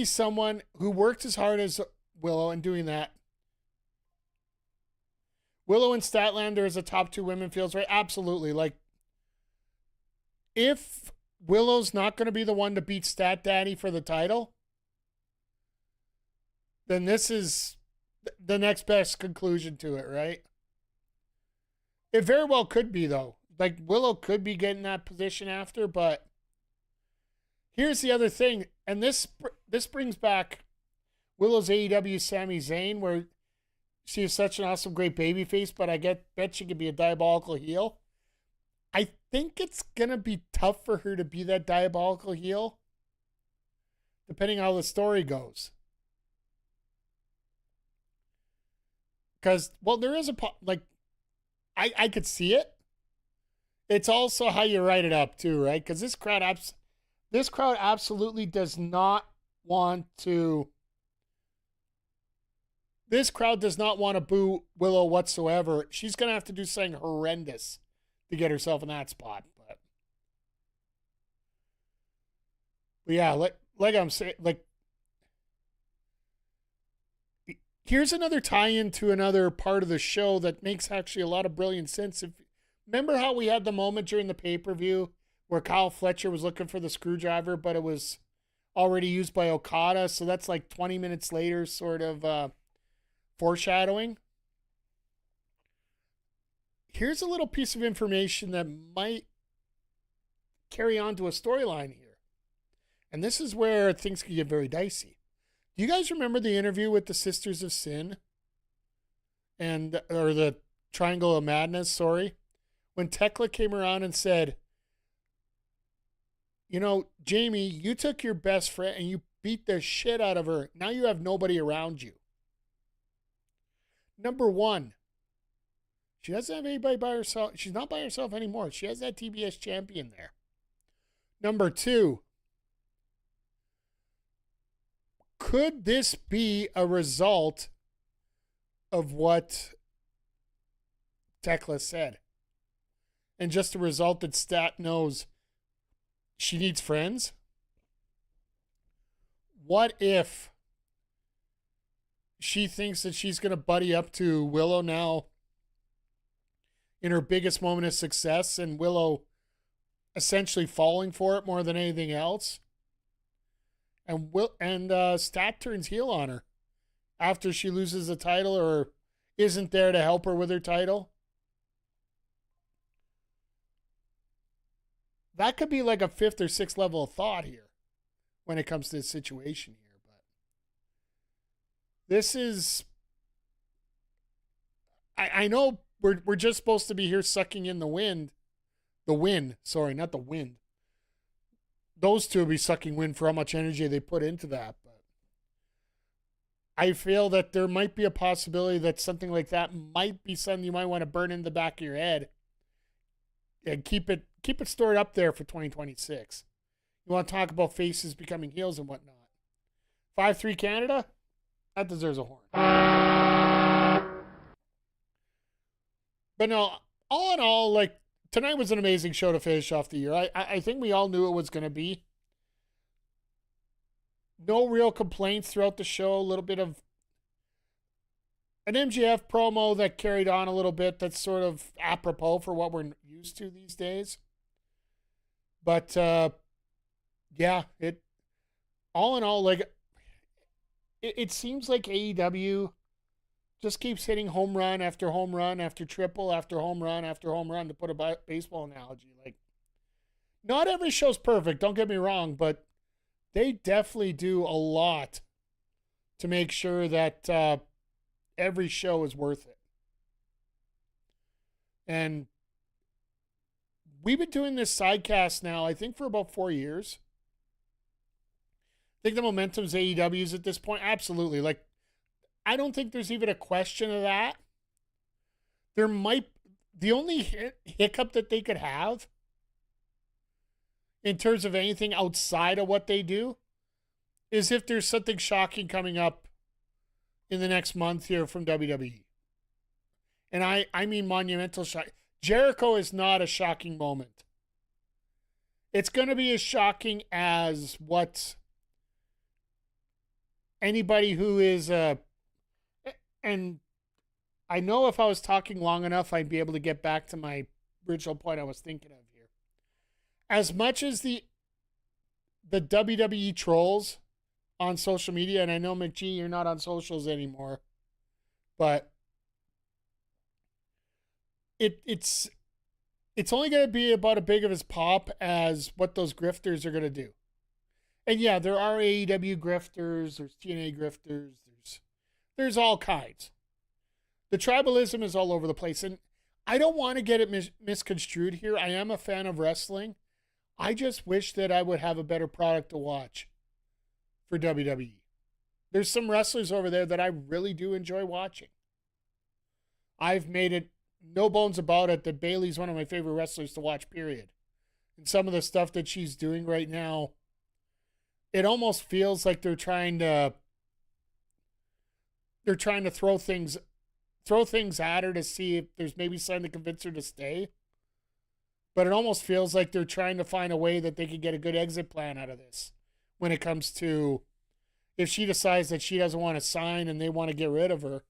someone who worked as hard as Willow and doing that. Willow and Statlander as a top 2 women feels right. Absolutely. Like, if Willow's not going to be the one to beat Stat Daddy for the title, then this is the next best conclusion to it, right? It very well could be, though. Like, Willow could be getting that position after, but here's the other thing, and this brings back Willow's AEW Sami Zayn, where she is such an awesome, great babyface, but I bet she could be a diabolical heel. I think it's going to be tough for her to be that diabolical heel, depending on how the story goes. Because, well, there is I could see it. It's also how you write it up, too, right? Because this crowd absolutely does not want to. This crowd does not want to boo Willow whatsoever. She's going to have to do something horrendous to get herself in that spot. But yeah, like I'm saying, like, here's another tie-in to another part of the show that makes actually a lot of brilliant sense. Remember how we had the moment during the pay-per-view where Kyle Fletcher was looking for the screwdriver, but it was already used by Okada, so that's like 20 minutes later sort of foreshadowing. Here's a little piece of information that might carry on to a storyline here. And this is where things can get very dicey. Do you guys remember the interview with the Sisters of Sin? Or the Triangle of Madness, sorry. When Tekla came around and said, you know, Jamie, you took your best friend and you beat the shit out of her. Now you have nobody around you. Number one, she doesn't have anybody by herself. She's not by herself anymore. She has that TBS champion there. Number two, could this be a result of what Tekla said? And just a result that Stat knows she needs friends? What if she thinks that she's going to buddy up to Willow now in her biggest moment of success, and Willow essentially falling for it more than anything else? And Stat turns heel on her after she loses the title or isn't there to help her with her title. That could be like a 5th or 6th level of thought here when it comes to this situation here. But this is, I know we're just supposed to be here sucking in the wind. The wind, sorry, not the wind. Those two will be sucking wind for how much energy they put into that. But I feel that there might be a possibility that something like that might be something you might want to burn in the back of your head and keep it stored up there for 2026. You want to talk about faces becoming heels and whatnot. 5-3 Canada, that deserves a horn. But no, all in all, like, tonight was an amazing show to finish off the year. I think we all knew it was going to be. No real complaints throughout the show. A little bit of an MJF promo that carried on a little bit that's sort of apropos for what we're used to these days. But, yeah, it all in all, like, it seems like AEW just keeps hitting home run after home run after triple after home run after home run, to put a baseball analogy. Like, not every show's perfect, don't get me wrong, but they definitely do a lot to make sure that every show is worth it. And we've been doing this sidecast now, I think, for about 4 years. I think the momentum's AEW's at this point. Absolutely. Like, I don't think there's even a question of that. The only hiccup that they could have in terms of anything outside of what they do is if there's something shocking coming up in the next month here from WWE. And I mean monumental shock. Jericho is not a shocking moment. It's going to be as shocking as what anybody who is and I know if I was talking long enough, I'd be able to get back to my original point I was thinking of here. As much as the WWE trolls on social media, and I know, McGee, you're not on socials anymore, but it's only going to be about as big of a pop as what those grifters are going to do. And yeah, there are AEW grifters, there's TNA grifters, there's all kinds. The tribalism is all over the place, and I don't want to get it misconstrued here. I am a fan of wrestling. I just wish that I would have a better product to watch for WWE. There's some wrestlers over there that I really do enjoy watching. I've made it no bones about it that Bayley's one of my favorite wrestlers to watch, period. And some of the stuff that she's doing right now, it almost feels like they're trying to throw things at her to see if there's maybe something to convince her to stay. But it almost feels like they're trying to find a way that they could get a good exit plan out of this when it comes to if she decides that she doesn't want to sign and they want to get rid of her.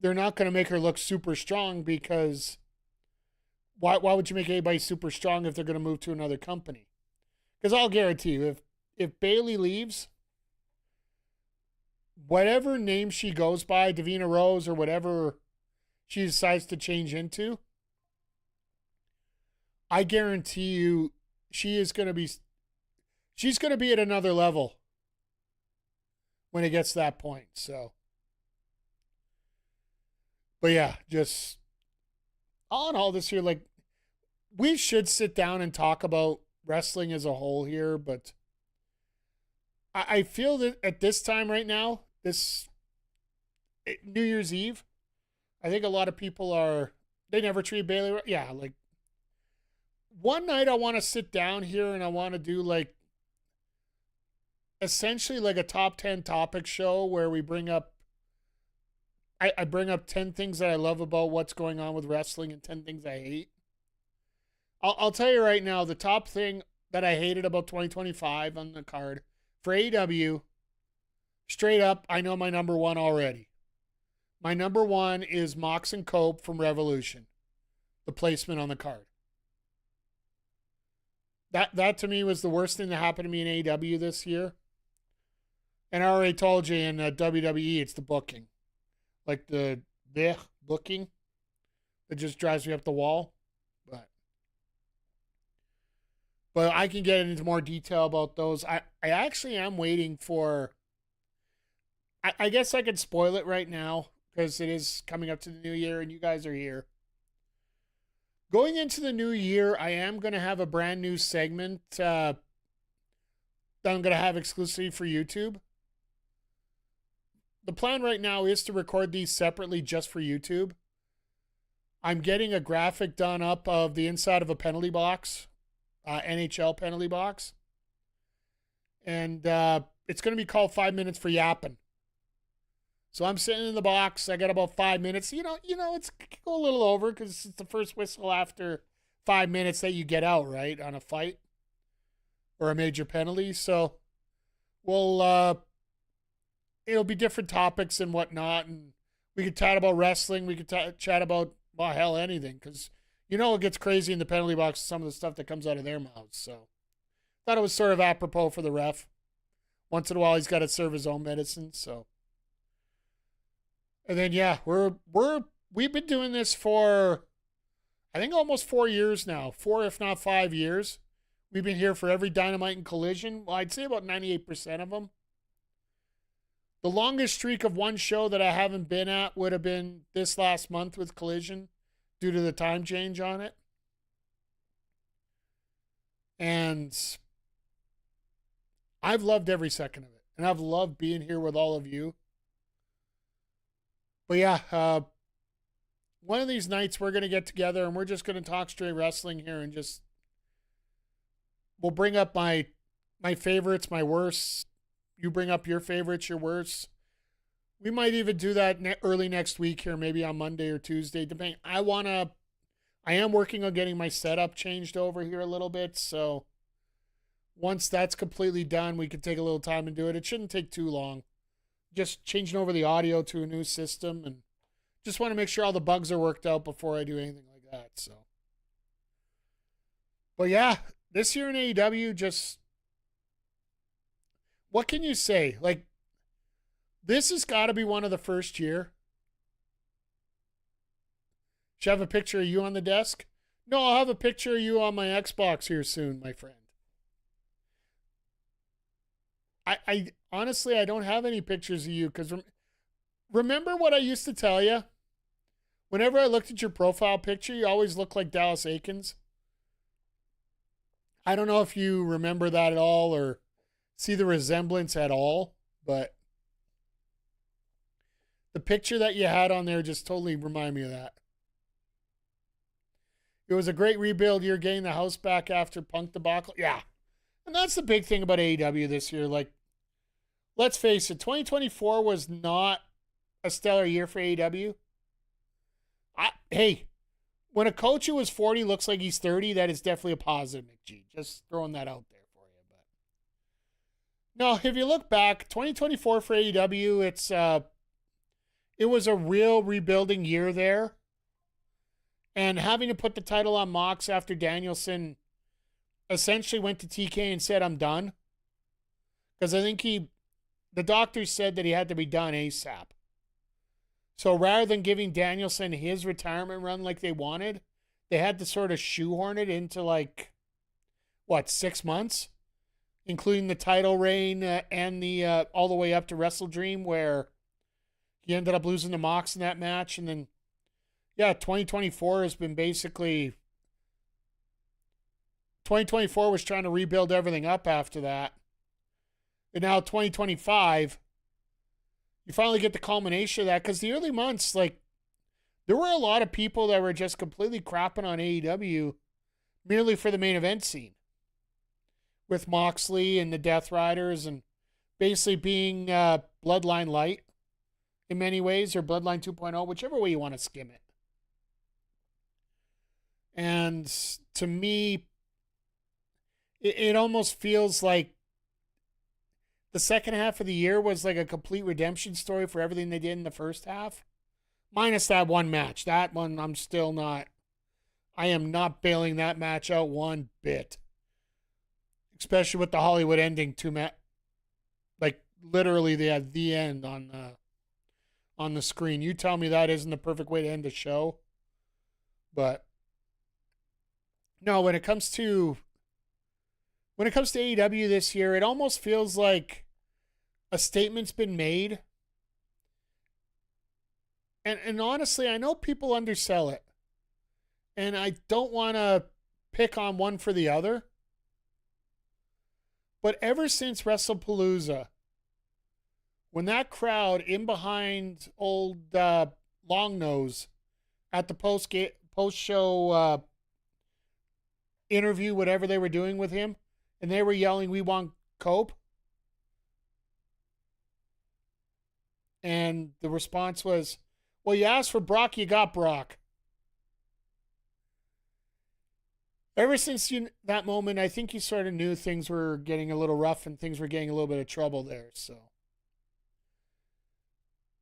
They're not going to make her look super strong, because why would you make anybody super strong if they're going to move to another company? Because I'll guarantee you, if Bayley leaves, whatever name she goes by, Davina Rose or whatever she decides to change into, I guarantee you she's going to be at another level when it gets to that point. So, but yeah, just all in all this year, like, we should sit down and talk about wrestling as a whole here, but I feel that at this time right now, this New Year's Eve, I think a lot of people they never treat Bayley. Yeah, like, one night I want to sit down here and I want to do like essentially like a top 10 topic show where we bring up, I bring up 10 things that I love about what's going on with wrestling and 10 things I hate. I'll tell you right now, the top thing that I hated about 2025 on the card for AEW, straight up, I know my number one already. My number one is Mox and Cope from Revolution, the placement on the card. That to me was the worst thing that happened to me in AEW this year. And I already told you in WWE, it's the booking. Like the booking that just drives me up the wall. But I can get into more detail about those. I actually am waiting for, I guess I could spoil it right now because it is coming up to the new year and you guys are here. Going into the new year, I am going to have a brand new segment that I'm going to have exclusively for YouTube. The plan right now is to record these separately just for YouTube. I'm getting a graphic done up of the inside of a penalty box, NHL penalty box. And it's going to be called 5 Minutes for Yapping. So I'm sitting in the box. I got about 5 minutes. You know, it's go a little over because it's the first whistle after 5 minutes that you get out, right, on a fight or a major penalty. So we'll it'll be different topics and whatnot, and We could chat about wrestling. We could chat about, well, hell, anything. Because, it gets crazy in the penalty box, some of the stuff that comes out of their mouths. So, thought it was sort of apropos for the ref. Once in a while, he's got to serve his own medicine. So, and then, yeah, we've been doing this for, I think, almost 4 years now. 4, if not 5 years. We've been here for every Dynamite and Collision. Well, I'd say about 98% of them. The longest streak of one show that I haven't been at would have been this last month with Collision due to the time change on it. And I've loved every second of it. And I've loved being here with all of you. But yeah, one of these nights we're going to get together and we're just going to talk straight wrestling here and just, we'll bring up my favorites, my worsts. You bring up your favorites, your worsts. We might even do that early next week here, maybe on Monday or Tuesday, depending. I am working on getting my setup changed over here a little bit. So once that's completely done, we can take a little time and do it. It shouldn't take too long. Just changing over the audio to a new system, and just want to make sure all the bugs are worked out before I do anything like that. So, but yeah, this year in AEW, just, what can you say? Like, this has got to be one of the first year. Should I have a picture of you on the desk? No, I'll have a picture of you on my Xbox here soon, my friend. I honestly, I don't have any pictures of you because remember what I used to tell you? Whenever I looked at your profile picture, you always looked like Dallas Aikens. I don't know if you remember that at all or see the resemblance at all, but the picture that you had on there just totally reminded me of that. It was a great rebuild. You're getting the house back after Punk debacle. Yeah. And that's the big thing about AEW this year. Like, let's face it, 2024 was not a stellar year for AEW. Hey, when a coach who was 40 looks like he's 30, that is definitely a positive, McG. Just throwing that out there for you. But no, if you look back, 2024 for AEW, it was a real rebuilding year there. And having to put the title on Mox after Danielson essentially went to TK and said, I'm done. Because I think the doctors said that he had to be done ASAP. So rather than giving Danielson his retirement run like they wanted, they had to sort of shoehorn it into 6 months? Including the title reign and the all the way up to Wrestle Dream where he ended up losing to Mox in that match. And then, yeah, 2024 has been basically... 2024 was trying to rebuild everything up after that. And now 2025, you finally get the culmination of that. Because the early months, there were a lot of people that were just completely crapping on AEW merely for the main event scene. With Moxley and the Death Riders and basically being Bloodline Light in many ways, or Bloodline 2.0, whichever way you want to skim it. And to me, it almost feels like the second half of the year was like a complete redemption story for everything they did in the first half. Minus that one match. That one, I am not bailing that match out one bit. Especially with the Hollywood ending literally they had the end on the screen. You tell me that isn't the perfect way to end a show. But no, when it comes to AEW this year, it almost feels like a statement's been made. And honestly, I know people undersell it. And I don't want to pick on one for the other. But ever since WrestlePalooza, when that crowd in behind old Longnose at the post-show interview, whatever they were doing with him, and they were yelling, "We want Cope," and the response was, "Well, you asked for Brock, you got Brock." Ever since that moment, I think you sort of knew things were getting a little rough and things were getting a little bit of trouble there. So,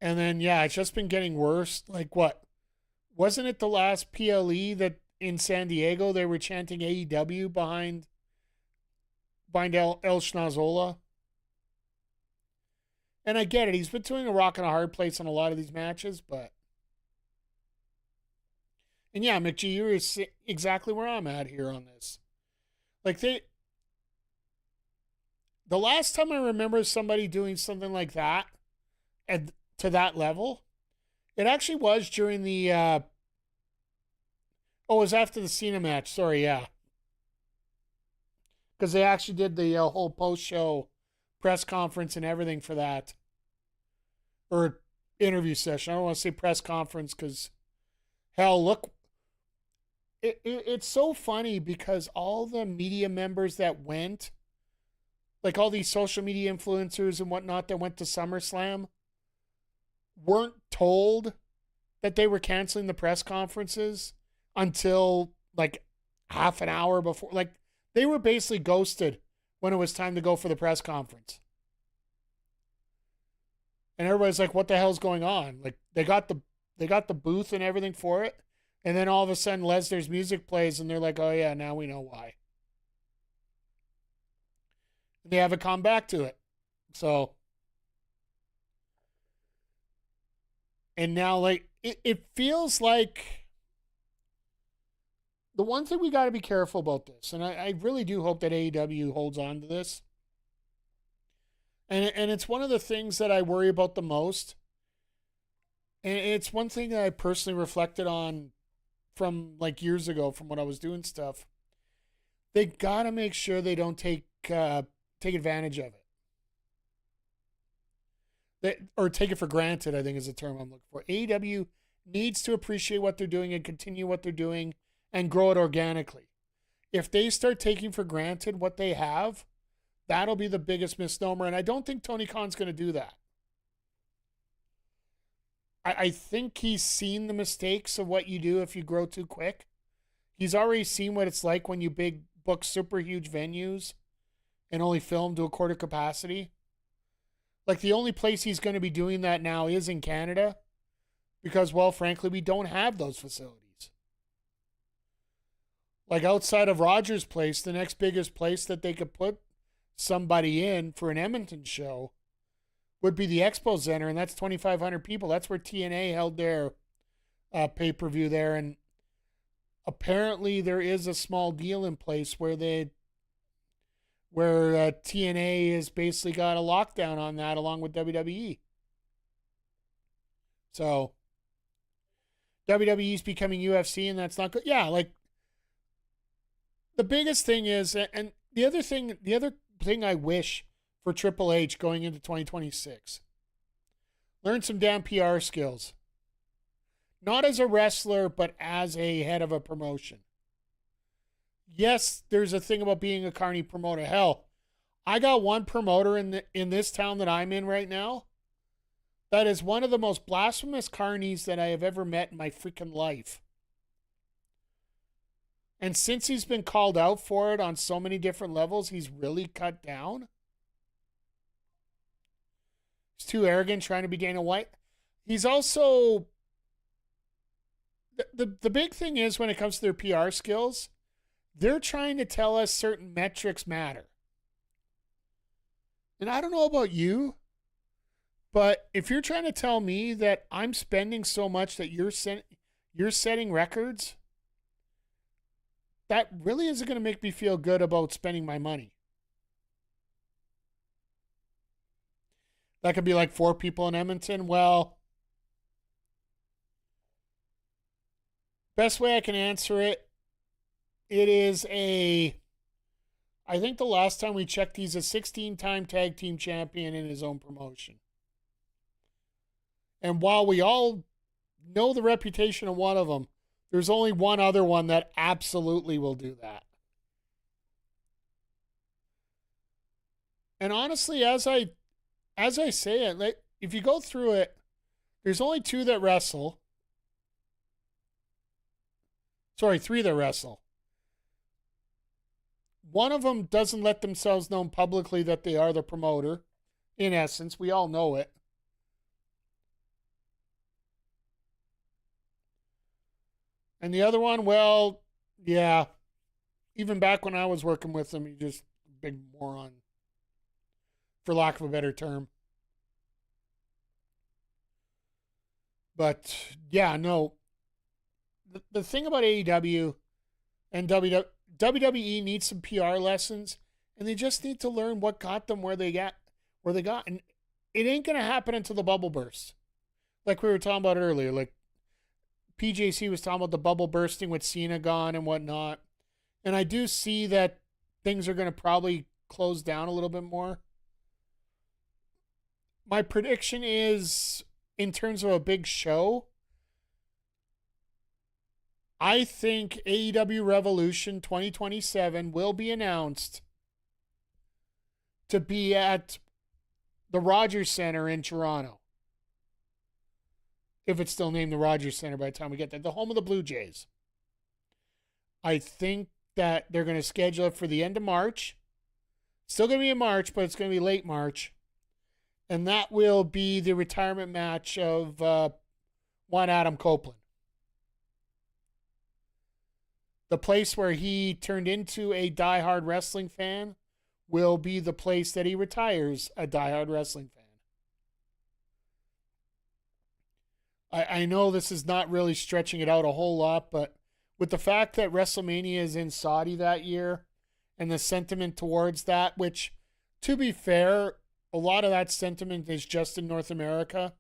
And then, yeah, it's just been getting worse. Like, what? Wasn't it the last PLE that in San Diego they were chanting AEW behind El Schnazola? And I get it. He's been doing a rock and a hard place on a lot of these matches, but... And yeah, McGee, you're exactly where I'm at here on this. Like, the last time I remember somebody doing something like that, and to that level, it actually was during the... it was after the Cena match. Sorry, yeah. Because they actually did the whole post-show press conference and everything for that. Or interview session. I don't want to say press conference because, hell, look. It's so funny because all the media members that went, like all these social media influencers and whatnot that went to SummerSlam, weren't told that they were canceling the press conferences until like half an hour before. Like, they were basically ghosted when it was time to go for the press conference. And everybody's like, what the hell's going on? Like, they got the booth and everything for it. And then all of a sudden Lesnar's music plays and they're like, oh yeah, now we know why. And they haven't come back to it. So, and now, like, it feels like the one thing we got to be careful about this, and I really do hope that AEW holds on to this. And it's one of the things that I worry about the most. And it's one thing that I personally reflected on from like years ago from when I was doing stuff. They got to make sure they don't take advantage of it. Or take it for granted, I think is the term I'm looking for. AEW needs to appreciate what they're doing and continue what they're doing and grow it organically. If they start taking for granted what they have, that'll be the biggest misnomer. And I don't think Tony Khan's going to do that. I think he's seen the mistakes of what you do if you grow too quick. He's already seen what it's like when you book super huge venues and only film to a quarter capacity. Like, the only place he's going to be doing that now is in Canada because, well, frankly, we don't have those facilities. Like, outside of Rogers Place, the next biggest place that they could put somebody in for an Edmonton show would be the Expo Center, and that's 2,500 people. That's where TNA held their pay-per-view there, and apparently there is a small deal in place where TNA has basically got a lockdown on that along with WWE. So WWE's becoming UFC, and that's not good. Yeah, like, the biggest thing is, and the other thing I wish for Triple H going into 2026. Learn some damn PR skills. Not as a wrestler, but as a head of a promotion. Yes, there's a thing about being a carny promoter. Hell, I got one promoter in this town that I'm in right now that is one of the most blasphemous carnies that I have ever met in my freaking life. And since he's been called out for it on so many different levels, he's really cut down. He's too arrogant trying to be Dana White. He's also... The big thing is when it comes to their PR skills, they're trying to tell us certain metrics matter. And I don't know about you, but if you're trying to tell me that I'm spending so much that you're setting records, that really isn't going to make me feel good about spending my money. That could be like 4 people in Edmonton. Well, best way I can answer it, it is I think the last time we checked, he's a 16-time tag team champion in his own promotion. And while we all know the reputation of one of them, there's only one other one that absolutely will do that. And honestly, as I say it, like, if you go through it, there's only 2 that wrestle. Sorry, 3 that wrestle. One of them doesn't let themselves know publicly that they are the promoter. In essence, we all know it. And the other one, well, yeah. Even back when I was working with him, he just a big moron, for lack of a better term. But yeah, no. The thing about AEW and WWE needs some PR lessons, and they just need to learn what got them where they got. And it ain't gonna happen until the bubble bursts, like we were talking about earlier. Like PJC was talking about the bubble bursting with Cena gone and whatnot, and I do see that things are gonna probably close down a little bit more. My prediction is, in terms of a big show, I think AEW Revolution 2027 will be announced to be at the Rogers Center in Toronto. If it's still named the Rogers Center by the time we get there. The home of the Blue Jays. I think that they're going to schedule it for the end of March. Still going to be in March, but it's going to be late March. And that will be the retirement match of one Adam Copeland. The place where he turned into a diehard wrestling fan will be the place that he retires a diehard wrestling fan. I know this is not really stretching it out a whole lot, but with the fact that WrestleMania is in Saudi that year and the sentiment towards that, which, to be fair, a lot of that sentiment is just in North America.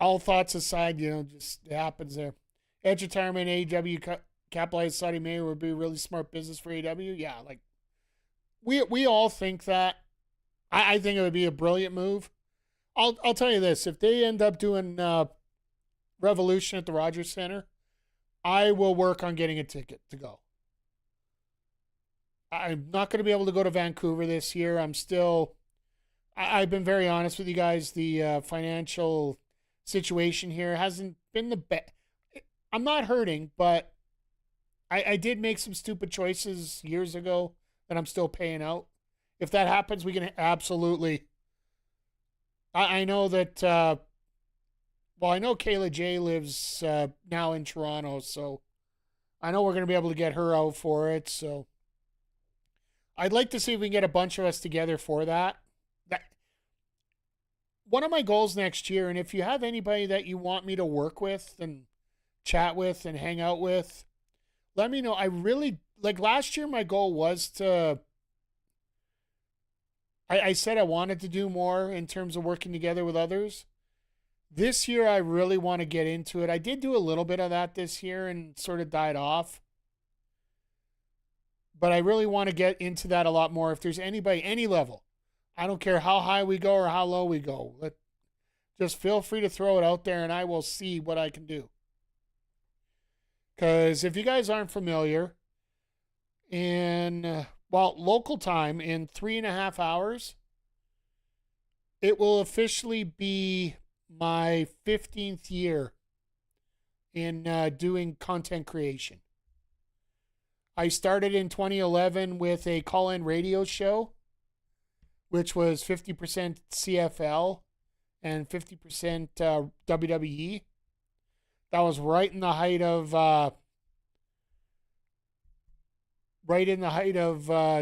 All thoughts aside, just it happens there. Edge retirement, AEW capitalized Saudi Mayor would be a really smart business for AEW. Yeah, like we all think that. I think it would be a brilliant move. I'll tell you this: if they end up doing Revolution at the Rogers Center, I will work on getting a ticket to go. I'm not going to be able to go to Vancouver this year. I've been very honest with you guys. The financial situation here hasn't been the best. I'm not hurting, but I did make some stupid choices years ago that I'm still paying out. If that happens, we can absolutely. I know that. I know Kayla J lives now in Toronto, so I know we're going to be able to get her out for it. So I'd like to see if we can get a bunch of us together for that. One of my goals next year, and if you have anybody that you want me to work with and chat with and hang out with, let me know. I really, like last year, my goal was to, I said I wanted to do more in terms of working together with others. This year, I really want to get into it. I did do a little bit of that this year and sort of died off. But I really want to get into that a lot more. If there's anybody, any level, I don't care how high we go or how low we go. Just feel free to throw it out there and I will see what I can do. Because if you guys aren't familiar, in, local time, in 3.5 hours, it will officially be my 15th year in doing content creation. I started in 2011 with a call-in radio show, which was 50% CFL and 50% WWE. That was right in the height of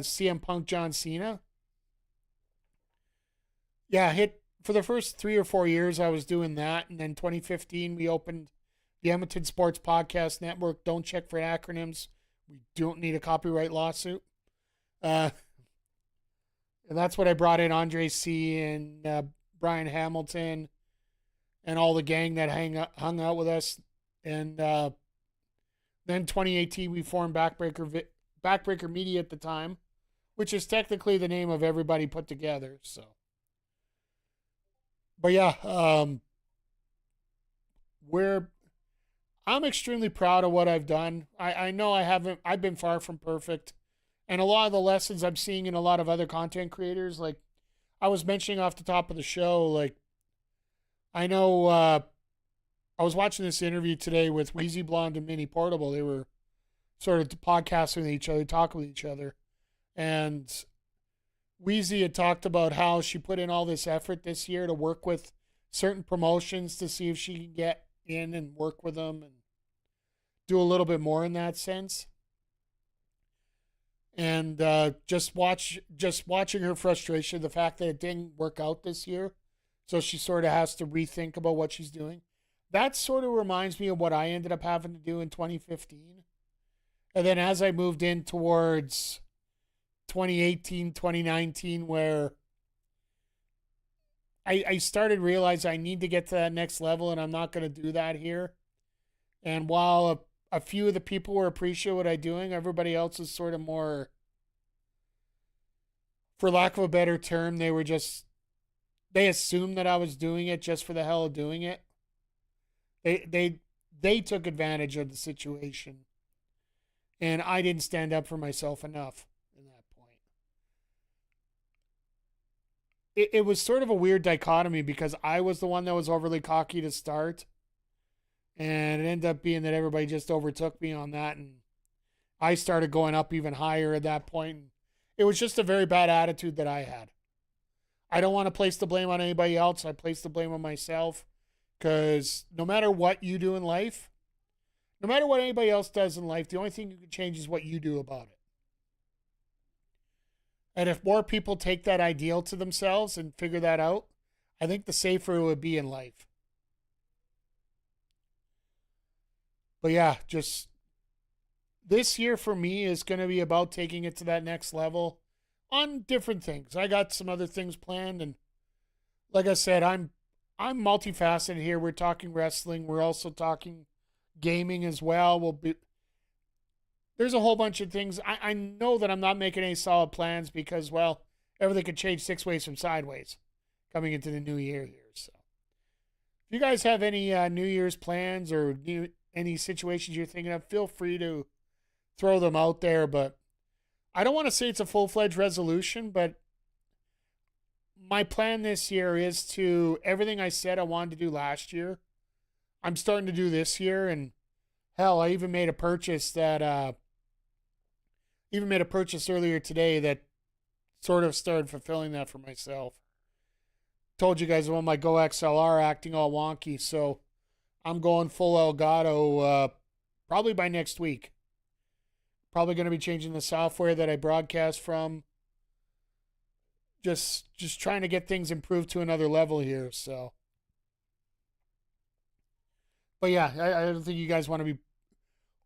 CM Punk, John Cena. Yeah, for the first 3 or 4 years I was doing that, and then 2015 we opened the Edmonton Sports Podcast Network. Don't check for acronyms. We don't need a copyright lawsuit. And that's what I brought in Andre C. and Brian Hamilton and all the gang that hung out with us. And then 2018, we formed Backbreaker Media at the time, which is technically the name of everybody put together. So, but yeah, I'm extremely proud of what I've done. I know I've been far from perfect. And a lot of the lessons I'm seeing in a lot of other content creators, like I was mentioning off the top of the show, like I know I was watching this interview today with Wheezy Blonde and Minnie Portable. They were sort of podcasting with each other, talking with each other. And Wheezy had talked about how she put in all this effort this year to work with certain promotions to see if she can get in and work with them and do a little bit more in that sense. And just watching her frustration, the fact that it didn't work out this year, so she sort of has to rethink about what she's doing. That sort of reminds me of what I ended up having to do in 2015. And then as I moved in towards 2018, 2019, where I started realizing I need to get to that next level, and I'm not going to do that here. And while a few of the people were appreciative of what I'm doing, everybody else is sort of more, for lack of a better term, they assumed that I was doing it just for the hell of doing it. They took advantage of the situation, and I didn't stand up for myself enough in that point. It was sort of a weird dichotomy because I was the one that was overly cocky to start, and it ended up being that everybody just overtook me on that, and I started going up even higher at that point. It was just a very bad attitude that I had. I don't want to place the blame on anybody else. I place the blame on myself, because no matter what you do in life, no matter what anybody else does in life, the only thing you can change is what you do about it. And if more people take that ideal to themselves and figure that out, I think the safer it would be in life. But yeah, just this year for me is going to be about taking it to that next level on different things. I got some other things planned, and like I said, I'm multifaceted here. We're talking wrestling. We're also talking gaming as well. There's a whole bunch of things. I know that I'm not making any solid plans because, well, everything could change 6 ways from sideways coming into the new year here. So if you guys have any New Year's plans or any situations you're thinking of, feel free to throw them out there. But I don't want to say it's a full-fledged resolution, but my plan this year is to everything I said I wanted to do last year, I'm starting to do this year. And hell, I even made a purchase earlier today that sort of started fulfilling that for myself. Told you guys about my Go XLR acting all wonky, so I'm going full Elgato probably by next week. Probably going to be changing the software that I broadcast from. Just trying to get things improved to another level here. So, but yeah, I don't think you guys want to be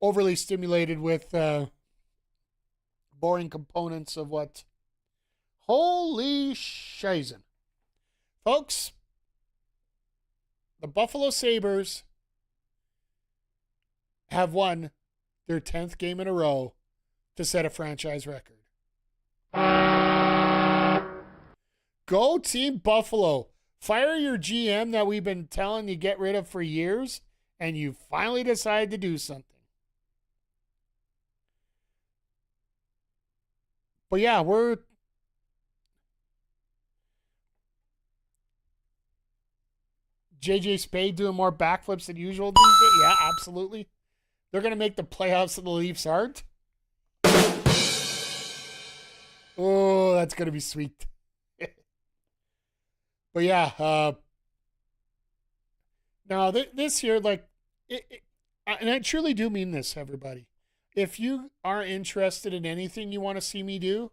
overly stimulated with boring components of what. Holy shizen. Folks, the Buffalo Sabres have won their 10th game in a row to set a franchise record. Go Team Buffalo. Fire your GM that we've been telling you get rid of for years, and you finally decided to do something. But yeah, we're JJ Spade doing more backflips than usual these days. Yeah, absolutely. They're going to make the playoffs and the Leafs aren't. Oh, that's going to be sweet. But yeah, now this year, like, and I truly do mean this, everybody. If you are interested in anything you want to see me do,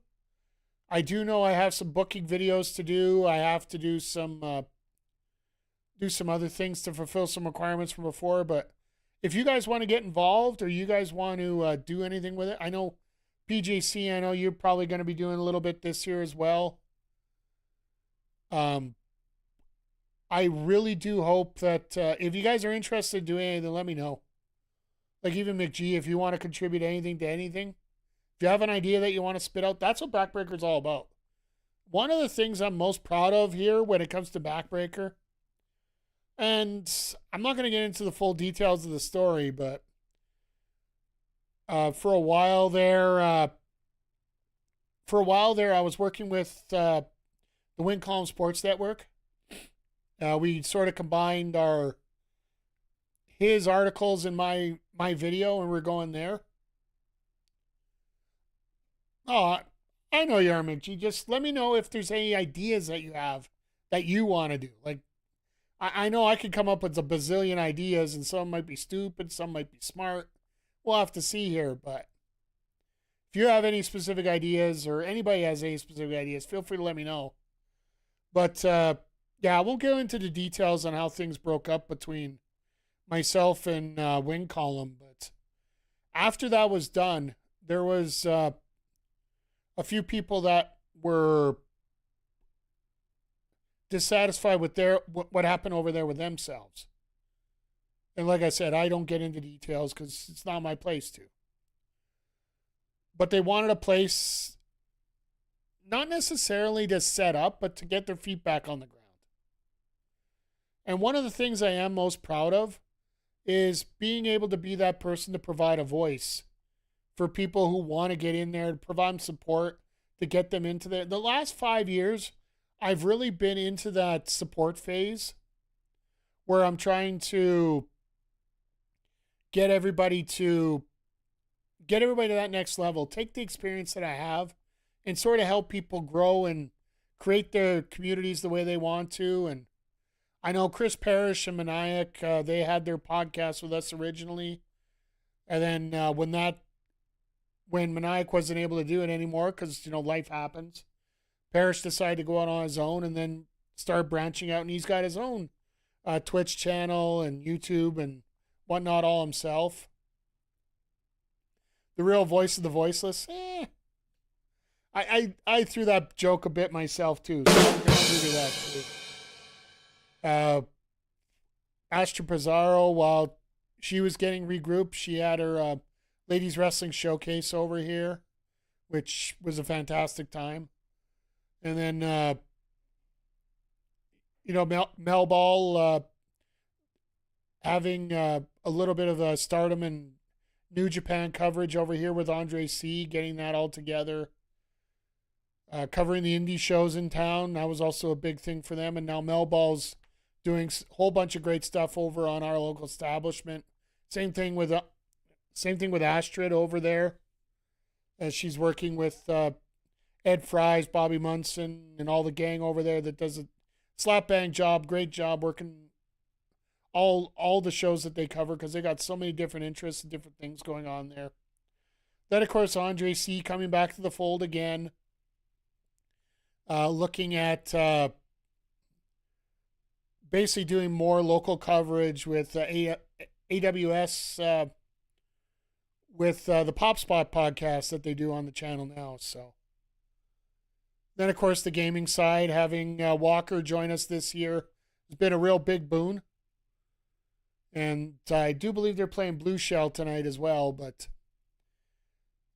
I do know I have some booking videos to do. I have to do some other things to fulfill some requirements from before. But if you guys want to get involved or you guys want to do anything with it, I know PJC, I know you're probably going to be doing a little bit this year as well. I really do hope that if you guys are interested in doing anything, let me know. Like even McGee, if you want to contribute anything to anything, if you have an idea that you want to spit out, that's what Backbreaker's all about. One of the things I'm most proud of here when it comes to Backbreaker, and I'm not going to get into the full details of the story, but for a while there, I was working with the Win Column Sports Network. We sort of combined his articles and my video, and we're going there. Oh, I know you are, McGee. Just let me know if there's any ideas that you have that you want to do. Like, I know I could come up with a bazillion ideas, and some might be stupid, some might be smart. We'll have to see here, but if you have any specific ideas or anybody has any specific ideas, feel free to let me know. But yeah, I won't go into the details on how things broke up between myself and Wing Column, but after that was done, there was a few people that were dissatisfied with what happened over there with themselves. And like I said, I don't get into details because it's not my place to. But they wanted a place, not necessarily to set up, but to get their feet back on the ground. And one of the things I am most proud of is being able to be that person to provide a voice for people who want to get in there, to provide them support, to get them into there. The last 5 years, I've really been into that support phase where I'm trying to get everybody to that next level, take the experience that I have and sort of help people grow and create their communities the way they want to. And I know Chris Parrish and Maniac, they had their podcast with us originally. And then when Maniac wasn't able to do it anymore because, life happens, Parrish decided to go out on his own and then start branching out. And he's got his own Twitch channel and YouTube and whatnot all himself. The real voice of the voiceless. I threw that joke a bit myself too. So I'm going to do that too. Astra Pizarro, while she was getting regrouped, she had her ladies wrestling showcase over here, which was a fantastic time. And then, Mel Ball having a little bit of a Stardom and New Japan coverage over here with Andre C, getting that all together. Covering the indie shows in town, that was also a big thing for them. And now Mel Ball's doing a whole bunch of great stuff over on our local establishment. Same thing with Astrid over there, as she's working with Ed Fries, Bobby Munson, and all the gang over there that does a slap bang job, great job working all the shows that they cover because they got so many different interests and different things going on there. Then, of course, Andre C coming back to the fold again, looking at basically doing more local coverage with AWS, with the Pop Spot podcast that they do on the channel now. So then, of course, the gaming side, having Walker join us this year has been a real big boon. And I do believe they're playing Blue Shell tonight as well.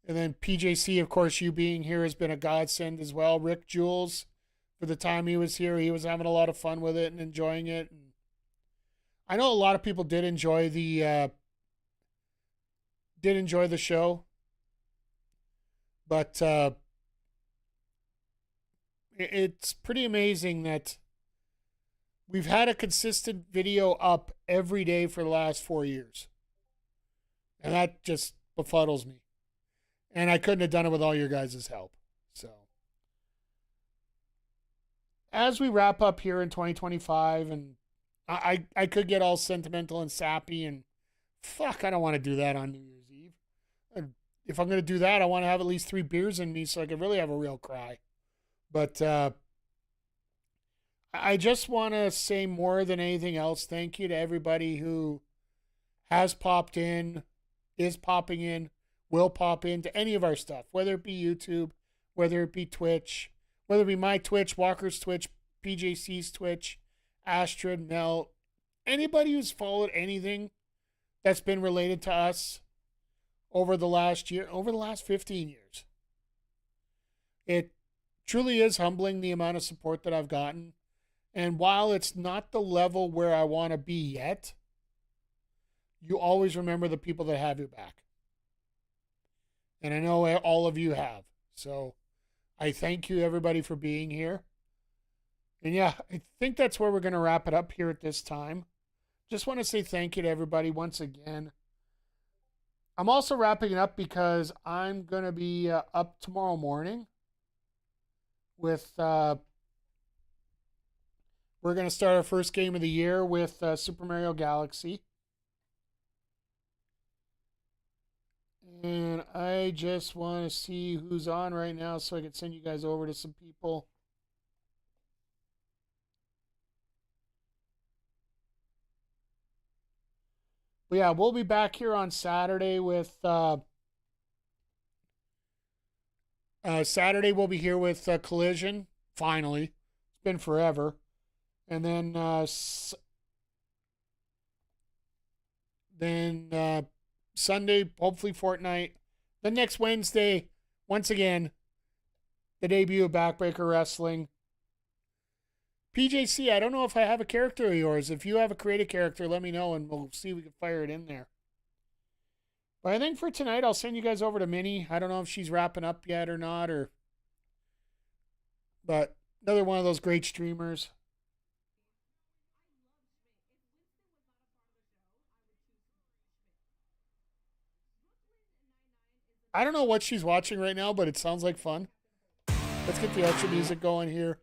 And then PJC, of course, you being here has been a godsend as well. Rick Jules, for the time he was here, he was having a lot of fun with it and enjoying it. And I know a lot of people did enjoy the show, but it's pretty amazing that we've had a consistent video up every day for the last 4 years. And that just befuddles me. And I couldn't have done it with all your guys' help. So, as we wrap up here in 2025, and I could get all sentimental and sappy, and fuck, I don't want to do that on New Year's Eve. If I'm going to do that, I want to have at least 3 beers in me so I can really have a real cry. But I just want to say more than anything else, thank you to everybody who has popped in, is popping in, will pop into any of our stuff, whether it be YouTube, whether it be Twitch, whether it be my Twitch, Walker's Twitch, PJC's Twitch, Astrid, Mel, anybody who's followed anything that's been related to us over the last 15 years. It truly is humbling, the amount of support that I've gotten. And while it's not the level where I want to be yet, you always remember the people that have your back. And I know all of you have. So I thank you, everybody, for being here. And yeah, I think that's where we're going to wrap it up here at this time. Just want to say thank you to everybody once again. I'm also wrapping it up because I'm going to be up tomorrow morning with We're going to start our first game of the year with Super Mario Galaxy. And I just want to see who's on right now so I can send you guys over to some people. But yeah, we'll be back here on Saturday with... Saturday we'll be here with Collision, finally. It's been forever. And then Sunday, hopefully Fortnite. Then next Wednesday, once again, the debut of Backbreaker Wrestling. PJC, I don't know if I have a character of yours. If you have a creative character, let me know and we'll see if we can fire it in there. But I think for tonight, I'll send you guys over to Minnie. I don't know if she's wrapping up yet or not, but another one of those great streamers. I don't know what she's watching right now, but it sounds like fun. Let's get the outro music going here.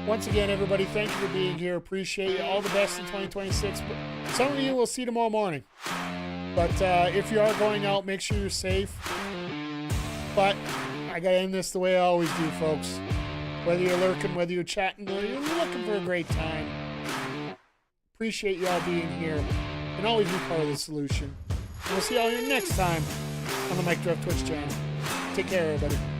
Once again, everybody, thank you for being here. Appreciate you. All the best in 2026. Some of you will see tomorrow morning. But if you are going out, make sure you're safe. But I got to end this the way I always do, folks. Whether you're lurking, whether you're chatting, or you're looking for a great time. Appreciate you all being here. And always be part of the solution. And we'll see you all here next time on the Mike Drift Twitch channel. Take care, everybody.